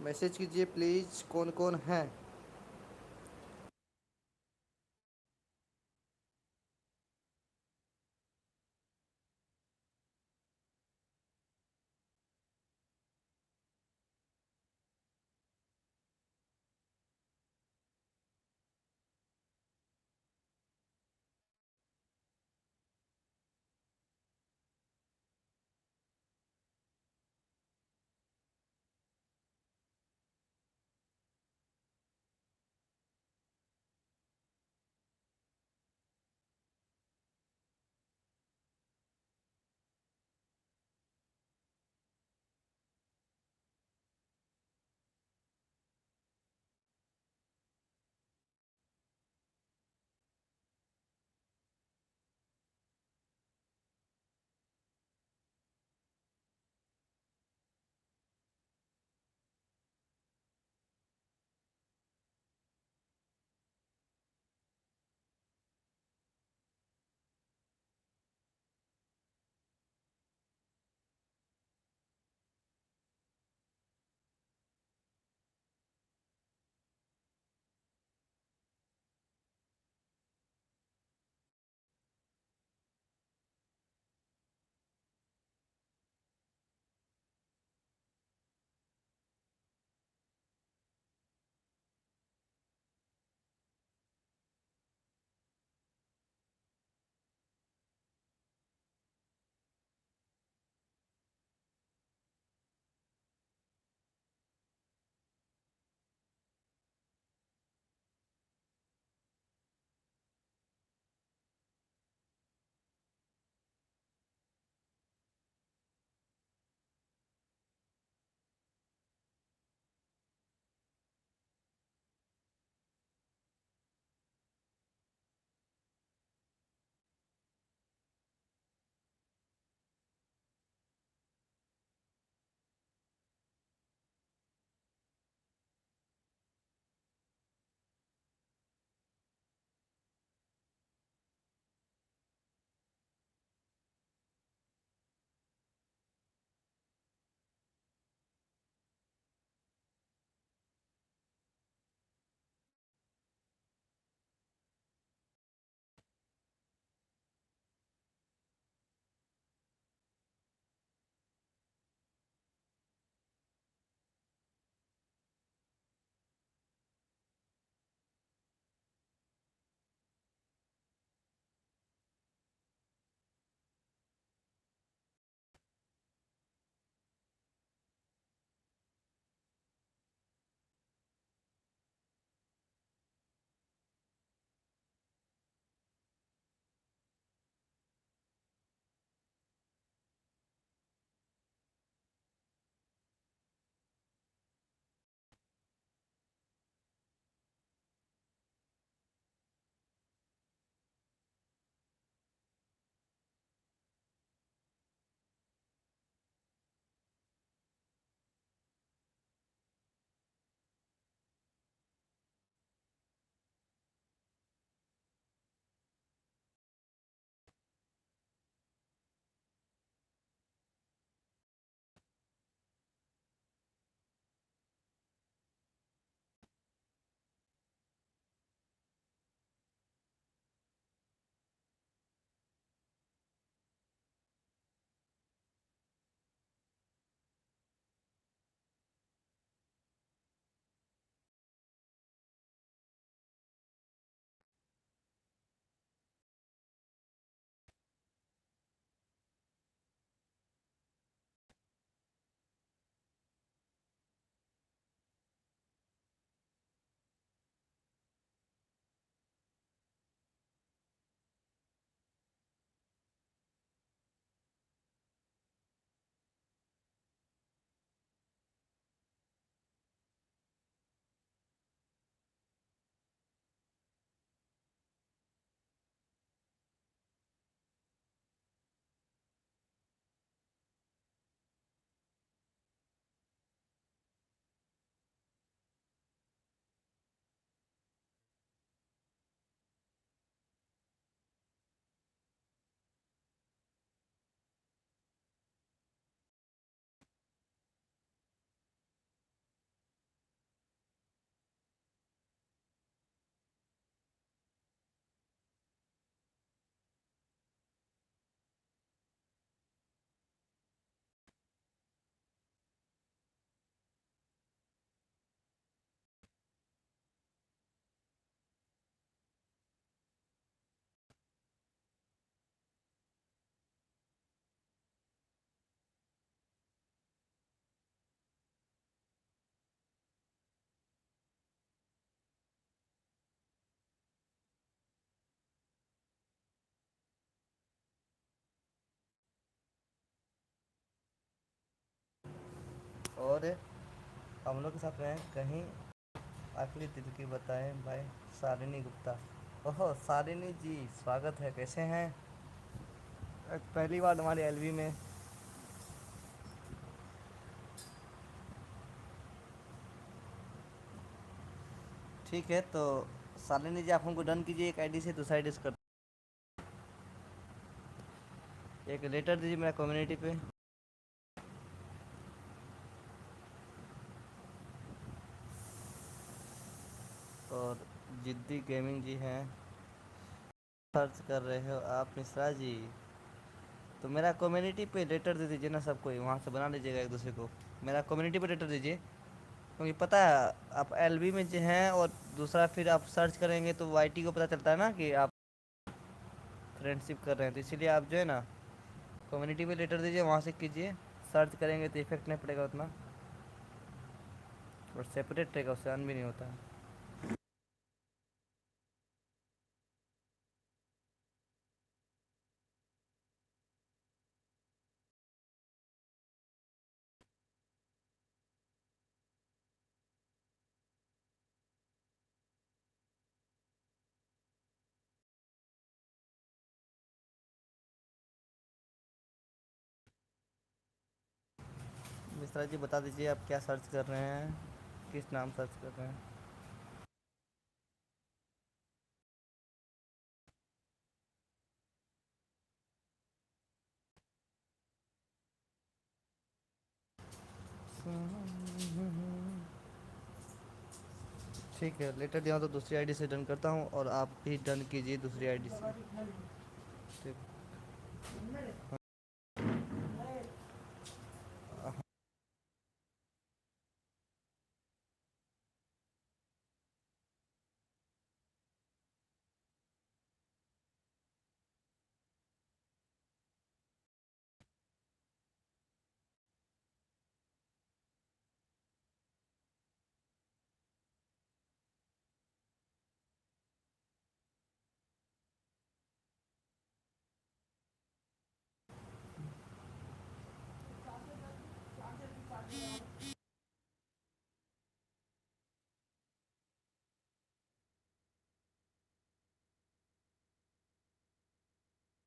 Speaker 1: मैसेज कीजिए प्लीज़, कौन कौन है। और हम लोग के साथ में कहीं आखिरी दिल की बताएं भाई, शालिनी गुप्ता। ओहो शालिनी जी, स्वागत है, कैसे हैं? पहली बार हमारे एलवी में। ठीक है, तो शालिनी जी आप हमको डन कीजिए, एक आईडी से दूसरा आईडी से कर, एक लेटर दीजिए मेरा कम्युनिटी पे। और जिद्दी गेमिंग जी हैं, सर्च कर रहे हो आप मिश्रा जी, तो मेरा कम्युनिटी पे लेटर दे दीजिए ना सबको, वहाँ से बना लीजिएगा एक दूसरे को। मेरा कम्युनिटी पे लेटर दीजिए, क्योंकि पता है आप एलबी में जो हैं, और दूसरा फिर आप सर्च करेंगे तो वाईटी को पता चलता है ना कि आप फ्रेंडशिप कर रहे हैं, तो इसीलिए आप जो है ना कम्युनिटी पे लेटर दीजिए, वहाँ से कीजिए। सर्च करेंगे तो इफेक्ट नहीं पड़ेगा उतना, और सेपरेट रहेगा, उससे अन भी नहीं होता है। मिश्रा जी बता दीजिए आप क्या सर्च कर रहे हैं, किस नाम सर्च कर रहे हैं? ठीक है, लेटर दिया तो दूसरी आईडी से डन करता हूँ, और आप भी डन कीजिए दूसरी आईडी से। ठीक।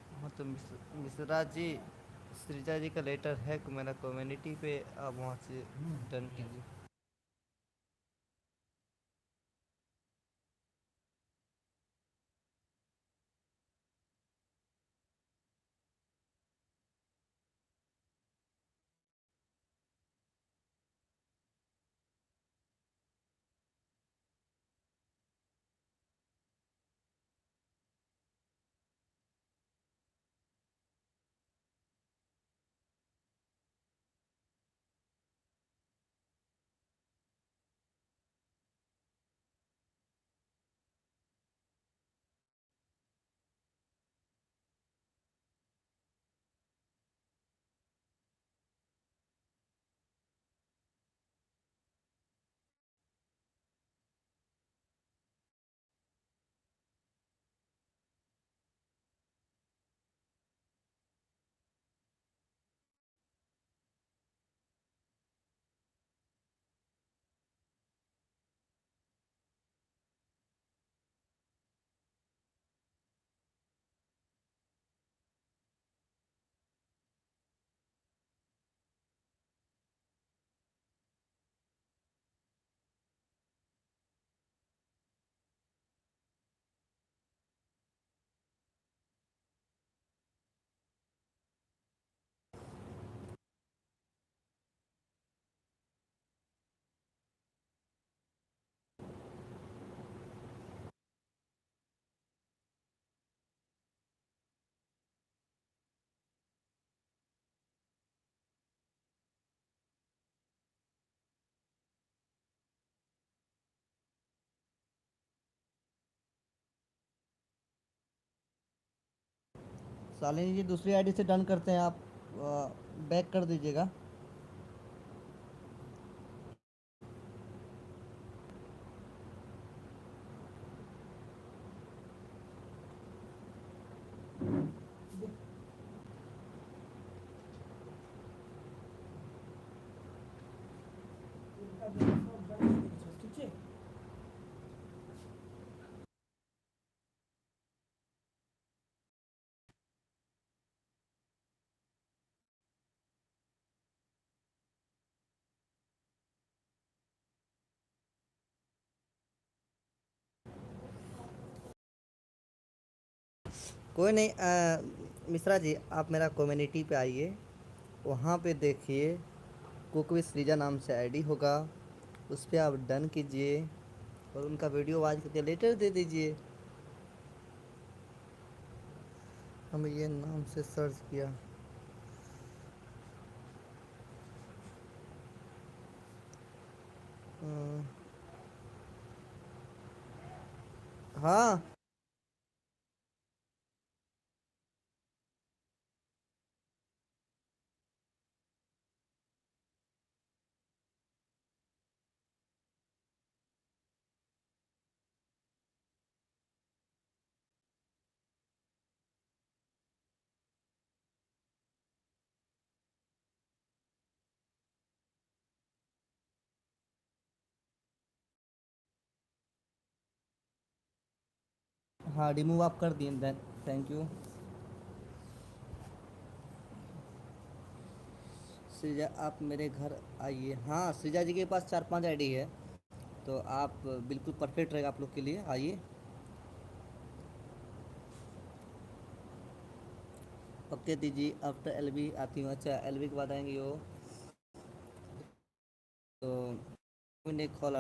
Speaker 1: हाँ तो मिश्रा जी, सृजा जी का लेटर है कि मेरा कम्युनिटी पे, आप वहाँ से डन कीजिए। शालिनी जी दूसरी आईडी से डन करते हैं, आप बैक कर दीजिएगा। कोई नहीं, मिश्रा जी आप मेरा कम्युनिटी पे आइए, वहाँ पे देखिए कुक विद सृजा नाम से आईडी होगा, उस पर आप डन कीजिए और उनका वीडियो वाच करके लेटर दे दीजिए। हम ये नाम से सर्च किया। अ, हाँ। हाँ रिमूव आप कर दिए, देन थैंक यू। सृजा आप मेरे घर आइए। हाँ सृजा जी के पास 4-5 आईडी है, तो आप बिल्कुल परफेक्ट रहेगा आप लोग के लिए, आइए। ओके दीजिए, आफ्टर एलबी आती हूँ। अच्छा एलबी के बाद आएंगे वो, तो कॉल।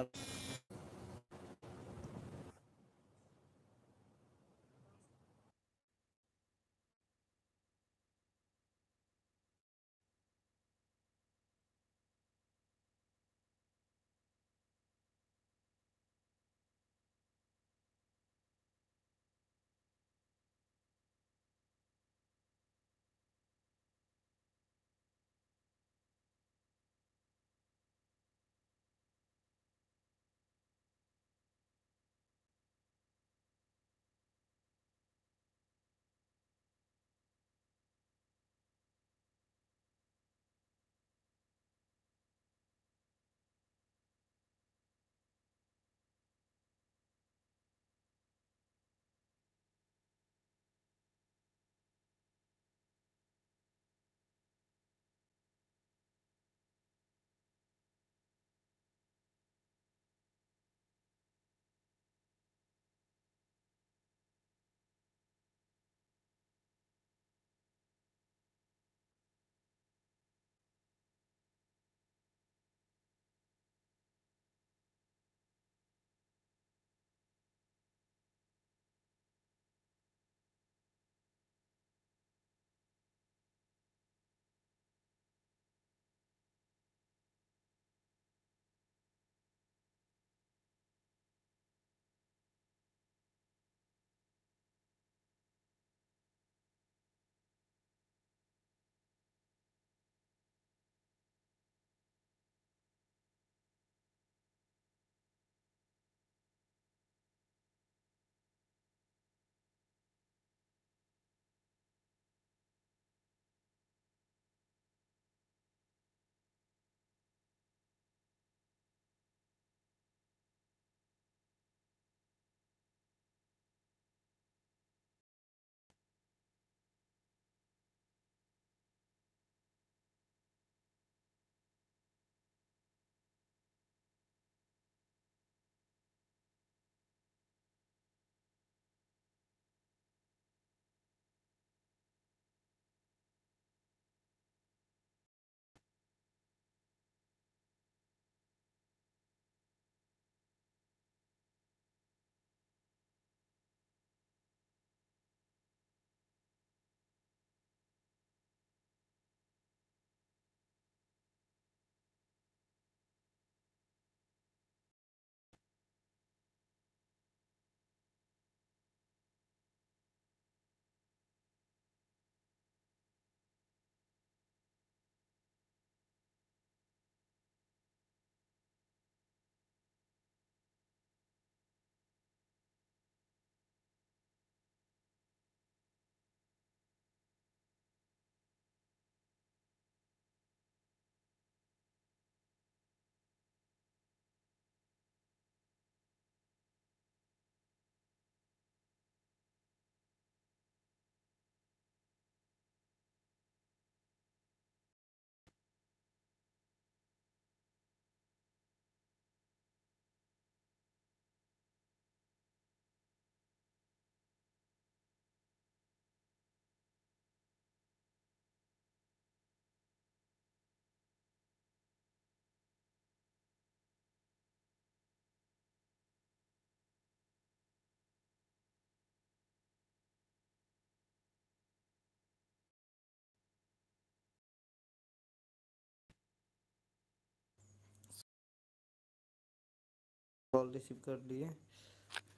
Speaker 1: कॉल रिसीव कर लिए।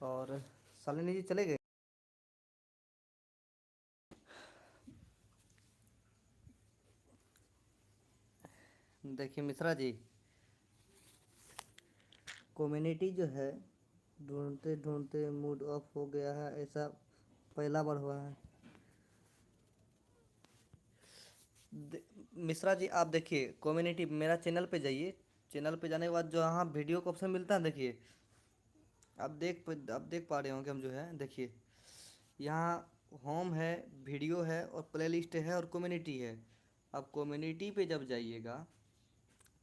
Speaker 1: और शालिनी जी चले गए। देखिए मिश्रा जी, कम्युनिटी जो है ढूंढते ढूंढते मूड ऑफ हो गया है, ऐसा पहला बार हुआ है। मिश्रा जी आप देखिए कम्युनिटी, मेरा चैनल पे जाइए। चैनल पे जाने के बाद जो यहाँ वीडियो का ऑप्शन मिलता है, देखिए आप देख पा रहे होंगे हम जो है, देखिए यहाँ होम है, वीडियो है और प्लेलिस्ट है और कम्युनिटी है। अब कम्युनिटी पे जब जाइएगा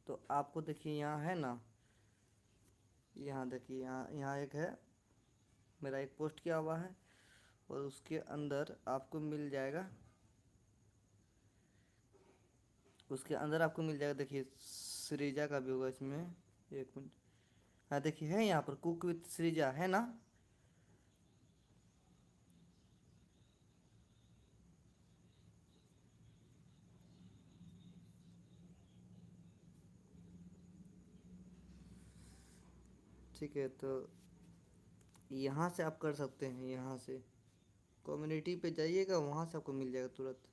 Speaker 1: तो आपको देखिए यहाँ है ना, यहाँ देखिए यहाँ एक है, मेरा एक पोस्ट किया हुआ है और उसके अंदर आपको मिल जाएगा, उसके अंदर आपको मिल जाएगा। देखिए सृजा का भी होगा इसमें, एक मिनट। हाँ देखिए है यहाँ पर कुक विथ सृजा है ना। ठीक है, तो यहाँ से आप कर सकते हैं, यहाँ से कम्युनिटी पे जाइएगा, वहाँ से आपको मिल जाएगा तुरंत।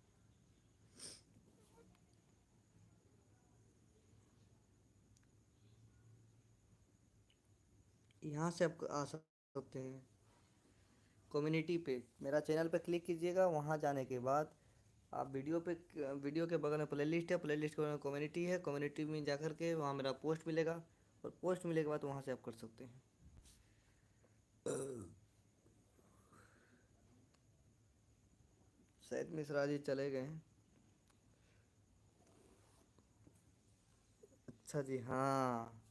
Speaker 1: यहाँ से आप आ सकते हैं कम्युनिटी पे। मेरा चैनल पे क्लिक कीजिएगा, वहाँ जाने के बाद आप वीडियो के बगल में प्लेलिस्ट है, प्लेलिस्ट के बगल में कम्युनिटी है, कम्युनिटी में जा कर के वहाँ मेरा पोस्ट मिलेगा और पोस्ट मिलने के बाद वहाँ से आप कर सकते हैं। शायद मिश्रा जी चले गए हैं। अच्छा जी, हाँ,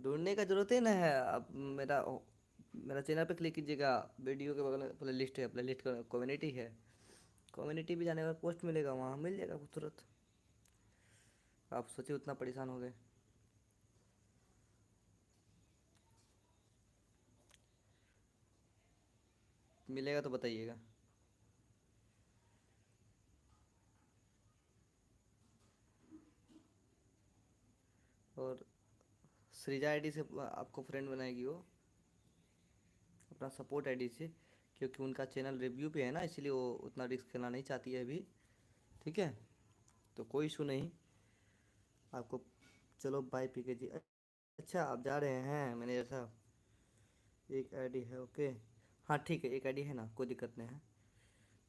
Speaker 1: ढूंढने का जरूरत ही ना है। अब मेरा चैनल पे क्लिक कीजिएगा, वीडियो के बगल में प्लेलिस्ट है, प्लेलिस्ट का कम्युनिटी है, कम्युनिटी भी जाने के बाद पोस्ट मिलेगा, वहाँ मिल जाएगा आपको तुरंत। आप सोचिए उतना परेशान हो गए। मिलेगा तो बताइएगा। और सृजा आईडी से आपको फ्रेंड बनाएगी वो, अपना सपोर्ट आईडी से, क्योंकि उनका चैनल रिव्यू पे है ना, इसलिए वो उतना रिस्क लेना नहीं चाहती है अभी। ठीक है, तो कोई इशू नहीं आपको। चलो बाय पीके जी। अच्छा आप जा रहे हैं मैनेजर साहब? एक आईडी है, ओके। हाँ ठीक है, एक आईडी है ना, कोई दिक्कत नहीं है।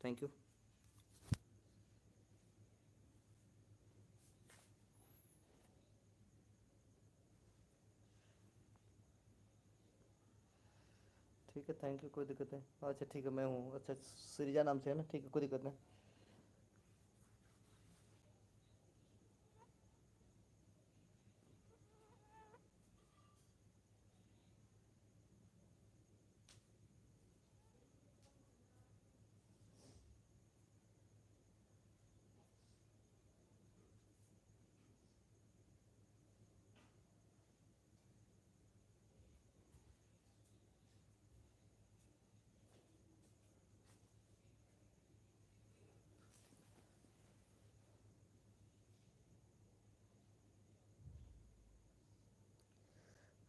Speaker 1: Thank you. ठीक है, थैंक यू, कोई दिक्कत नहीं। अच्छा ठीक है, मैं हूँ। अच्छा सृजा नाम से है ना, ठीक है, कोई दिक्कत नहीं।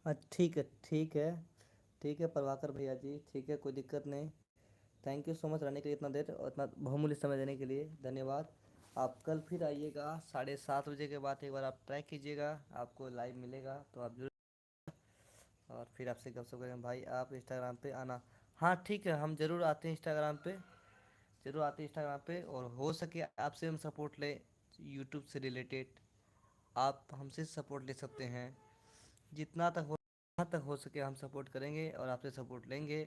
Speaker 1: हाँ ठीक है, ठीक है, ठीक है प्रभाकर भैया जी, ठीक है, कोई दिक्कत नहीं। थैंक यू सो मच रहने के लिए इतना देर और इतना बहुमूल्य समय देने के लिए धन्यवाद। आप कल फिर आइएगा 7:30 बजे के बाद, एक बार आप ट्राई कीजिएगा, आपको लाइव मिलेगा तो आप जरूर। और फिर आपसे गपशप करेंगे। भाई आप इंस्टाग्राम पे आना। हाँ ठीक है, हम ज़रूर आते हैं इंस्टाग्राम पे, ज़रूर आते हैं इंस्टाग्राम पे, और हो सके आपसे हम सपोर्ट लें यूट्यूब से रिलेटेड। आप हमसे सपोर्ट ले सकते हैं, जितना तक हो सके हम सपोर्ट करेंगे और आपसे सपोर्ट लेंगे,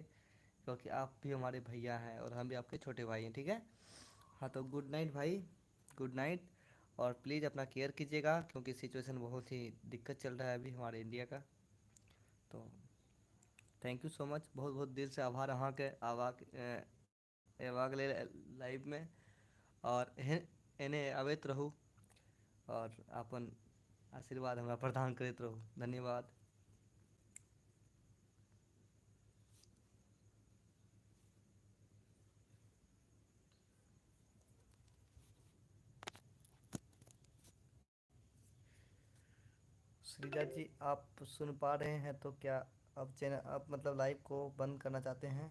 Speaker 1: क्योंकि आप भी हमारे भैया हैं और हम भी आपके छोटे भाई हैं। ठीक है, हाँ तो गुड नाइट भाई, गुड नाइट। और प्लीज़ अपना केयर कीजिएगा, क्योंकि सिचुएशन बहुत ही दिक्कत चल रहा है अभी हमारे इंडिया का। तो थैंक यू सो मच, बहुत बहुत दिल से आभार अहाँ के आवाग ले लाइव में। और एने अबैत रहू और अपन आशीर्वाद हमरा प्रदान करैत रहू। धन्यवाद। श्रीजा जी, आप सुन पा रहे हैं तो क्या आप चैनल, आप मतलब लाइव को बंद करना चाहते हैं?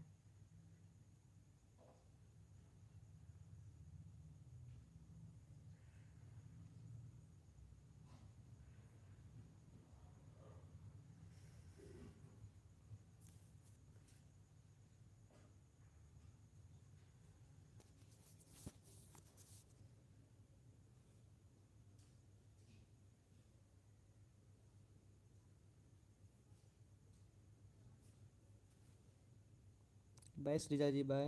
Speaker 1: बाय श्रीजा जी, बाय।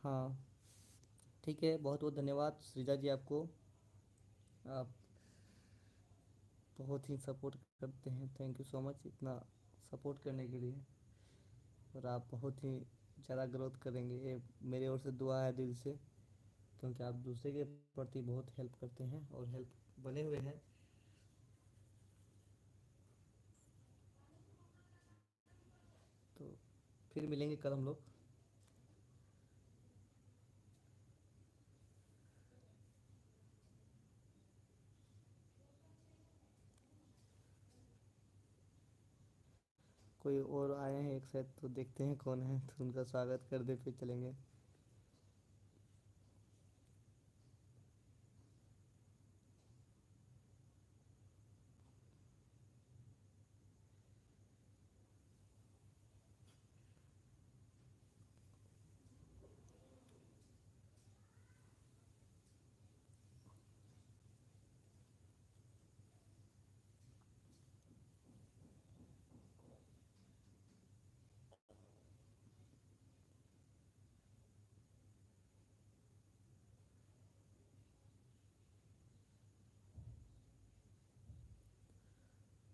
Speaker 1: हाँ, ठीक है, बहुत बहुत धन्यवाद श्रीजा जी आपको। आप बहुत ही सपोर्ट करते हैं, थैंक यू सो मच इतना सपोर्ट करने के लिए। और आप बहुत ही ज़्यादा ग्रोथ करेंगे, ये मेरे ओर से दुआ है दिल से, क्योंकि आप दूसरे के प्रति बहुत हेल्प करते हैं और हेल्प बने हुए हैं। तो फिर मिलेंगे कल हम लोग। कोई और आए हैं एक साथ, तो देखते हैं कौन है, तो उनका स्वागत कर दे फिर चलेंगे।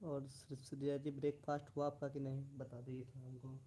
Speaker 1: और श्रेया जी, ब्रेकफास्ट हुआ आपका कि नहीं, बता दिए था हमको।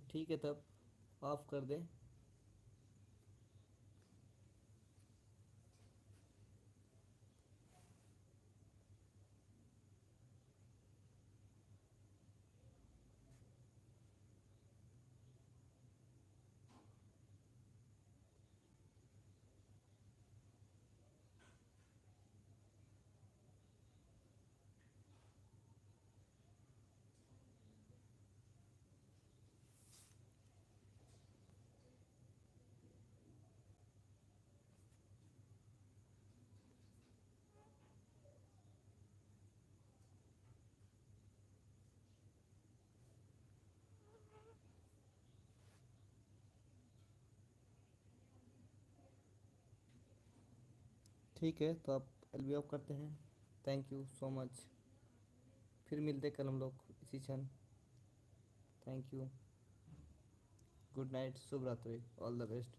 Speaker 1: ठीक है, तब ऑफ कर दें। ठीक है, तो आप एलबी ऑफ करते हैं। Thank you so much. फिर मिलते कल हम लोग इसी क्षण। Thank you. गुड नाइट, शुभ रात्रि, ऑल द बेस्ट।